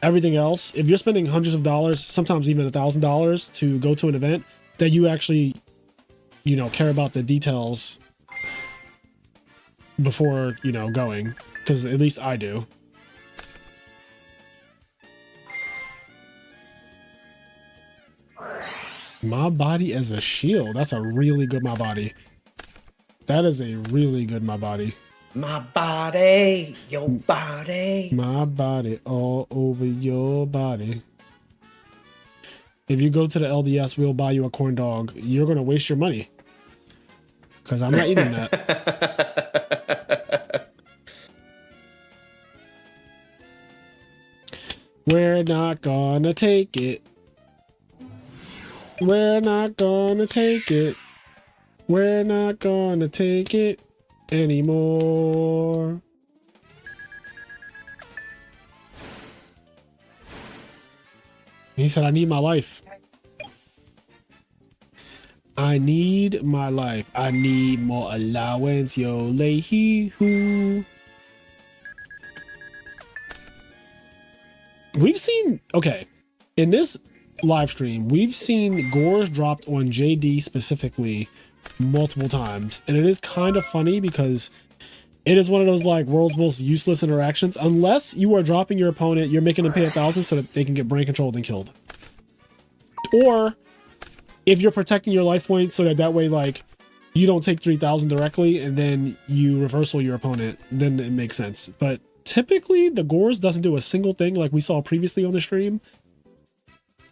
everything else, if you're spending hundreds of dollars, sometimes even $1,000 to go to an event, that you actually, you know, care about the details before, you know, going, because at least I do. My body as a shield. That's a really good my body. That is a really good my body. My body, your body. My body all over your body. If you go to the LDS, we'll buy you a corn dog. You're going to waste your money. Because I'm not eating that. We're not gonna take it. We're not gonna take it. We're not gonna take it anymore. He said, I need my life. I need my life. I need more allowance, yo, lay he who. We've seen, okay, in this live stream, we've seen gores dropped on JD specifically multiple times. And it is kind of funny because it is one of those like world's most useless interactions. Unless you are dropping your opponent, you're making them pay 1,000 so that they can get brain controlled and killed. Or if you're protecting your life points so that way like you don't take 3,000 directly and then you reversal your opponent, then it makes sense. But typically the gores doesn't do a single thing like we saw previously on the stream.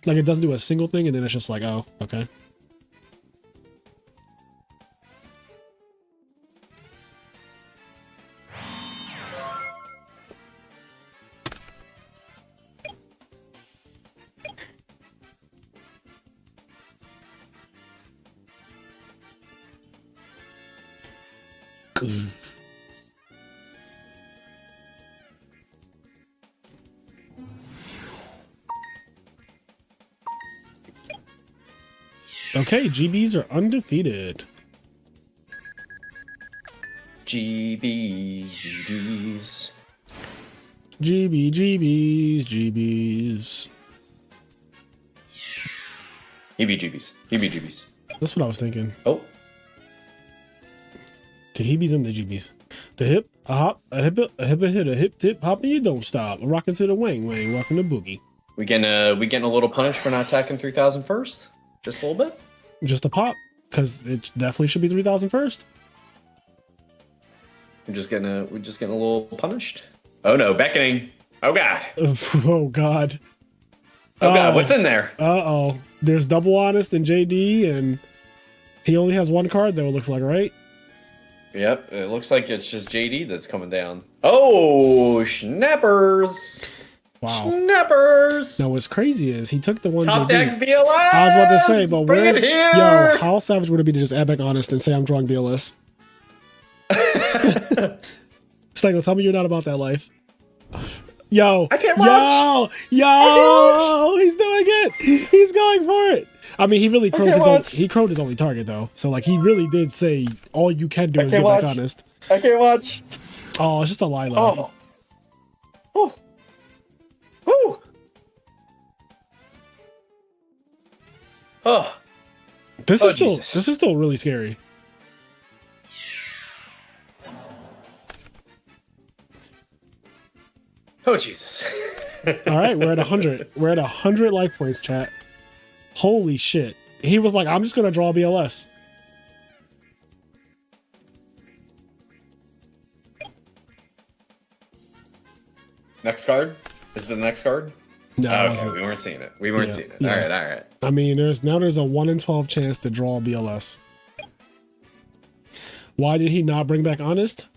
Like, it doesn't do a single thing and then it's just like, oh, okay. Okay, GBs are undefeated. GBs, GGs. GBs. EBGBs. EBGBs. That's what I was thinking. Oh. The Hebes and the GBs. The hip, a hop, a hip, a hit, a hip, tip, hop, and you don't stop. Rocking to the wang, rocking the boogie. We getting a little punish for not attacking 3,000 first? Just a little bit? Just a pop, because it definitely should be 3,000 first. We're just getting a little punished. Oh no, beckoning. Oh god. Oh god. Oh god, what's in there? Uh-oh. There's Double Honest and JD, and he only has one card though, it looks like, right? Yep, it looks like it's just JD that's coming down. Oh, snappers! Wow. Snappers! Now what's crazy is he took the one Top JD. deck BLS! I was about to say, but bring where's it here! Yo, how savage would it be to just add back Honest and say I'm drawing BLS? Stego, tell me you're not about that life. Yo, I can't watch. yo, he's doing it. He's going for it. I mean, he really crowed can't crowed his only target though. So like, he really did say all you can do is get back honest. I can't watch. Oh, it's just a Lila. Oh. Oh. Oh. Oh. This is still Jesus. this is still really scary. Oh Jesus. All right, we're at 100. We're at 100 life points, chat. Holy shit. He was like, I'm just gonna draw BLS. Next card? Is the next card? No, it Okay, wasn't. we weren't seeing it. We weren't Yeah, seeing it. yeah. All right, all right. I mean, there's a 1 in 12 chance to draw BLS. Why did he not bring back honest?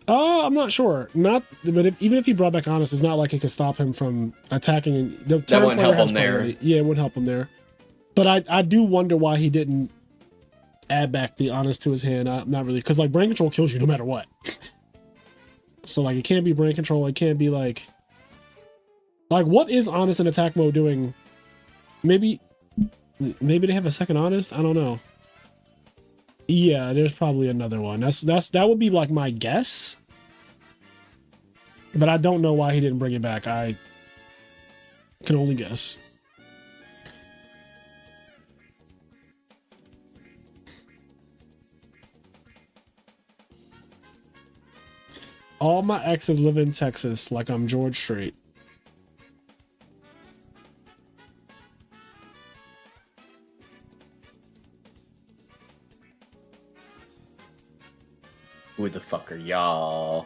I'm not sure. Even if he brought back honest, it's not like it could stop him from attacking. The That wouldn't player help has him there. priority. Yeah, it wouldn't help him there. But I do wonder why he didn't add back the honest to his hand. Not really, because like brain control kills you no matter what. So like it can't be brain control. It can't be like what is honest in attack mode doing? Maybe they have a second honest. I don't know. Yeah, there's probably another one. That would be like my guess. But I don't know why he didn't bring it back. I can only guess. All my exes live in Texas, like I'm George Strait. Who the fuck are y'all?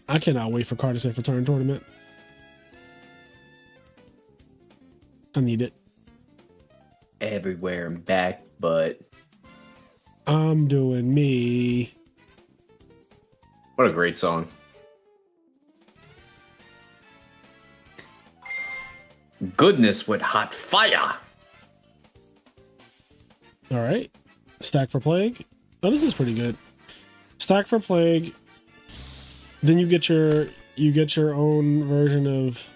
I cannot wait for Carter Return tournament. I need it. Everywhere and back, but I'm doing me. what a great song. Goodness with hot fire. All right. Stack for Plague. Oh, this is pretty good. Stack for Plague. Then you get your own version of.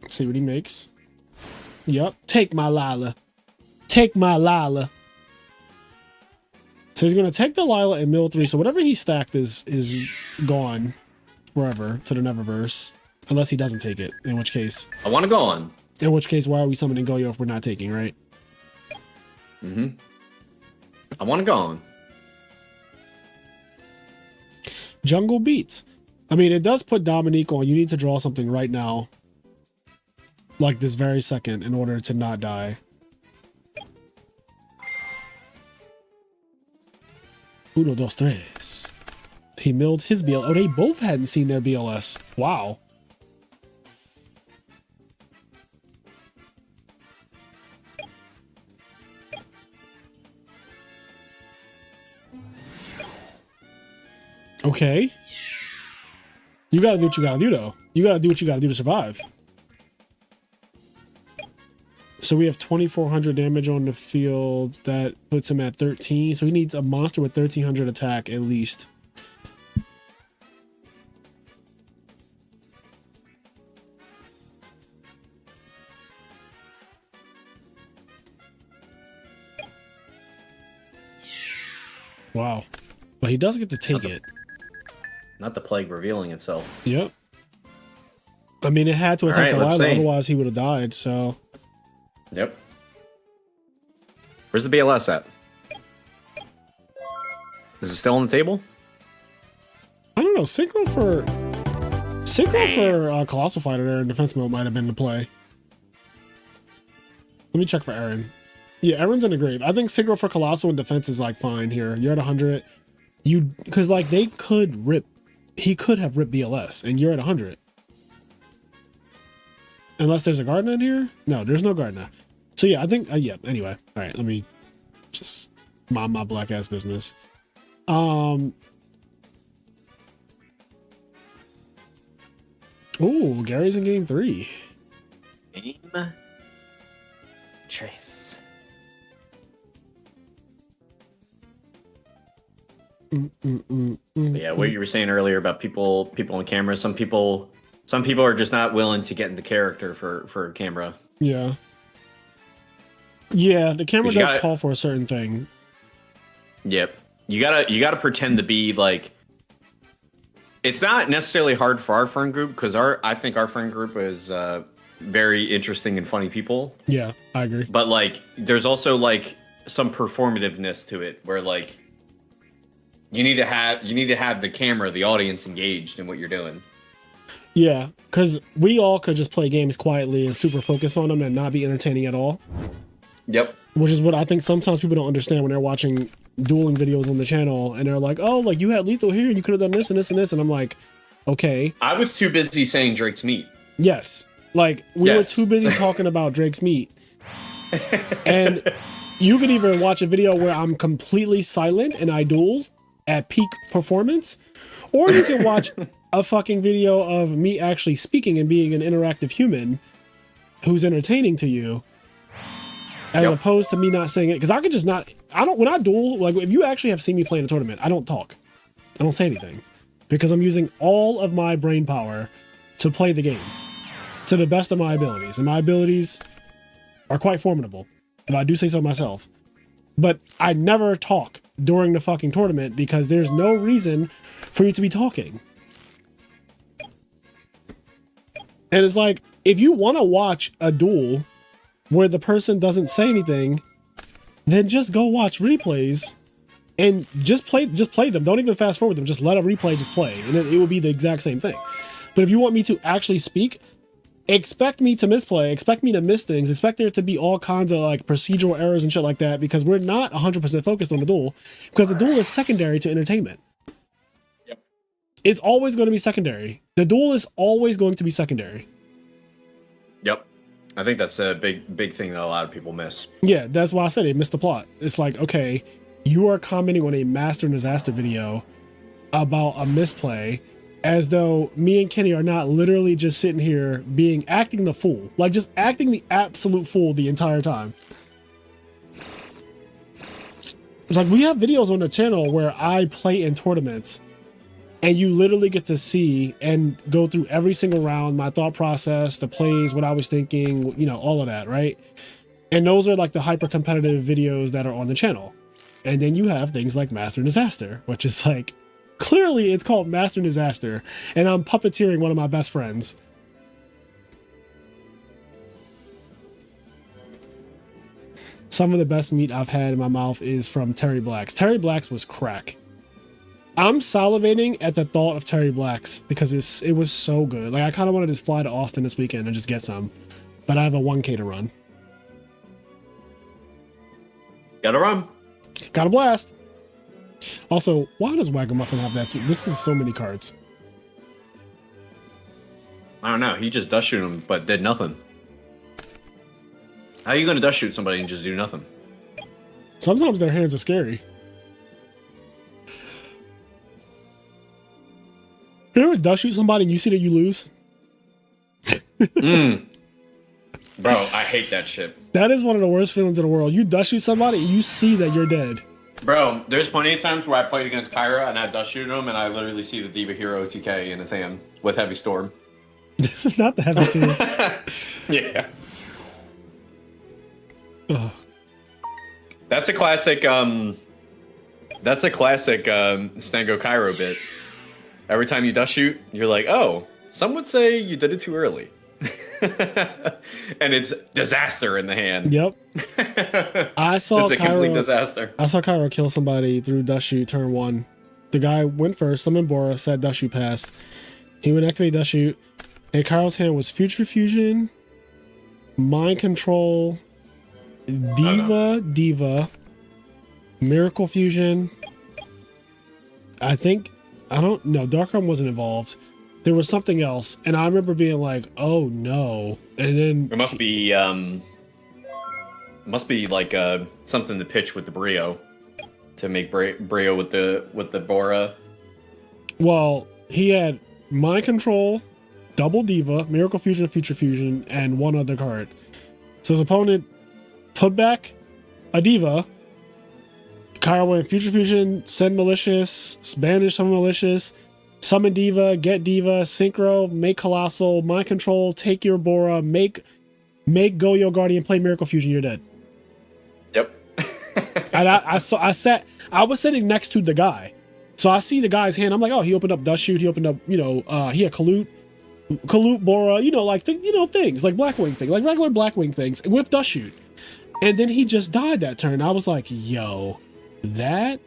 Let's see what he makes. Yep. Take my Lila. Take my Lila. So he's gonna take the Lila and mill 3. So whatever he stacked is gone forever to the Neververse. Unless he doesn't take it, in which case. I want to go on. In which case, why are we summoning Yugioh if we're not taking, right? Mm-hmm. I want to go on. Jungle Beats. I mean, it does put Dominique on. You need to draw something right now. Like this very second in order to not die. Uno, dos, tres. He milled his BLS. Oh, they both hadn't seen their BLS. Wow. Okay. You gotta do what you gotta do, though. You gotta do what you gotta do to survive. So we have 2,400 damage on the field. That puts him at 13. So he needs a monster with 1,300 attack at least. Wow. But he does get to take it. Not the plague revealing itself. Yep. I mean, it had to attack All right, let's Delilah, see. otherwise he would have died, so... Yep. Where's the BLS at? Is it still on the table? I don't know. Synchro for Colossal Fighter there in defense mode might have been the play. Let me check for Aaron. Yeah, Aaron's in the grave. I think Synchro for Colossal and defense is like fine here. You're at 100. Because like they could rip, he could have ripped BLS, and you're at 100. Unless there's a Gardener in here? No, there's no Gardener. So yeah, I think, yeah, anyway. All right, let me just mind my black ass business. Oh, Gary's in game 3. Game Trace. But yeah, what you were saying earlier about people on camera. Some people are just not willing to get into character for camera. Yeah. Yeah, the camera 'Cause you does gotta- call for a certain thing. Yep. You gotta pretend to be like. It's not necessarily hard for our friend group because I think our friend group is very interesting and funny people. Yeah, I agree. But like, there's also like some performativeness to it where like you need to have the camera, the audience engaged in what you're doing. Yeah, because we all could just play games quietly and super focus on them and not be entertaining at all. Yep. Which is what I think sometimes people don't understand when they're watching dueling videos on the channel and they're like, oh, like you had lethal here and you could have done this and this and this. And I'm like, okay. I was too busy saying Drake's meat. Yes. Like we were too busy talking about Drake's meat. And you could either watch a video where I'm completely silent and I duel at peak performance, or you can watch a fucking video of me actually speaking and being an interactive human who's entertaining to you, as opposed to me not saying it. Because I could just not, when I duel, like if you actually have seen me play in a tournament, I don't talk. I don't say anything because I'm using all of my brain power to play the game to the best of my abilities. And my abilities are quite formidable, if I do say so myself. But I never talk during the fucking tournament because there's no reason for you to be talking. And it's like, if you want to watch a duel where the person doesn't say anything, then just go watch replays and just play them. Don't even fast forward them. Just let a replay just play, and it will be the exact same thing. But if you want me to actually speak, expect me to misplay, expect me to miss things, expect there to be all kinds of like procedural errors and shit like that, because we're not 100% focused on the duel, because the duel is secondary to entertainment. Yep. It's always going to be secondary. The duel is always going to be secondary. Yep. I think that's a big thing that a lot of people miss. Yeah, that's why I said they missed the plot. It's like, okay, you are commenting on a Master Disaster video about a misplay, as though me and Kenny are not literally just sitting here acting the fool, like just acting the absolute fool the entire time. It's like we have videos on the channel where I play in tournaments and you literally get to see and go through every single round, my thought process, the plays, what I was thinking, you know, all of that, right? And those are like the hyper competitive videos that are on the channel. And then you have things like Master Disaster, which is like, clearly it's called Master Disaster, and I'm puppeteering one of my best friends. Some of the best meat I've had in my mouth is from Terry Black's. Terry Black's was crack. I'm salivating at the thought of Terry Black's because it was so good. Like I kind of wanted to fly to Austin this weekend and just get some, but I have a 1K to run. Gotta run. Got a blast. Also, why does Wagamuffin have that? This is so many cards. I don't know. He just dust shoot him, but did nothing. How are you gonna dust shoot somebody and just do nothing? Sometimes their hands are scary. You ever dust shoot somebody and you see that you lose? Bro, I hate that shit. That is one of the worst feelings in the world. You dust shoot somebody and you see that you're dead. Bro, there's plenty of times where I played against Kyra and I dust shoot him and I literally see the Diva Hero OTK in his hand with Heavy Storm. Not the heavy team. Yeah. Ugh. That's a classic Stango Cairo bit. Every time you dust shoot, you're like, oh, some would say you did it too early. And it's disaster in the hand. Yep. I saw it's a complete Cairo, disaster. I saw Cairo kill somebody through dust shoot turn 1. The guy went first, summoned Bora, said dust shoot passed. He went activate dust shoot, and Cairo's hand was Future Fusion, Mind Control, Diva, Miracle Fusion. I don't know. Darkroom wasn't involved. There was something else, and I remember being like, "Oh no!" And then It must be like something to pitch with the Brio to make Brio with the Bora. Well, he had Mind Control, Double Diva, Miracle Fusion, Future Fusion, and one other card. So his opponent put back a Diva, Kyra went Future Fusion, Send Malicious, Banish Summon Malicious, Summon Diva, Get Diva, Synchro, make Colossal, Mind Control, take your Bora, make Go Yo Guardian, play Miracle Fusion, you're dead. Yep. And I was sitting next to the guy. So I see the guy's hand. I'm like, oh, he opened up Dust Shoot. He opened up, he had Kalut, Bora, things like Blackwing things, like regular Blackwing things with Dust Shoot. And then he just died that turn. I was like, yo, that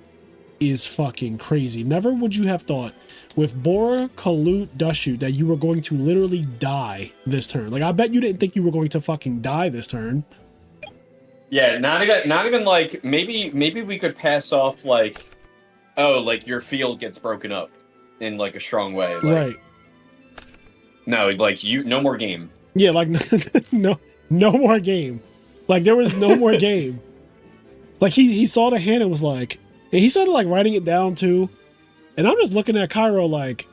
is fucking crazy. Never would you have thought with Bora, Kalut, Dust Shoot that you were going to literally die this turn. Like, I bet you didn't think you were going to fucking die this turn. Yeah, not even like maybe we could pass off like, oh, like your field gets broken up in like a strong way. Like, Right. No, like no more game. Yeah, like no more game. Like there was no more game. Like he saw the hand and was like, and he started like writing it down too. And I'm just looking at Cairo like,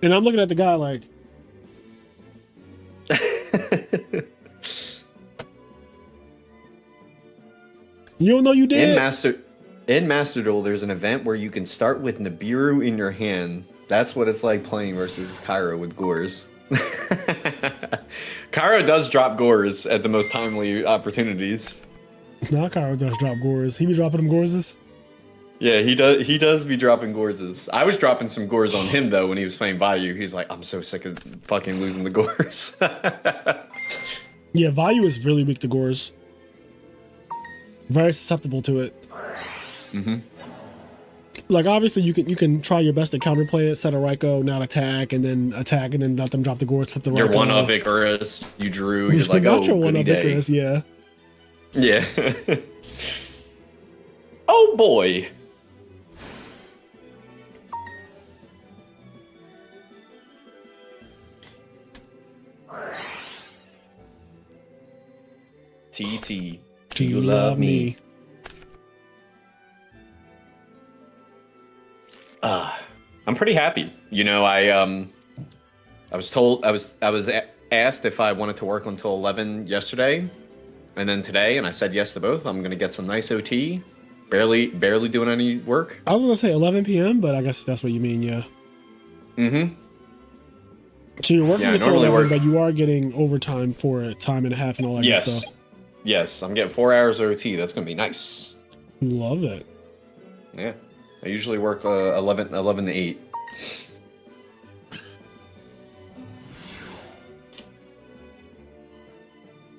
and I'm looking at the guy like, you don't know you did? In Master Duel, there's an event where you can start with Nibiru in your hand. That's what it's like playing versus Cairo with Gores. Cairo does drop Gores at the most timely opportunities. Nah, Cairo does drop Gores. He be dropping them Gorses. Yeah, he does. He does be dropping Gorses. I was dropping some Gores on him though when he was playing Vayu. He's like, I'm so sick of fucking losing the Gores. Yeah, Vayu is really weak to Gores. Very susceptible to it. Mm-hmm. Like obviously you can try your best to counterplay it, set a Raikou, not attack, and then let them drop the Gores, flip the Raikou. You're one of Icarus. You drew. You're like, not oh, your one goody of day. Icarus, yeah. Yeah. Oh boy. TT. Do you love me? I'm pretty happy. You know, I was asked if I wanted to work until 11 yesterday, and then today, and I said yes to both. I'm gonna get some nice OT. Barely doing any work. I was gonna say 11 p.m., but I guess that's what you mean, yeah. Mm-hmm. So you're working Yeah, I until normally 11, work- but you are getting overtime for a time and a half and all that good Yes. stuff. Yes, I'm getting 4 hours OT. That's gonna be nice. Love that. Yeah. I usually work 11 to 8.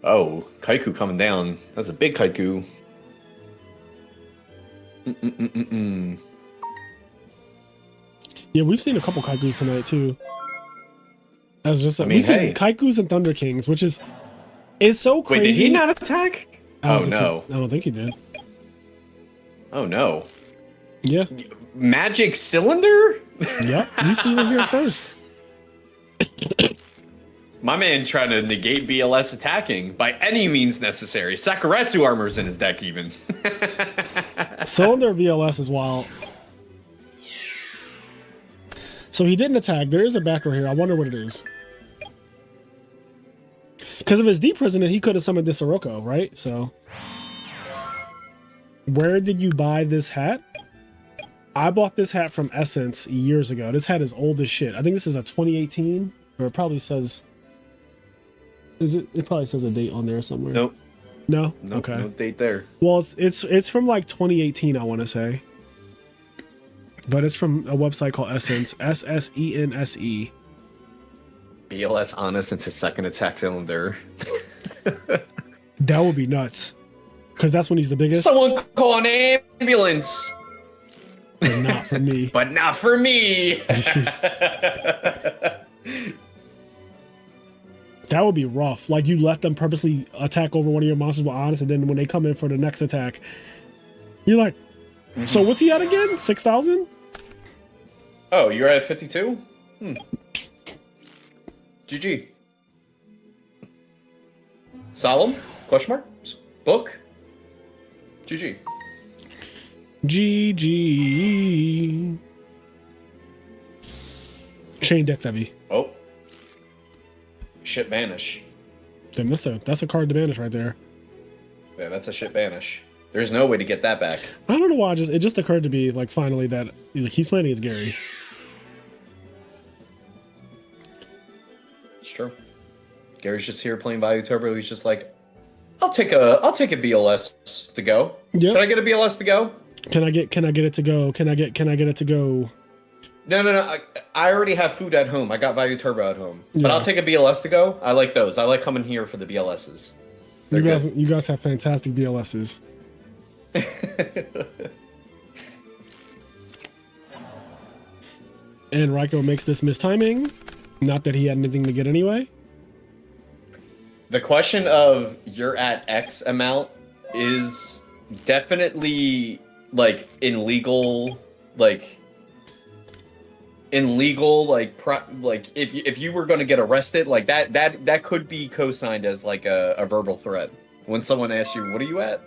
Oh, Kaiku coming down. That's a big Kaiku. Yeah, we've seen a couple Kaikus tonight too. That's just I mean, we've seen hey. Kaikus and Thunder Kings, which is it's so Wait, crazy. did he not attack? I don't Oh think no. I don't think he did. Oh no. Yeah. Magic Cylinder? Yep. You seen it here first. My man trying to negate BLS attacking by any means necessary. Sakuretsu armor's in his deck even. Cylinder BLS is wild. So he didn't attack. There is a backer here. I wonder what it is. Because of his deep prisoner, he could have summoned this Sirocco, right? So where did you buy this hat? I bought this hat from Essence years ago. This hat is old as shit. I think this is a 2018, or it probably says. Is it? It probably says a date on there somewhere. Nope. No. Nope, Okay. no date there. Well, it's from like 2018, I want to say. But it's from a website called Essence. SSENSE. BLS honest into second attack cylinder. That would be nuts. Because that's when he's the biggest. Someone call an ambulance. But not for me. But not for me. That would be rough. Like you let them purposely attack over one of your monsters with honest, and then when they come in for the next attack, you're like, so what's he at again? 6,000? Oh, you're at 52? GG. Solemn? Question mark? Book? GG. GG. Chain deck heavy. Oh. Shit banish. Damn, that's a card to banish right there. Yeah, that's a shit banish. There's no way to get that back. I don't know why. It just occurred to me like finally that he's playing against Gary. It's true. Gary's just here playing Value Turbo. He's just like, I'll take a BLS to go. Yep. Can I get a BLS to go? Can I get it to go? Can I get it to go? No. I already have food at home. I got Value Turbo at home. But Yeah. I'll take a BLS to go. I like those. I like coming here for the BLSs. They're You guys have fantastic BLSs. And Raiko makes this mistiming. Not that he had anything to get anyway. The question of you're at X amount is definitely like in legal like if you were going to get arrested like that could be co-signed as like a verbal threat when someone asks you what are you at.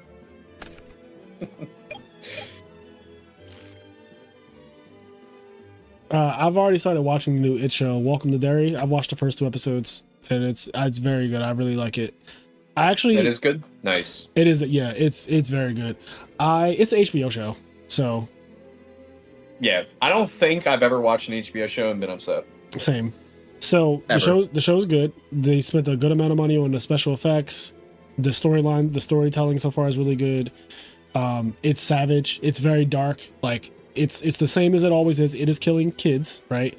I've already started watching the new It Show, Welcome to Derry. I've watched the first 2 episodes, and it's very good. I really like it. It is good. Nice. It is. Yeah, it's very good. It's an HBO show, so Yeah, I don't think I've ever watched an HBO show and been upset. same. So Ever. the show's good. They spent a good amount of money on the special effects. The storyline, the storytelling so far is really good. It's savage. It's very dark. Like it's the same as it always is. It is killing kids, right?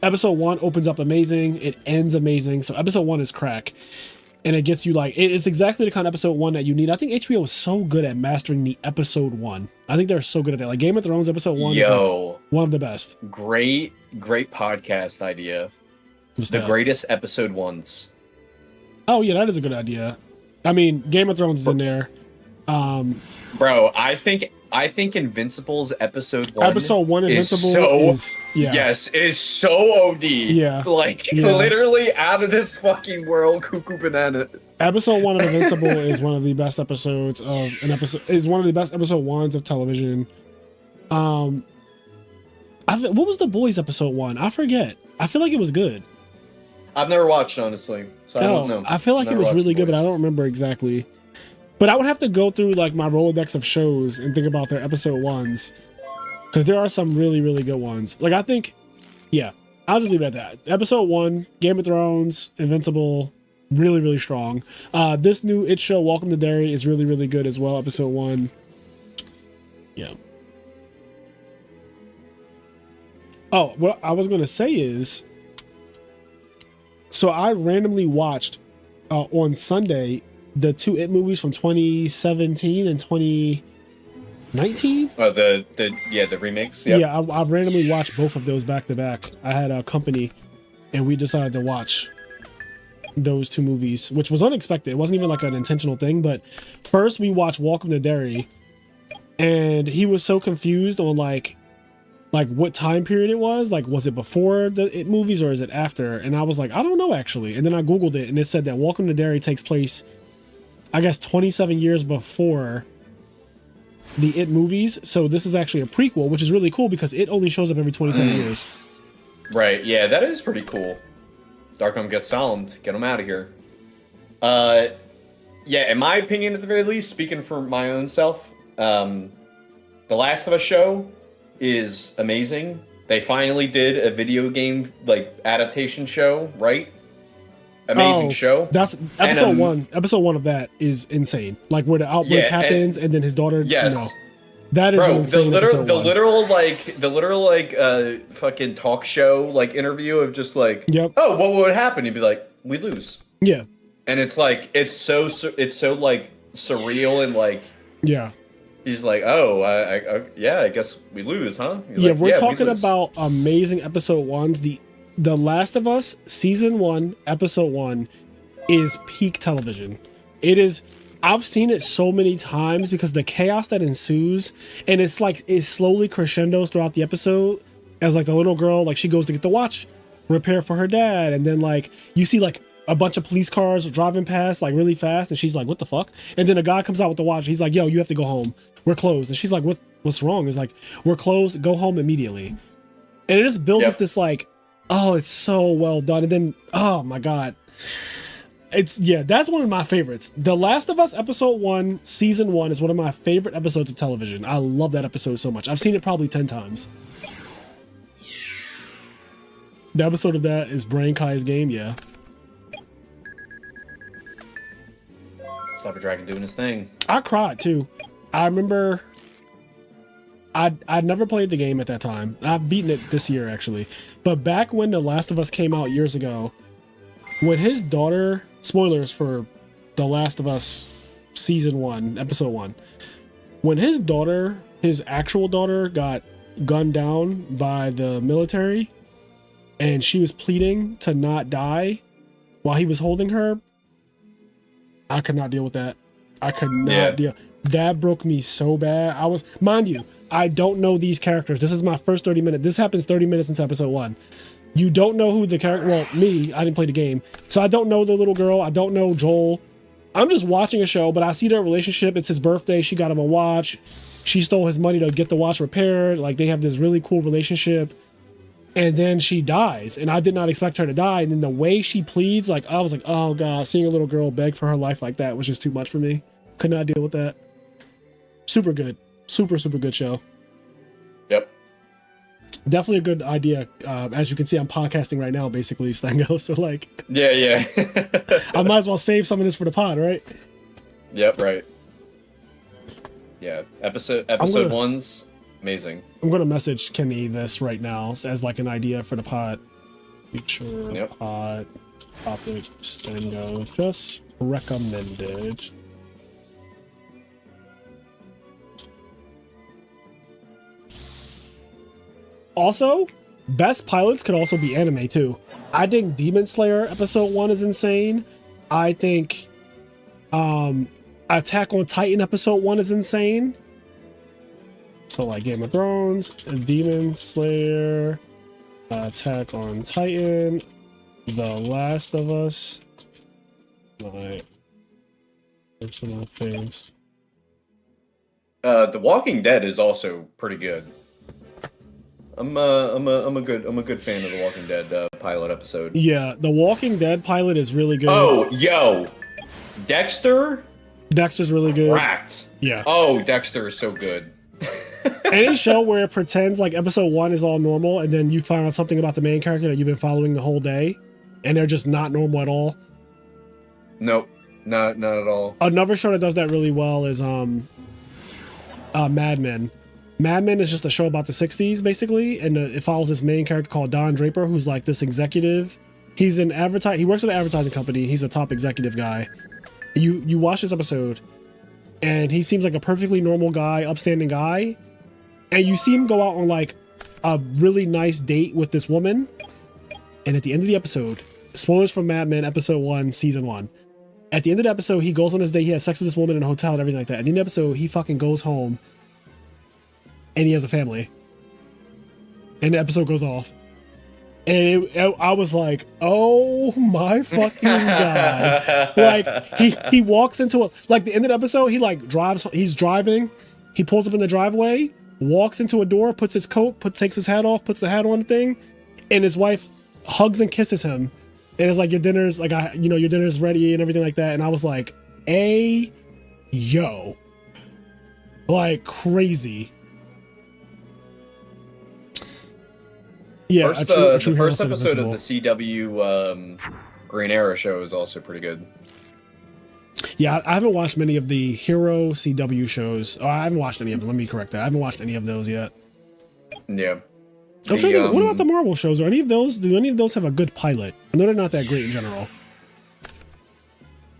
Episode 1 opens up amazing. It ends amazing. So episode 1 is crack. And it gets you like, it's exactly the kind of episode 1 that you need. I think HBO is so good at mastering the episode 1. I think they're so good at that. Like Game of Thrones episode 1 is like one of the best. Great podcast idea. What's The that? greatest episode ones. Oh yeah, that is a good idea. I mean, Game of Thrones is in there. Bro, I think Invincible's episode 1. Episode 1 Invincible is Yes, is so OD. Yeah. Like Yeah. literally out of this fucking world, cuckoo banana. Episode 1 of Invincible is one of the best episodes of an episode. Is one of the best episode 1s of television. What was the Boys episode 1? I forget. I feel like it was good. I've never watched, honestly, so I don't know. I feel like it Never was watched really good, Boys. but I don't remember exactly. But I would have to go through like my Rolodex of shows and think about their episode 1s, because there are some really, really good ones. Like I think, yeah, I'll just leave it at that. Episode 1, Game of Thrones, Invincible, really, really strong. This new It Show, Welcome to Derry, is really, really good as well. Episode 1, yeah. Oh, what I was gonna say is, so I randomly watched on Sunday the 2 It movies from 2017 and 2019. Oh, the remakes. Yep. Yeah, I've randomly watched both of those back to back. I had a company, and we decided to watch those 2 movies, which was unexpected. It wasn't even like an intentional thing. But first, we watched Welcome to Derry, and he was so confused on like what time period it was. Like, was it before the It movies or is it after? And I was like, I don't know actually. And then I Googled it, and it said that Welcome to Derry takes place, I guess, 27 years before the It movies. So this is actually a prequel, which is really cool because It only shows up every 27 years. Right. Yeah, that is pretty cool. Darkham gets solemned. Get him out of here. Yeah, in my opinion, at the very least, speaking for my own self, The Last of Us show is amazing. They finally did a video game like adaptation show, right? Amazing show. That's episode 1. Episode 1 of that is insane. Like where the outbreak happens and then his daughter. Yes. No, that is Bro, an insane. the literal fucking talk show like interview of just like, Yep. oh, what would happen? You'd be like, we lose. Yeah. And it's like it's so like surreal and like Yeah. he's like, oh, I guess we lose, huh? He's Yeah. like, We're we talking lose." about amazing episode 1s. The Last of Us season 1 episode 1 is peak television. It is. I've seen it so many times because the chaos that ensues, and it's like it slowly crescendos throughout the episode as like the little girl, like she goes to get the watch repair for her dad, and then like you see like a bunch of police cars driving past like really fast, and she's like, what the fuck? And then a guy comes out with the watch. He's like, yo, you have to go home. We're closed. And she's like, what's wrong? It's like, we're closed. Go home immediately. And it just builds up this like, oh, it's so well done. And then, oh my God. That's one of my favorites. The Last of Us episode 1, season 1 is one of my favorite episodes of television. I love that episode so much. I've seen it probably 10 times. The episode of that is Brain Kai's game, yeah. Cyber Dragon doing his thing. I cried too. I remember I'd never played the game at that time. I've beaten it this year actually. But back when The Last of Us came out years ago, when his daughter, spoilers for The Last of Us season 1, episode 1, when his daughter, his actual daughter, got gunned down by the military and she was pleading to not die while he was holding her, I could not deal with that. I could not deal. That broke me so bad. Mind you, I don't know these characters. This is my first 30 minutes. This happens 30 minutes into episode 1. You don't know who the character, well, me, I didn't play the game. So I don't know the little girl. I don't know Joel. I'm just watching a show, but I see their relationship. It's his birthday. She got him a watch. She stole his money to get the watch repaired. Like, they have this really cool relationship. And then she dies. And I did not expect her to die. And then the way she pleads, like, I was like, oh God, seeing a little girl beg for her life like that was just too much for me. Could not deal with that. Super good. Super, super good show. Yep. Definitely a good idea. As you can see, I'm podcasting right now, basically, Stango. So, like, Yeah. I might as well save some of this for the pod, right? Yep, right. Yeah, episode 1's amazing. I'm gonna message Kenny this right now as like an idea for the pod. Future pod topic Stango just recommended. Also, best pilots could also be anime too. I think Demon Slayer episode 1 is insane. I think Attack on Titan episode 1 is insane. So like Game of Thrones, Demon Slayer, Attack on Titan, The Last of Us. My personal things. The Walking Dead is also pretty good. I'm a good fan of the Walking Dead pilot episode. Yeah, the Walking Dead pilot is really good. Oh, yo, Dexter. Dexter's really good. Cracked. Yeah. Oh, Dexter is so good. Any show where it pretends like episode 1 is all normal, and then you find out something about the main character that you've been following the whole day, and they're just not normal at all. Nope, not at all. Another show that does that really well is Mad Men. Mad Men is just a show about the 60s, basically, and it follows this main character called Don Draper, who's like this executive. He's an he works at an advertising company. He's a top executive guy. You watch this episode, and he seems like a perfectly normal guy, upstanding guy, and you see him go out on like a really nice date with this woman, and at the end of the episode, spoilers from Mad Men episode 1, season 1. At the end of the episode, he goes on his date, he has sex with this woman in a hotel and everything like that. At the end of the episode, he fucking goes home, and he has a family. And the episode goes off. And I was like, oh my fucking God. Like, he walks into like the end of the episode, he like he's driving, he pulls up in the driveway, walks into a door, puts his coat, takes his hat off, puts the hat on the thing, and his wife hugs and kisses him. And it's like, your dinner's like, your dinner's ready and everything like that. And I was like, yo. Like, crazy. Yeah, the first episode of the CW Green Arrow show is also pretty good. Yeah, I haven't watched many of the Hero CW shows. Oh, I haven't watched any of them. Let me correct that. I haven't watched any of those yet. Yeah. I'm trying to think, what about the Marvel shows? Do any of those have a good pilot? I know they're not that great in general.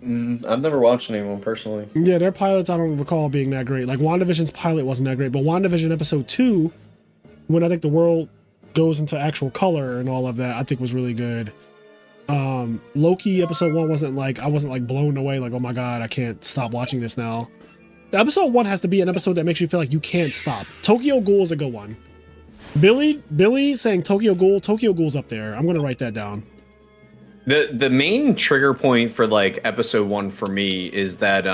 I've never watched any of them personally. Yeah, their pilots I don't recall being that great. Like WandaVision's pilot wasn't that great, but WandaVision episode 2, when I think the world goes into actual color and all of that, I think was really good. Loki episode 1 I wasn't like blown away like, oh my God, I can't stop watching this now. The episode 1 has to be an episode that makes you feel like you can't stop. Tokyo Ghoul is a good one. Billy saying Tokyo Ghoul's up there. I'm gonna write that down. The main trigger point for like episode 1 for me is that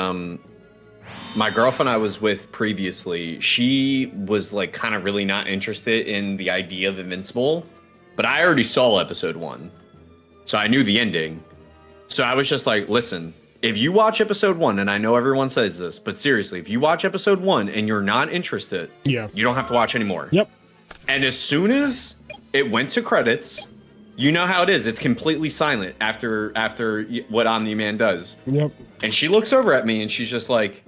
my girlfriend I was with previously, she was like kind of really not interested in the idea of Invincible, but I already saw episode 1, so I knew the ending. So I was just like, listen, if you watch episode 1, and I know everyone says this, but seriously, if you watch episode 1 and you're not interested, Yeah. you don't have to watch anymore. Yep. And as soon as it went to credits, you know how it is. It's completely silent after what Omni-Man does. Yep. And she looks over at me and she's just like,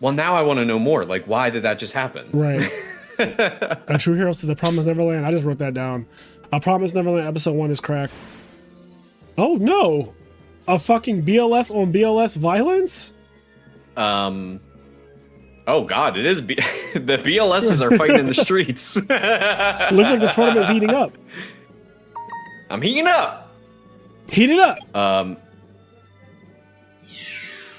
well, now I want to know more. Like, why did that just happen? Right. A True Heroes to the Promised Neverland. I just wrote that down. A Promised Neverland episode 1 is crack. Oh no. A fucking BLS on BLS violence? Oh god, it is the BLSs are fighting in the streets. Looks like the tournament's heating up. I'm heating up. Heat it up.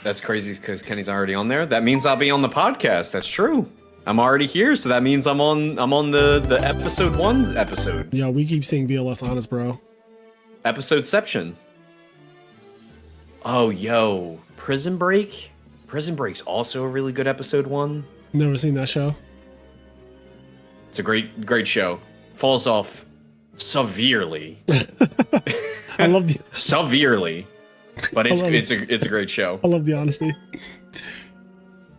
That's crazy because Kenny's already on there. That means I'll be on the podcast. That's true. I'm already here, so that means I'm on the episode 1 episode. Yeah, we keep seeing BLS on us, bro. Episodeception. Oh, yo, Prison Break. Prison Break's also a really good episode 1. Never seen that show. It's a great show. Falls off severely. I love the Severely. But it's a great show. I love the honesty.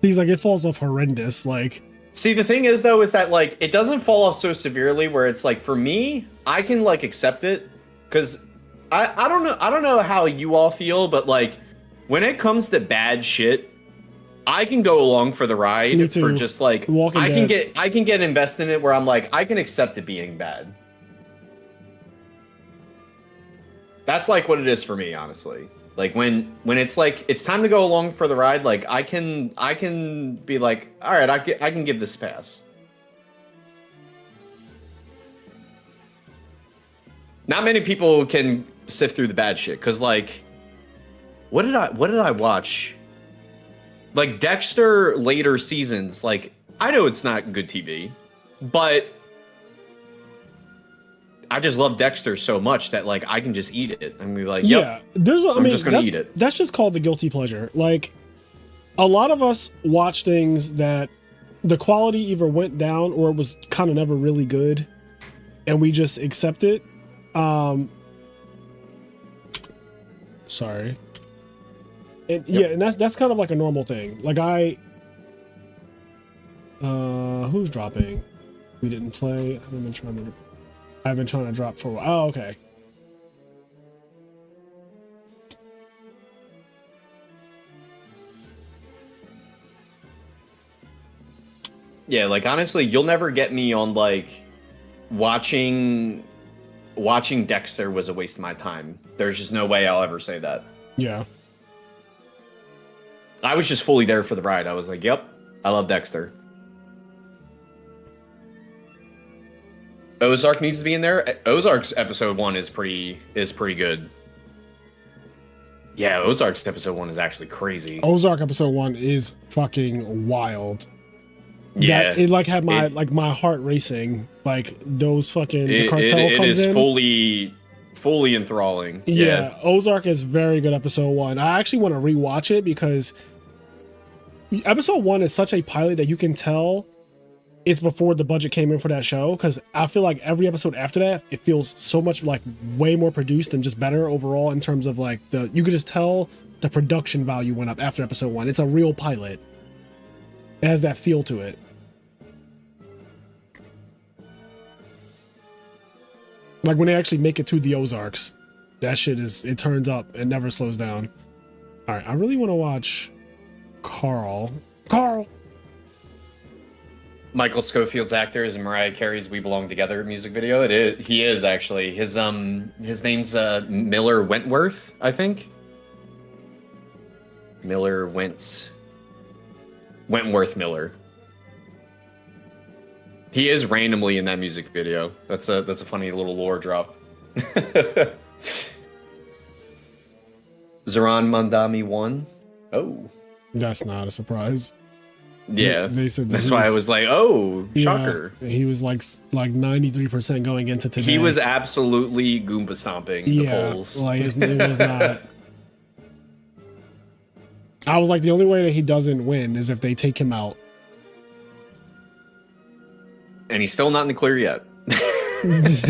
He's like, it falls off horrendous. Like, see, the thing is though, is that like it doesn't fall off so severely where it's like for me, I can like accept it because I don't know how you all feel, but like when it comes to bad shit, I can go along for the ride Me too. for just like Walking I can Dead. get invested in it where I'm like I can accept it being bad. That's like what it is for me, honestly. Like when it's like it's time to go along for the ride, like I can be like, all right, I can give this a pass. Not many people can sift through the bad shit because like, what did I watch? Like Dexter later seasons, like I know it's not good TV, but I just love Dexter so much that like I can just eat it and be like, yep, yeah, I'm just gonna eat it. That's just called the guilty pleasure. Like, a lot of us watch things that the quality either went down or it was kind of never really good, and we just accept it. Sorry. And yeah, and that's kind of like a normal thing. Like who's dropping? We didn't play. I've been trying to drop for a while. Oh, okay. Yeah, like honestly, you'll never get me on like watching Dexter was a waste of my time. There's just no way I'll ever say that. Yeah. I was just fully there for the ride. I was like, yep, I love Dexter. Ozark needs to be in there. Ozark's episode 1 is pretty good. Yeah, Ozark's episode 1 is actually crazy. Ozark episode 1 is fucking wild. Yeah, it like had my heart racing. Like those fucking the cartel it comes is in. fully enthralling. Yeah, Ozark is very good. Episode 1. I actually want to rewatch it because episode 1 is such a pilot that you can tell it's before the budget came in for that show. Because I feel like every episode after that, it feels so much like way more produced and just better overall in terms of like you could just tell the production value went up after episode 1. It's a real pilot. It has that feel to it. Like when they actually make it to the Ozarks, that shit it turns up. It never slows down. All right, I really want to watch Carl. Michael Scofield's actor is in Mariah Carey's "We Belong Together" music video. He is actually his name's Miller Wentworth, I think. Wentworth Miller. He is randomly in that music video. That's a funny little lore drop. Zoran Mandami won. Oh, That's not a surprise. yeah. They said that's why I was like, oh, yeah, shocker. He was like 93% going into today. He was absolutely Goomba stomping the polls. Like it was not. I was like, the only way that he doesn't win is if they take him out. And he's still not in the clear yet. This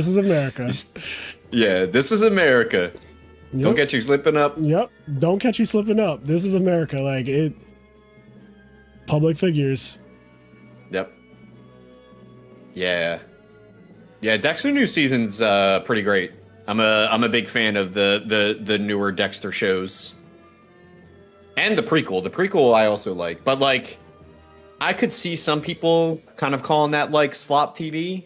is America. Yeah, this is America. Yep. Don't get you slipping up. Yep. Don't catch you slipping up. This is America. Like it. Public figures. Yep. Yeah. Yeah, Dexter new season's pretty great. I'm a big fan of the newer Dexter shows. And the prequel. The prequel I also like. But like I could see some people kind of calling that like slop TV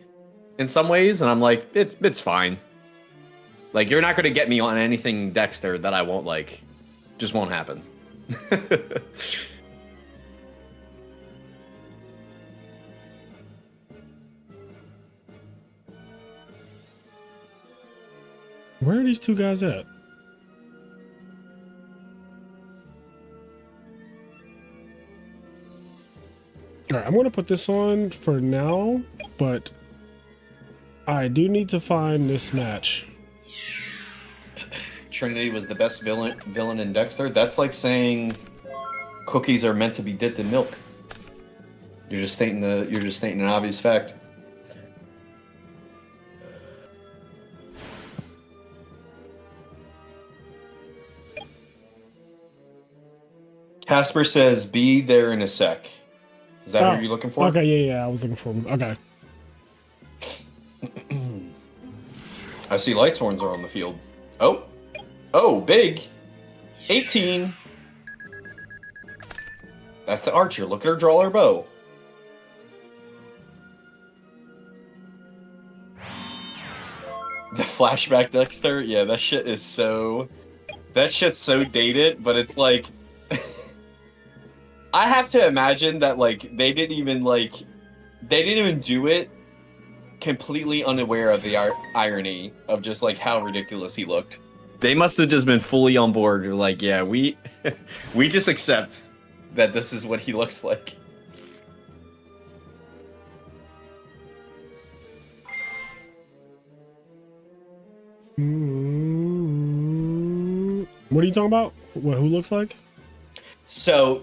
in some ways, and I'm like, it's fine. Like you're not gonna get me on anything Dexter that I won't like. Just won't happen. Where are these two guys at? All right, I'm going to put this on for now, but I do need to find this match. Trinity was the best villain in Dexter. That's like saying cookies are meant to be dipped in milk. You're just stating an obvious fact. Casper says, "Be there in a sec." Is that who you're looking for? Okay, yeah, I was looking for him. Okay. I see lights horns are on the field. Oh, big. 18. That's the archer. Look at her draw her bow. The flashback Dexter? Yeah, that shit's so dated, but it's like I have to imagine that like they didn't even do it completely unaware of the irony of just like how ridiculous he looked. They must have just been fully on board. You're like, yeah, we just accept that this is what he looks like. What are you talking about? What, who looks like? So,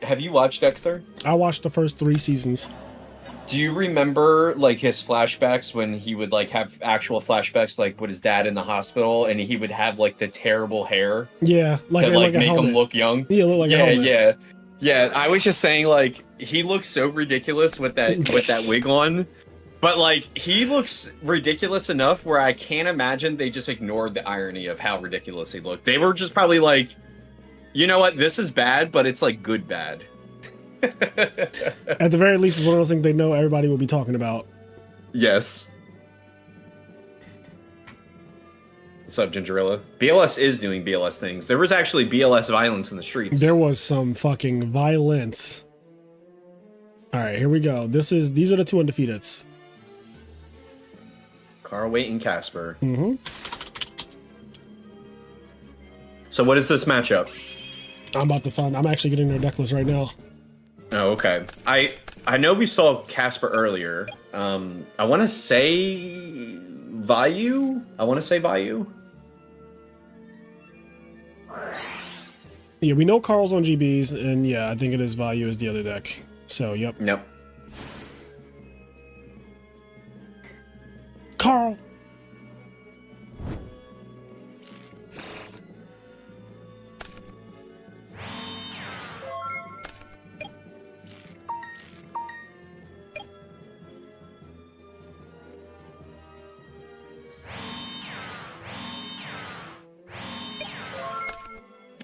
have you watched Dexter? I watched the first 3 seasons. Do you remember like his flashbacks when he would like have actual flashbacks like with his dad in the hospital and he would have like the terrible hair? Yeah, like to like make him look young. Yeah, look like a helmet. Yeah. I was just saying like he looks so ridiculous with that wig on. But like he looks ridiculous enough where I can't imagine they just ignored the irony of how ridiculous he looked. They were just probably like, you know what, this is bad, but it's like good bad. At the very least, it's one of those things they know everybody will be talking about. Yes. What's up, Gingerilla? BLS is doing BLS things. There was actually BLS violence in the streets. There was some fucking violence. All right, here we go. These are the 2 undefeateds. Carl Waite and Casper. Mm-hmm. So what is this matchup? I'm about to find. I'm actually getting their deck list right now. Oh, okay. I know we saw Casper earlier. I want to say Vayu. Yeah, we know Carl's on GBs, and yeah, I think it is Value is the other deck. So, yep. Nope. Carl!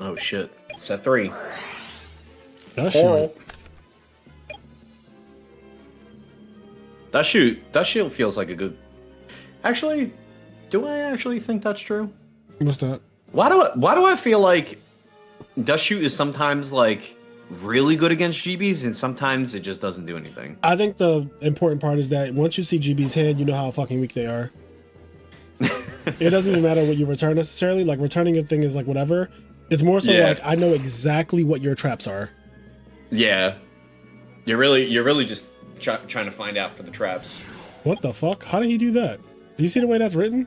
Oh shit. Set 3. That shit. That shield feels like a good. Actually, do I actually think that's true? What's that? Why do I feel like Dust Shoot is sometimes like really good against GBs and sometimes it just doesn't do anything? I think the important part is that once you see GB's head, you know how fucking weak they are. It doesn't even matter what you return necessarily. Like returning a thing is like whatever. It's more so like I know exactly what your traps are. Yeah, you're really just trying to find out for the traps. What the fuck? How did he do that? Do you see the way that's written?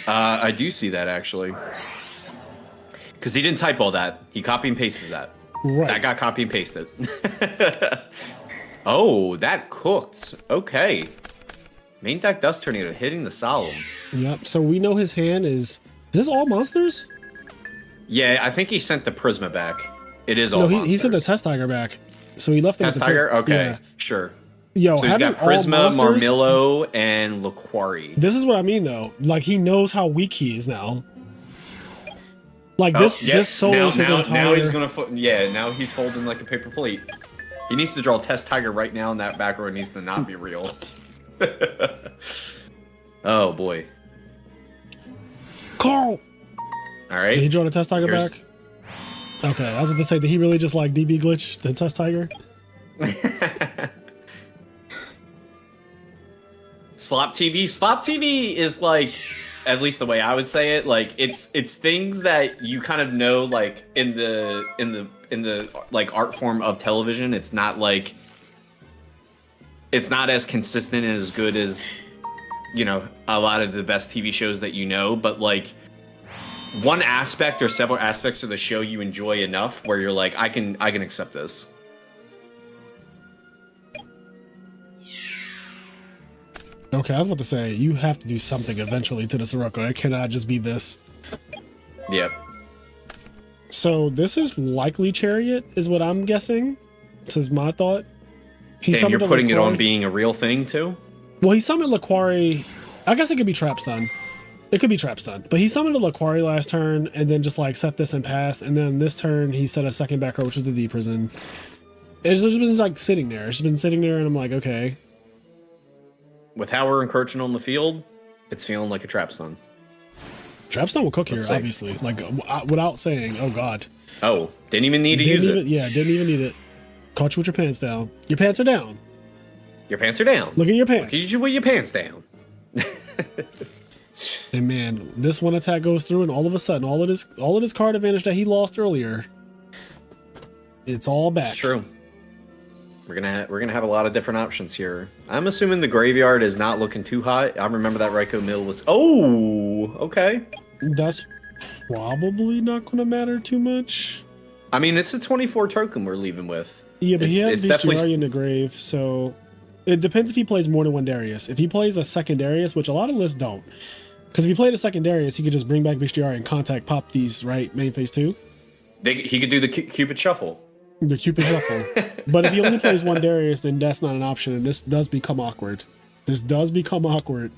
I do see that actually, because he didn't type all that. He copy and pasted that. Right. That got copy and pasted. Oh, that cooked. Okay. Main deck Dust Tornado hitting the Solemn. Yep. So we know his hand is. Is this all monsters? Yeah, I think he sent the Prisma back. It is all No, monsters. he sent the Test Tiger back. So he left it. Test with the Tiger? Okay, Yeah. sure. Yo, So he's got having all Prisma, monsters- Marmillo, and Laquari. This is what I mean, though. Like he knows how weak he is now. Like this souls his entire. Now he's gonna now he's folding like a paper plate. He needs to draw Test Tiger right now, and that back row needs to not be real. Oh boy. Carl. All right. Did he draw the Test Tiger Here's- back? Okay, I was about to say, did he really just like DB glitch the Test Tiger? Slop TV. Slop TV is like, at least the way I would say it, like it's things that you kind of know, like in the like art form of television. It's not like it's not as consistent and as good as, you know, a lot of the best TV shows that you know, but like one aspect or several aspects of the show you enjoy enough where you're like, I can accept this. Okay, I was about to say, you have to do something eventually to the Sirocco. It cannot just be this. Yep. So this is likely Chariot, is what I'm guessing. This is my thought. He And you're summoned a putting it on Laquari. being a real thing too? Well, he summoned Laquari. I guess it could be Trap Stun. It could be Trap Stun. But he summoned a Laquari last turn and then just like set this and pass. And then this turn he set a second back row, which was the D Prison. It's just been like sitting there. It's been sitting there and I'm like, okay. With how we're encroaching on the field, it's feeling like a Trap Stun. Trap Stun will cook here, Let's see. obviously. Like without saying, oh god. Oh, didn't even need to use it. Yeah, didn't even need it. Caught you with your pants down. Your pants are down. Your pants are down. Look at your pants. Look at you with your pants down. And man, this one attack goes through, and all of a sudden, all of this card advantage that he lost earlier, it's all back. It's true. We're gonna have a lot of different options here. I'm assuming the graveyard is not looking too hot. I remember that Raikou Mill was. Oh, okay. That's probably not going to matter too much. I mean, it's a 24 token we're leaving with. Yeah, but he has it's definitely- Bestiary in the grave, so it depends if he plays more than one Darius. If he plays a second Darius, which a lot of lists don't, because if he played a second Darius, he could just bring back Bestiary and contact pop these, right? Main phase 2. He could do the Cupid Shuffle. The Cupid Shuffle. But if he only plays one Darius, then that's not an option, and this does become awkward. This does become awkward.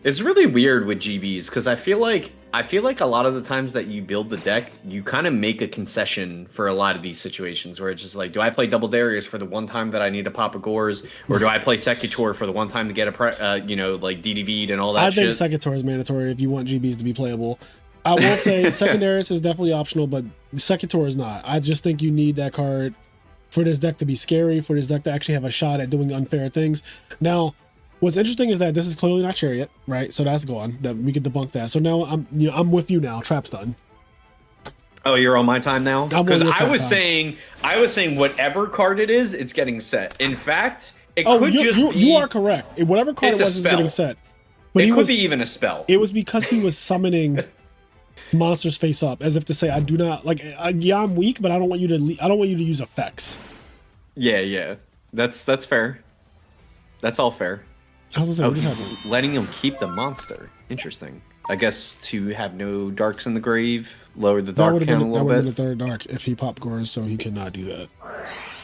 It's really weird with GBs because I feel like a lot of the times that you build the deck, you kind of make a concession for a lot of these situations where it's just like, do I play double Darius for the one time that I need to pop a Gores, or do I play Secutor for the one time to get a like DDV'd and all that I shit? think Secutor is mandatory if you want GBs to be playable. I will say Secondaries is definitely optional, but Secutor is not. I just think you need that card for this deck to be scary, for this deck to actually have a shot at doing unfair things. Now, what's interesting is that this is clearly not Chariot, right? So that's gone. That we can debunk that. So now I'm with you now. Trap's done. Oh, you're on my time now? I'm Because on your I time. was saying whatever card it is, it's getting set. In fact, it Oh, could just be. you are correct. Whatever card It's it a was is spell. getting set. But It could be even a spell. It was because he was summoning monsters face up, as if to say, I do not like. Yeah, I'm weak, but I don't want you to. I don't want you to use effects. Yeah. That's fair. That's all fair. I was Oh, like, he's letting him keep the monster. Interesting. I guess to have no darks in the grave, lower the that dark would have count a been, that little would have bit. been a third dark if he popped Gores, so he could not do that.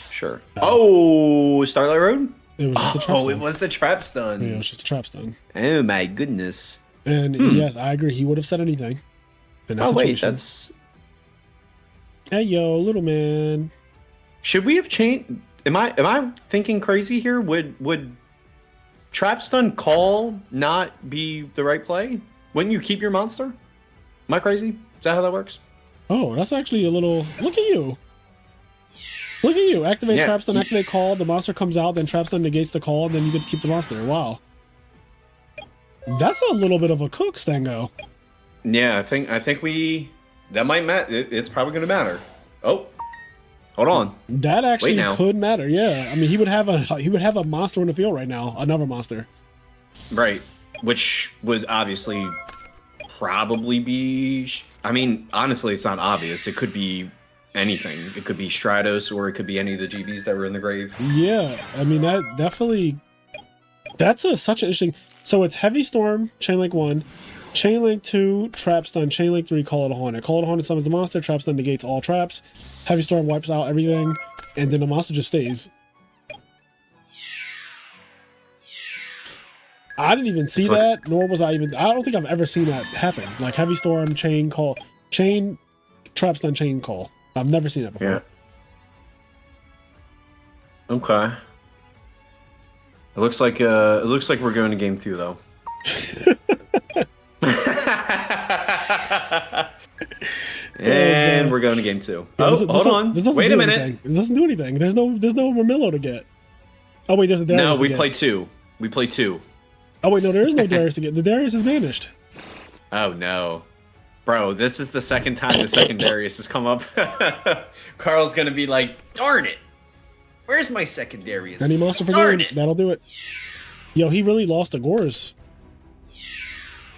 Sure. Oh, Starlight Road? It was just a trap Oh, stun. it was the trap Yeah, it stun. was just a trap stun. Oh my goodness. And yes, I agree. He would have said anything. In that Oh wait, situation. that's. Hey yo, little man. Should we have changed? Am I thinking crazy here? Would trap stun call not be the right play? Wouldn't you keep your monster? Am I crazy? Is that how that works? Oh, that's actually a little. Look at you. Look at you. Activate Yeah. trap stun. Activate call. The monster comes out. Then trap stun negates the call. And then you get to keep the monster. Wow. That's a little bit of a cook, Stango. Yeah, I think that might matter. It's probably gonna matter. Oh, hold on. That actually now. could matter. Yeah. I mean, he would have a monster in the field right now. Another monster. Right, which would obviously probably be. I mean, honestly, it's not obvious. It could be anything. It could be Stratos, or it could be any of the GBs that were in the grave. Yeah, I mean that definitely. That's such an interesting. So it's Heavy Storm, Chainlink 1, Chainlink 2, Trap Stun, Chainlink 3, Call It a Haunted. Call It a Haunted summons the monster, Trap Stun negates all traps, Heavy Storm wipes out everything, and then the monster just stays. I didn't even see that, nor was I even. I don't think I've ever seen that happen. Like Heavy Storm, Chain Call, Chain, Trap Stun, Chain Call. I've never seen that before. Yeah. Okay. It looks like we're going to game 2 though. And we're going to game 2. Yeah, hold on. Wait a minute. Anything. It doesn't do anything. There's no Romillo to get. Oh wait, there's a Darius. No, we play 2. We play 2. Oh wait, no, there is no Darius to get. The Darius is vanished. Oh no. Bro, this is the second time the second Darius has come up. Carl's gonna be like, darn it. Where's my second Darius? Any monster for Darn game. it. That'll do it. Yo, he really lost to Gores.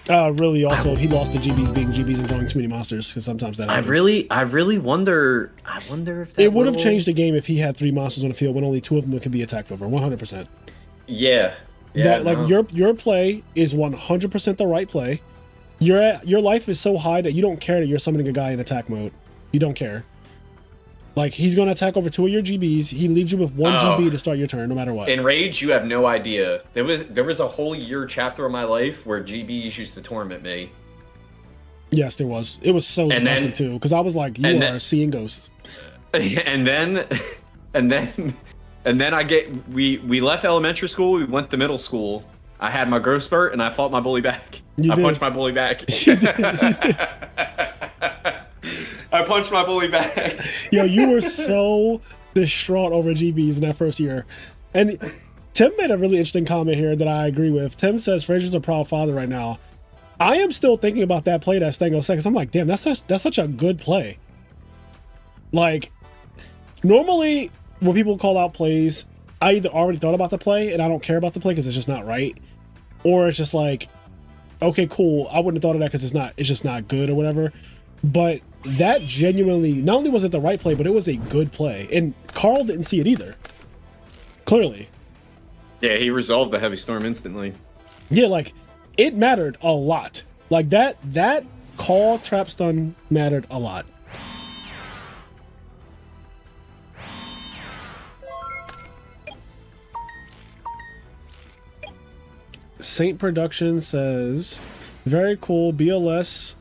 Really also he lost to GBs being GBs and drawing too many monsters, because sometimes that happens. I really wonder if that it would have changed the game if he had 3 monsters on the field when only 2 of them could be attacked over. 100%. Yeah. That like your play is 100% the right play. Your life is so high that you don't care that you're summoning a guy in attack mode. You don't care. Like he's going to attack over 2 of your GBs. He leaves you with 1 GB to start your turn, no matter what. In Rage, you have no idea. There was a whole year chapter of my life where GBs used to torment me. Yes, there was. It was so depressing too, because I was like, you are seeing ghosts. And then we left elementary school. We went to middle school. I had my growth spurt, and I fought my bully back. I punched my bully back. You did. I punched my bully back. Yo, you were so distraught over GBs in that first year. And Tim made a really interesting comment here that I agree with. Tim says Fraser's a proud father right now. I am still thinking about that play that Stango said, because I'm like, damn, that's such a good play. Like, normally when people call out plays, I either already thought about the play and I don't care about the play because it's just not right, or it's just like, okay, cool, I wouldn't have thought of that because it's just not good or whatever. But that genuinely, not only was it the right play, but it was a good play, and Carl didn't see it either. Clearly. Yeah, he resolved the heavy storm instantly. Yeah, like it mattered a lot. Like that call trap stun mattered a lot. Saint Production says, very cool. BLS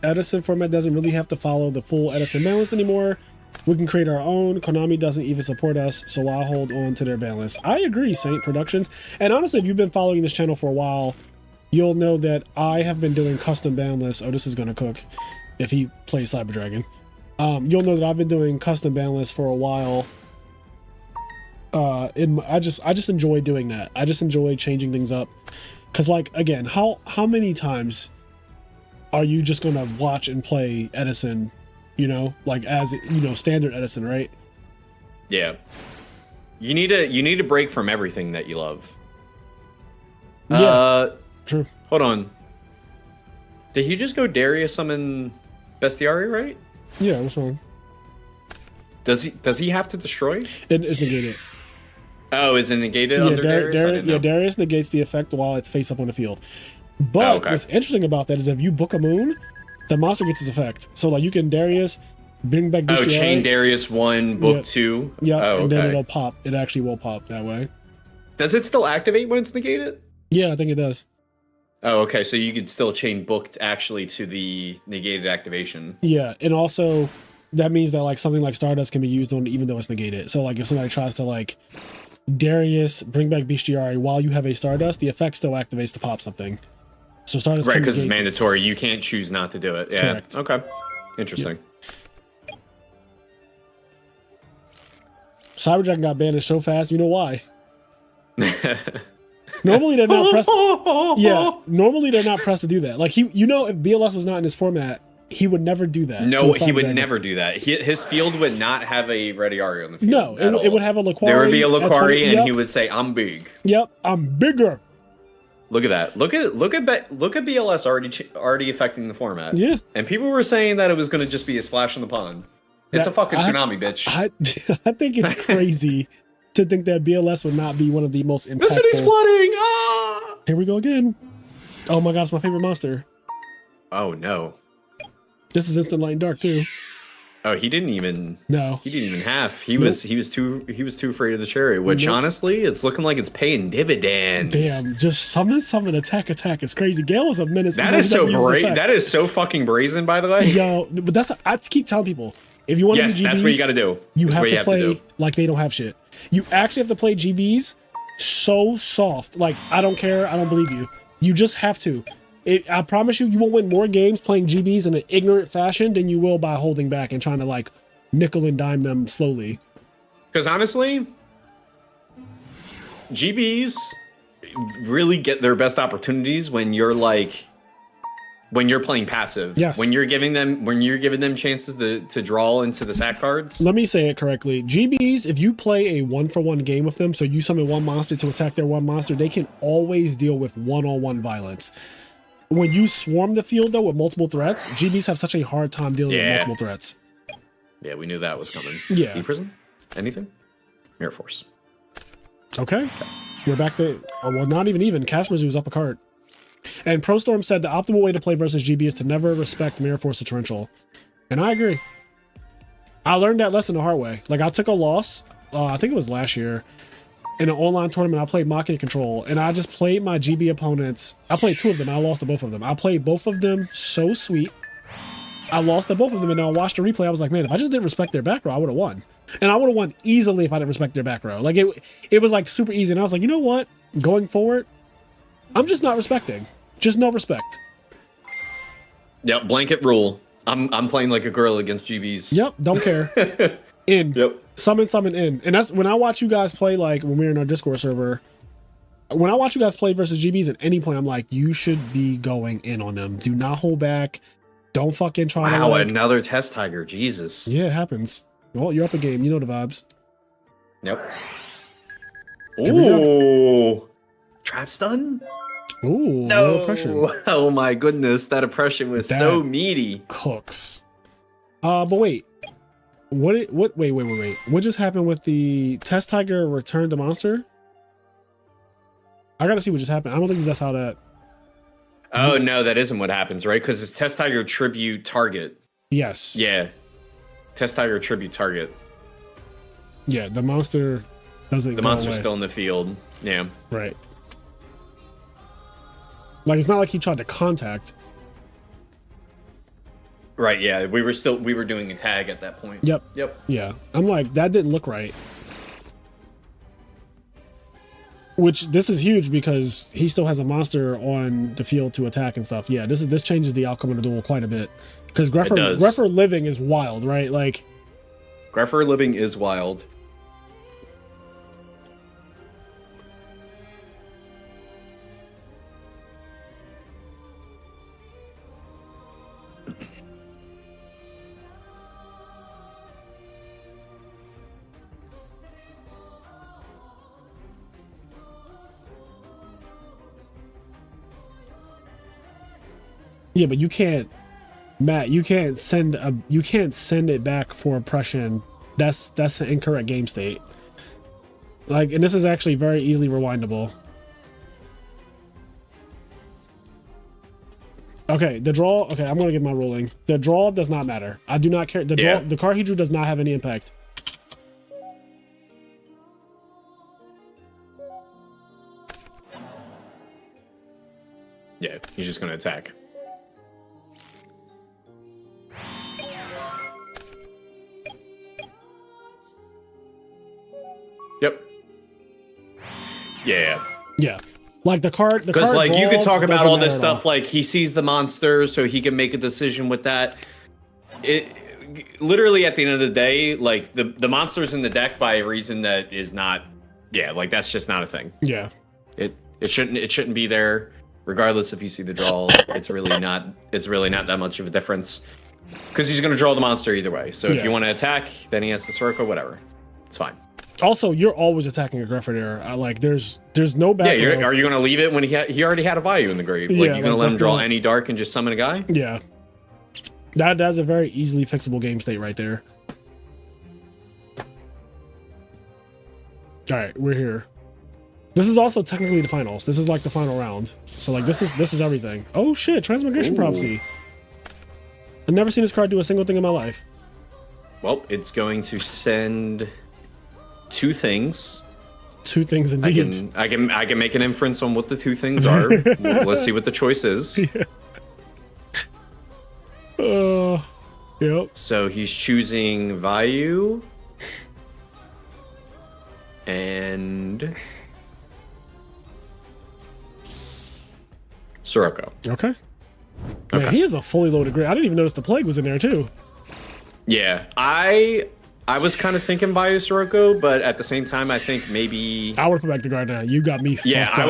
Edison format doesn't really have to follow the full Edison balance anymore. We can create our own. Konami doesn't even support us, so I'll hold on to their balance. I agree, Saint Productions. And honestly, if you've been following this channel for a while, you'll know that I have been doing custom boundless. Oh, this is gonna cook if he plays Cyber Dragon. You'll know that I've been doing custom boundless for a while. I just enjoy doing that. I just enjoy changing things up. Cause like, again, how many times are you just gonna watch and play Edison, you know, like as, you know, standard Edison, right? Yeah. You need a break from everything that you love. Yeah. True. Hold on. Did he just go Darius summon Bestiary, right? Yeah, what's wrong? Does he have to destroy? It is negated. Oh, is it negated under Darius? Yeah, Darius negates the effect while it's face up on the field. But what's interesting about that is if you book a moon, the monster gets its effect. So like you can Darius, bring back Bestiary. Oh, chain Darius 1, book 2. Yeah, oh, and then it'll pop. It actually will pop that way. Does it still activate when it's negated? Yeah, I think it does. Oh, okay. So you could still chain booked actually to the negated activation. Yeah, and also that means that like something like Stardust can be used on even though it's negated. So like if somebody tries to like Darius, bring back Bestiary while you have a Stardust, the effect still activates to pop something. So Stardust, right? Because it's mandatory. You can't choose not to do it. Yeah. Correct. Okay. Interesting. Yep. Cyber Dragon got banned so fast. You know why? Normally they're not pressed. Yeah. Normally they're not pressed to do that. Like he, you know, if BLS was not in his format, he would never do that. No, he would never do that. His field would not have a Rediari on the field. No, it would have a Laquari. There would be a Laquari, and he would say, "I'm big." Yep, I'm bigger. Look at that. Look at BLS already affecting the format. Yeah. And people were saying that it was going to just be a splash in the pond. It's a fucking tsunami, bitch. I think it's crazy to think that BLS would not be one of the most impactful. The city's flooding! Ah! Here we go again. Oh my god, it's my favorite monster. Oh no. This is instant light and dark too. Oh, he didn't even half. He Nope. was too afraid of the chariot, which Nope. honestly, it's looking like it's paying dividends. Damn, just summon, attack. It's crazy. Gale is a menace. That is so that is so fucking brazen, by the way. Yo, but I keep telling people, if you want to Yes, do GBs, that's what you got to do. You That's have what to play do. like they don't have shit. You actually have to play GBs so soft. Like, I don't care. I don't believe you. You just have to. I promise you, you won't win more games playing GBs in an ignorant fashion than you will by holding back and trying to like nickel and dime them slowly. Because honestly, GBs really get their best opportunities when you're playing passive. Yes. When you're giving them chances to draw into the sack cards. Let me say it correctly. GBs, if you play a 1-for-1 game with them, so you summon one monster to attack their one monster, they can always deal with one-on-one violence. When you swarm the field though with multiple threats, GBs have such a hard time dealing with multiple threats. Yeah, we knew that was coming. Yeah. E-Prison? Anything? Air Force. Okay. We're back to, well, not even. Casper's up a card. And ProStorm said the optimal way to play versus GB is to never respect Mirror Force the Torrential. And I agree. I learned that lesson the hard way. Like, I took a loss, I think it was last year, in an online tournament. I played Machina Control, and I just played my GB opponents. I played 2 of them, and I lost to both of them. I played both of them so sweet. I lost to both of them, and then I watched the replay. I was like, man, if I just didn't respect their back row, I would have won. And I would have won easily if I didn't respect their back row. Like, it was like super easy. And I was like, you know what? Going forward, I'm just not respecting. Just no respect. Yep, blanket rule. I'm playing like a girl against GBs. Yep, don't care. In. Yep. Summon in. And that's when I watch you guys play, like when we're in our Discord server. When I watch you guys play versus GBs at any point, I'm like, you should be going in on them. Do not hold back. Don't fucking try to. Wow, like, another test tiger. Jesus. Yeah, it happens. Well, you're up a game. You know the vibes. Yep. Here we Ooh. Trap stun? Ooh, No. oppression. Oh my goodness, that oppression was That- so meaty. Cooks. But wait. Wait. What just happened with the test tiger return to monster? I gotta see what just happened. I don't think that's how that. Oh no, that isn't what happens, right? Because it's test tiger tribute target. Yes. Yeah. Test tiger tribute target. Yeah, the monster doesn't. The go monster's away. still in the field. Yeah. Right. Like, it's not like he tried to contact. Right, yeah. We were doing a tag at that point. Yep. Yep. Yeah. I'm like, that didn't look right. Which, this is huge because he still has a monster on the field to attack and stuff. Yeah, this changes the outcome of the duel quite a bit. Because Greffer living is wild, right? Like, Greffer living is wild. yeah, but you can't, Matt, you can't send it back for oppression. That's an incorrect game state. Like, and this is actually very easily rewindable. Okay, the draw. Okay, I'm gonna get my ruling. The draw does not matter. I do not care. The draw. Yeah. The card he drew does not have any impact. Yeah, he's just gonna attack. Yep. Yeah. Yeah, like the card. Because like you could draw talk about doesn't all this matter at all. stuff, like he sees the monster, so he can make a decision with that. It literally at the end of the day, like the monster's in the deck by a reason that is not. Yeah, like that's just not a thing. Yeah. It shouldn't be there, regardless if you see the draw. It's really not that much of a difference, because he's gonna draw the monster either way. So if Yeah. you want to attack, then he has to circle, whatever. It's fine. Also, you're always attacking a Greffer there. Like, there's no back. Yeah, row. are you gonna leave it when he already had a value in the grave? Like Yeah, you gonna like, let him that's draw not- any dark and just summon a guy? Yeah. That's a very easily fixable game state right there. All right, we're here. This is also technically the finals. This is like the final round. So like this is everything. Oh shit, Transmigration Prophecy. I've never seen this card do a single thing in my life. Well, it's going to send 2 things. 2 things indeed. I can make an inference on what the 2 things are. Let's see what the choice is. Yeah. Yep. So he's choosing Vayu and Sirocco. Okay. Man, he is a fully loaded grid. I didn't even notice the plague was in there too. Yeah, I was kind of thinking Vayu Sirocco, but at the same time, I think maybe I would put back the Gardner. You got me. yeah, fucked I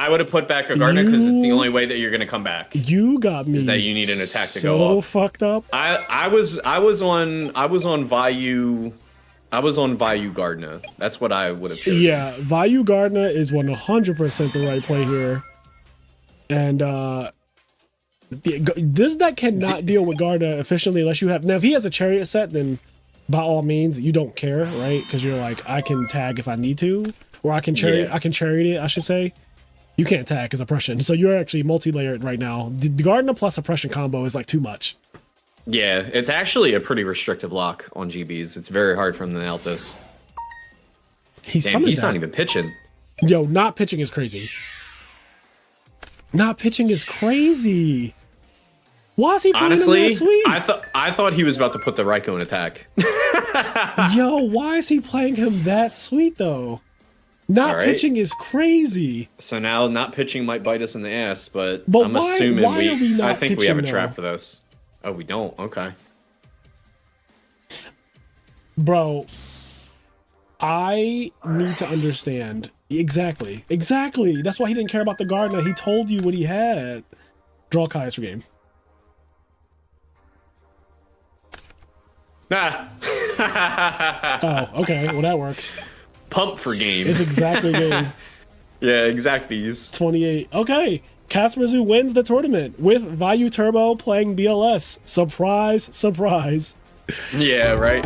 would have put back a Gardner because it's the only way that you're gonna come back. You got me. Is that you need an attack to so go off. fucked up. I was on Vayu. I was on Vayu Gardner. That's what I would have chosen. Yeah, Vayu Gardner is 100% the right play here. And this deck cannot deal with Gardner efficiently unless you have. Now, if he has a Chariot set, then by all means, you don't care, right? Because you're like, I can tag if I need to, or I can Chariot. Yeah. I can Chariot it, I should say. You can't tag because oppression. So you're actually multi-layered right now. The Gardner plus oppression combo is like too much. Yeah, it's actually a pretty restrictive lock on GBs. It's very hard for him to nail this. He's not even pitching. Yo, not pitching is crazy. Not pitching is crazy. Why is he playing Honestly, him that sweet? I thought he was about to put the Raikkonen in attack. Yo, why is he playing him that sweet though? Not right. pitching is crazy. So now not pitching might bite us in the ass, but I'm why assuming are we not I think we have a pitching, trap though? for this. Oh, we don't. Okay. Bro, I need to understand. Exactly. That's why he didn't care about the Gardner. He told you what he had. Draw Kai's for game. Ah. Oh, okay. Well, that works. Pump for game. It's exactly game. Yeah, exactly. 28. Okay. Kasperzu wins the tournament with Vayu Turbo playing BLS. Surprise, surprise. Yeah, right.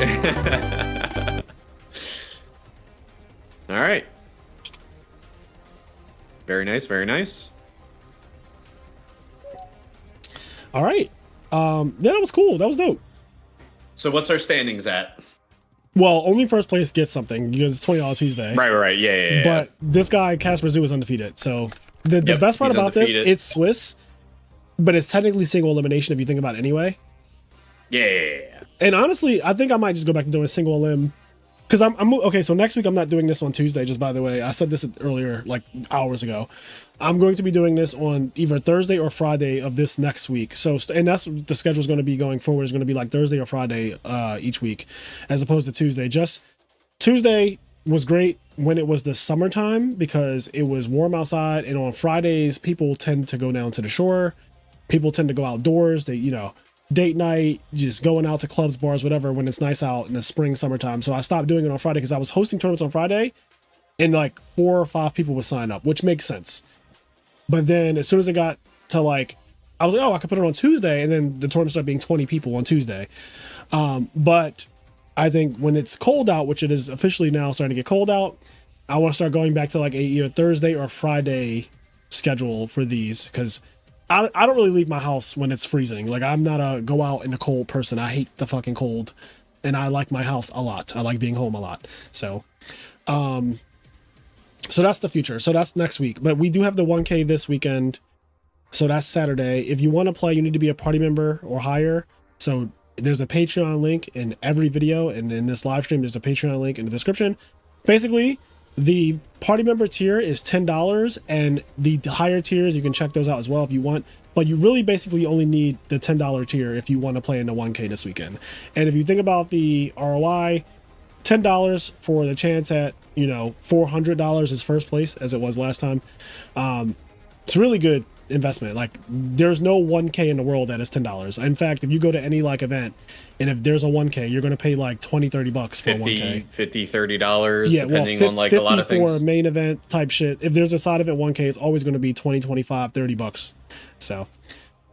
All right. Very nice, very nice. All right. Yeah, that was cool. That was dope. So what's our standings at? Well, only first place gets something because it's $20 Tuesday. Right. Yeah. But this guy, Casper Zoo, is undefeated. So the best part he's about this, undefeated. it's Swiss, but it's technically single elimination if you think about it anyway. Yeah. And honestly, I think I might just go back to doing single elim. Because I'm okay, so next week I'm not doing this on Tuesday, just by the way. I said this earlier, like hours ago. I'm going to be doing this on either Thursday or Friday of this next week. So, and that's what the schedule is going to be going forward. Is going to be like Thursday or Friday each week, as opposed to Tuesday. Just Tuesday was great when it was the summertime because it was warm outside, and on Fridays people tend to go down to the shore. People tend to go outdoors. They, date night, just going out to clubs, bars, whatever, when it's nice out in the spring, summertime. So I stopped doing it on Friday because I was hosting tournaments on Friday and like 4 or 5 people would sign up, which makes sense. But then as soon as it got to like, I was like, oh, I could put it on Tuesday. And then the tournament started being 20 people on Tuesday. But I think when it's cold out, which it is officially now starting to get cold out, I want to start going back to like either Thursday or Friday schedule for these because I don't really leave my house when it's freezing. Like I'm not a go out in the cold person. I hate the fucking cold, and I like my house a lot. I like being home a lot. So that's the future. So that's next week. But we do have the 1K this weekend. So that's Saturday. If you want to play, you need to be a party member or higher. So there's a Patreon link in every video, and in this live stream, there's a Patreon link in the description. Basically, the party member tier is $10, and the higher tiers, you can check those out as well if you want. But you really basically only need the $10 tier if you want to play in the 1K this weekend. And if you think about the ROI, $10 for the chance at, $400 is first place, as it was last time. It's a really good investment. Like there's no 1K in the world that is $10. In fact, if you go to any like event and if there's a 1K, you're going to pay like $20-$30 for a 1K. $50-$30, yeah, depending on like a lot of things. For a main event type shit. If there's a side event 1K, it's always going to be $20-$25-$30. So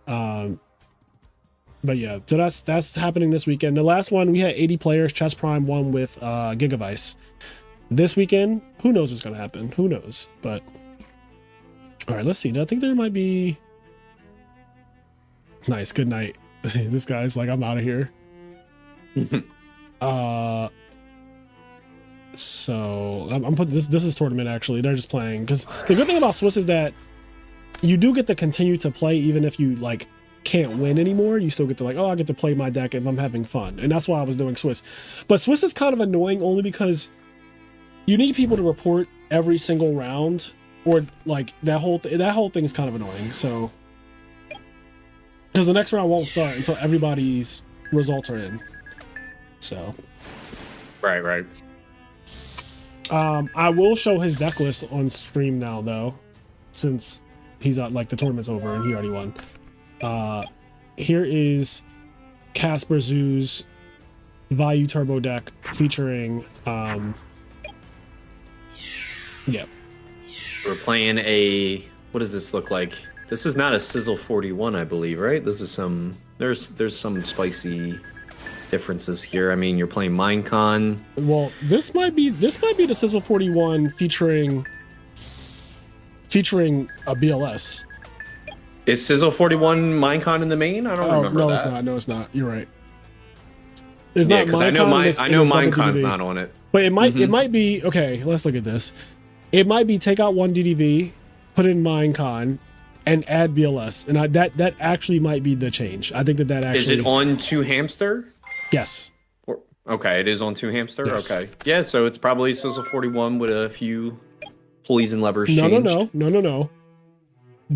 but yeah, so that's happening this weekend. The last one, we had 80 players. Chess Prime won with Gigavice. This weekend, who knows what's gonna happen? Who knows? But all right, let's see. I think there might be. Nice. Good night. This guy's like, I'm out of here. So I'm putting this. This is tournament actually. They're just playing because the good thing about Swiss is that you do get to continue to play even if you like can't win anymore. You still get to like, oh, I get to play my deck if I'm having fun, and that's why I was doing Swiss. But Swiss is kind of annoying only because you need people to report every single round, or like that whole thing is kind of annoying. So because the next round won't start until everybody's results are in. So Right. I will show his deck list on stream now though, since he's out, like the tournament's over and he already won. Here is Casper Zoo's Value Turbo deck featuring yeah. We're playing a, what does this look like? This is not a Sizzle 41, I believe, right? This is some, there's some spicy differences here. I mean, you're playing Minecon. Well, this might be the Sizzle 41 featuring a BLS. Is Sizzle 41 Minecon in the main? I don't remember no, that. it's not. No, it's not. You're right. It's Yeah, not because I know Minecon's not on it. But it might be okay. Let's look at this. It might be take out one DDV, put in Minecon, and add BLS, and that actually might be the change. I think that actually. Is it on 2 Hamster? Yes. Okay, it is on 2 Hamster. Yes. Okay, yeah. So it's probably Sizzle 41 with a few pulleys and levers changed. No.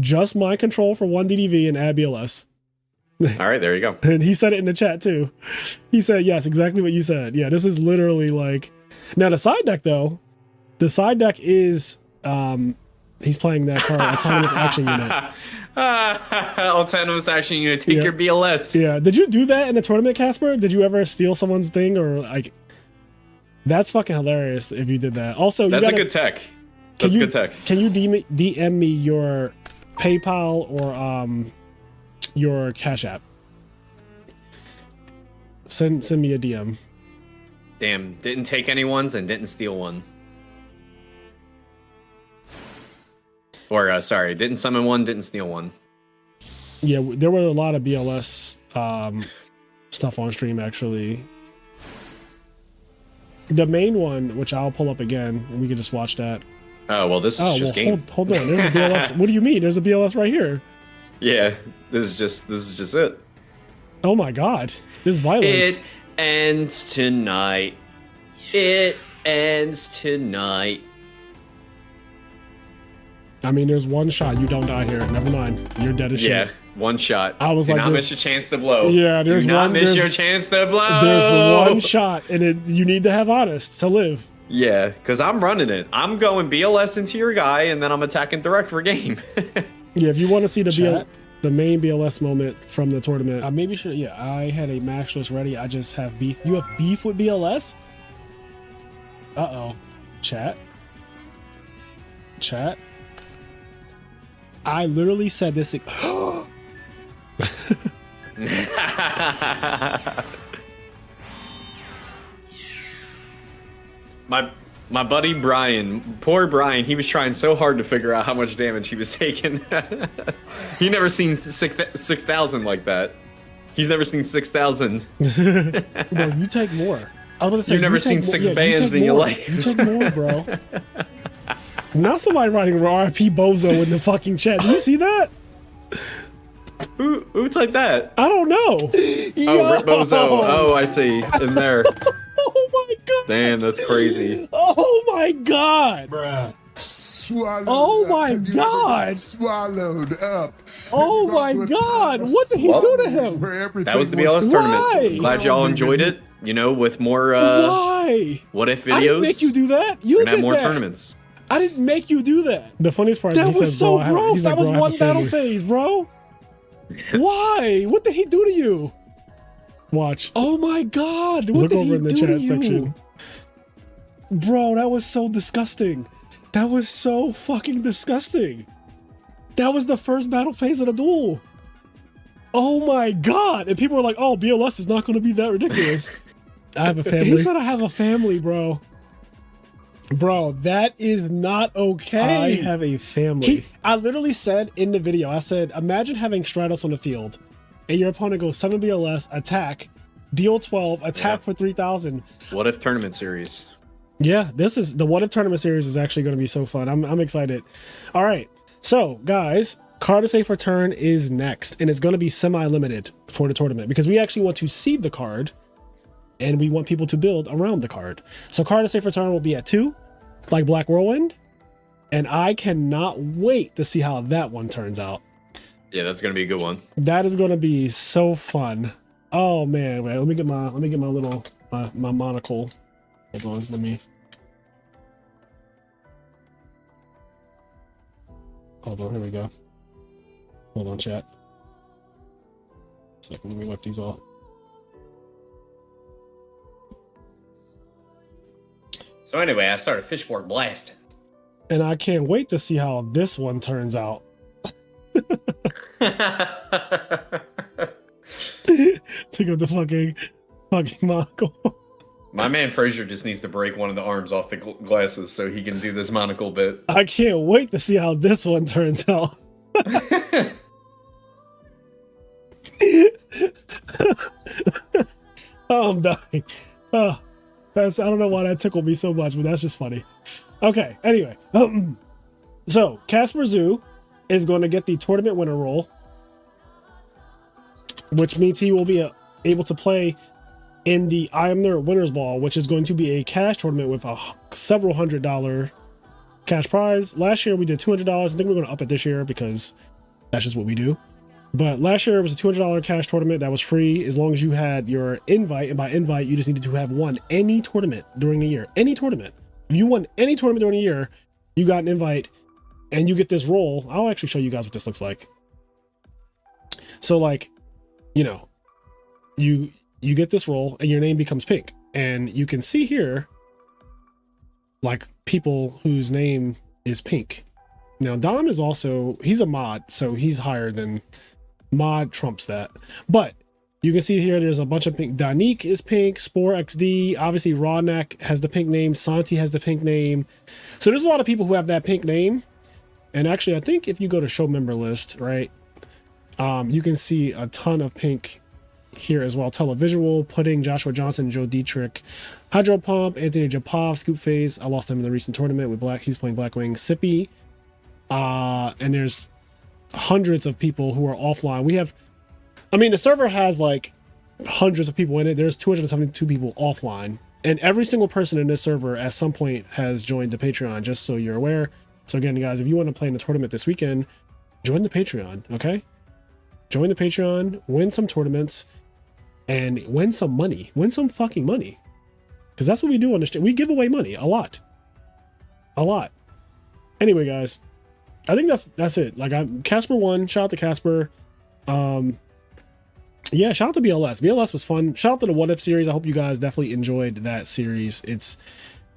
Just mind control for one DDV and add BLS. All right, there you go. And he said it in the chat too. He said, yes, exactly what you said. Yeah, this is literally like, now the side deck though, the side deck is, he's playing that card, Autonomous Action Unit. Autonomous Action Unit, take your BLS. Yeah, did you do that in the tournament, Casper? Did you ever steal someone's thing or like, that's fucking hilarious if you did that. Also, that's a good tech. That's good tech. Can you DM me your PayPal or your Cash App? Send me a DM. Damn, didn't take anyone's and didn't steal one. Or sorry, didn't summon one, didn't steal one. Yeah, there were a lot of BLS stuff on stream actually. The main one, which I'll pull up again, and we can just watch that. Oh well, this is just game. Hold on, there's a BLS. What do you mean? There's a BLS right here. Yeah, this is just it. Oh my god, this is violence. It ends tonight. It ends tonight. I mean, there's one shot. You don't die here. Never mind. You're dead as shit. Yeah, one shot. I was Do like, not miss your chance to blow. Yeah, there's Do not one. miss your chance to blow. There's one shot, and you need to have honest to live. Yeah, because I'm running it. I'm going BLS into your guy, and then I'm attacking direct for game. Yeah, if you want to see the main BLS moment from the tournament, I maybe should. Yeah, I had a match list ready. I just have beef. You have beef with BLS? Uh-oh. Chat. I literally said this. My buddy Brian, poor Brian, he was trying so hard to figure out how much damage he was taking. He never seen 6,000 like that. He's never seen 6,000. Bro, you take more. I was gonna say, you've never seen 6 bands in your life. You take more, bro. Now somebody writing RIP Bozo in the fucking chat. Did you see that? Who typed that? I don't know. Oh, Rip Bozo. Oh, I see. In there. Oh my god. Damn, that's crazy. Oh my god. Bruh. Swallowed Oh up. my Have you god. been swallowed up. Oh my god. What did he do to him? Where everything That was the was BLS tournament. Why? Glad y'all enjoyed it. You know, with more Why? what if videos. I didn't make you do that. You We're did gonna have more that. tournaments. I didn't make you do that. The funniest part That is he was said, so bro, gross. he's like, That was bro, I have one a battle family. phase, bro. Why? What did he do to you? Watch. Oh my god. What Look did over he in the do chat to you? section. Bro, that was so disgusting. That was so fucking disgusting. That was the first battle phase of the duel. Oh my god. And people were like, oh, BLS is not going to be that ridiculous. I have a family. He said I have a family, bro. Bro, that is not okay. I have a family. I literally said in the video, I said, imagine having Stratos on the field and your opponent goes 7 BLS, attack, deal 12, attack for 3,000. What if tournament series? Yeah, this is the What If Tournament series is actually going to be so fun. I'm excited. All right. So, guys, card to save for turn is next, and it's going to be semi-limited for the tournament because we actually want to seed the card and we want people to build around the card. So card to save for turn will be at 2, like Black Whirlwind, and I cannot wait to see how that one turns out. Yeah, that's gonna be a good one. That is going to be so fun. Oh man, wait, let me get my little my monocle. Hold on, let me. Hold on, here we go. Hold on, chat. Second, let me wipe these off. So anyway, I started fishboard blasting. And I can't wait to see how this one turns out. Pick up the fucking monocle. My man Frazier just needs to break one of the arms off the glasses so he can do this monocle bit. I can't wait to see how this one turns out. Oh, I'm dying. Oh, I don't know why that tickled me so much, but that's just funny. Okay, anyway. So, Casper Zoo is going to get the tournament winner roll, which means he will be able to play in the IMNerd Winners Ball, which is going to be a cash tournament with a several $100 cash prize. Last year we did $200. I think we're going to up it this year because that's just what we do. But last year it was a $200 cash tournament that was free as long as you had your invite. And by invite, you just needed to have won any tournament during the year. Any tournament. If you won any tournament during the year, you got an invite and you get this roll. I'll actually show you guys what this looks like. So like, you know, you get this roll and your name becomes pink. And you can see here, like people whose name is pink. Now Dom is also, he's a mod, so he's higher than mod trumps that. But you can see here, there's a bunch of pink. Danique is pink, Spore XD, obviously Rawneck has the pink name, Santi has the pink name. So there's a lot of people who have that pink name. And actually, I think if you go to show member list, right, you can see a ton of pink here as well. Televisual, Pudding, Joshua Johnson, Joe Dietrich, Hydro Pump, Anthony Japov, Scoop Phase. I lost him in the recent tournament with Black. He's playing Blackwing. Sippy. And there's hundreds of people who are offline. We have, I mean, the server has like hundreds of people in it. There's 272 people offline. And every single person in this server at some point has joined the Patreon, just so you're aware. So again, guys, if you want to play in a tournament this weekend, join the Patreon, okay? Join the Patreon, win some tournaments, and win some money. Win some fucking money. Because that's what we do on this channel. We give away money. A lot. A lot. Anyway, guys, I think that's it. Like, Casper won. Shout out to Casper. Yeah, shout out to BLS. BLS was fun. Shout out to the What If series. I hope you guys definitely enjoyed that series. It's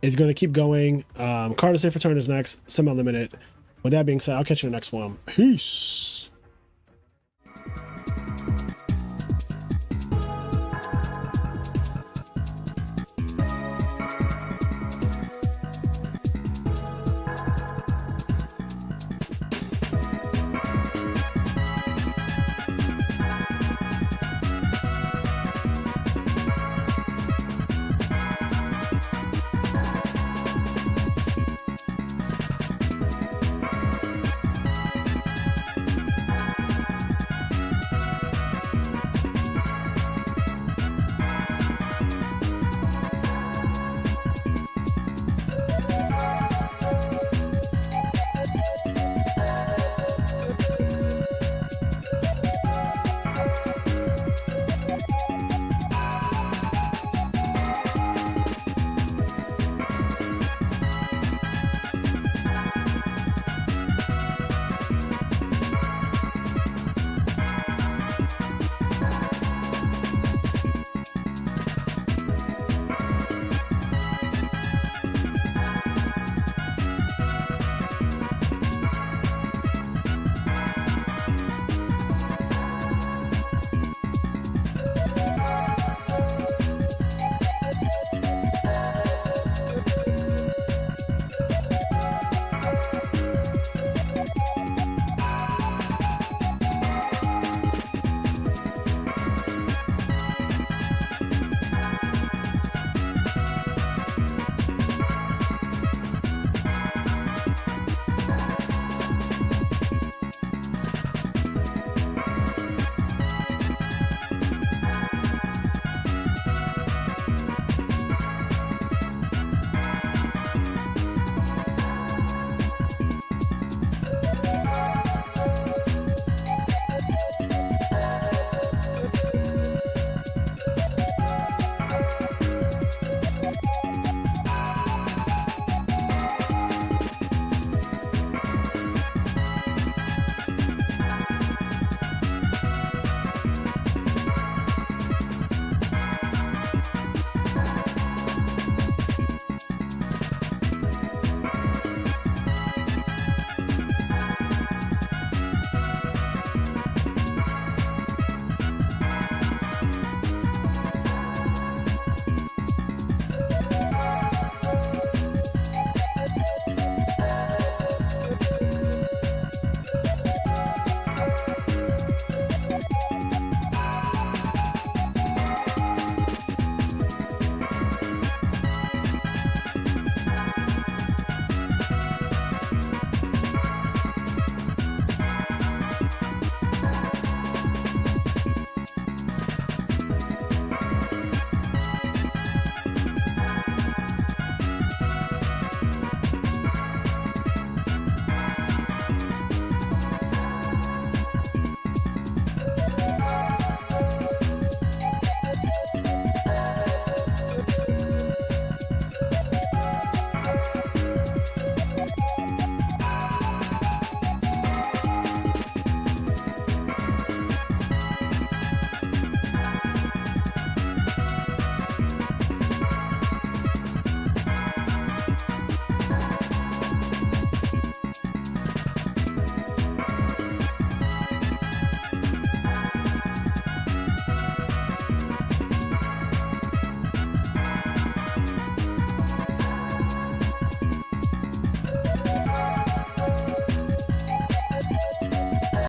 going to keep going. Card to save for turn is next. Semi-limited. With that being said, I'll catch you in the next one. Peace.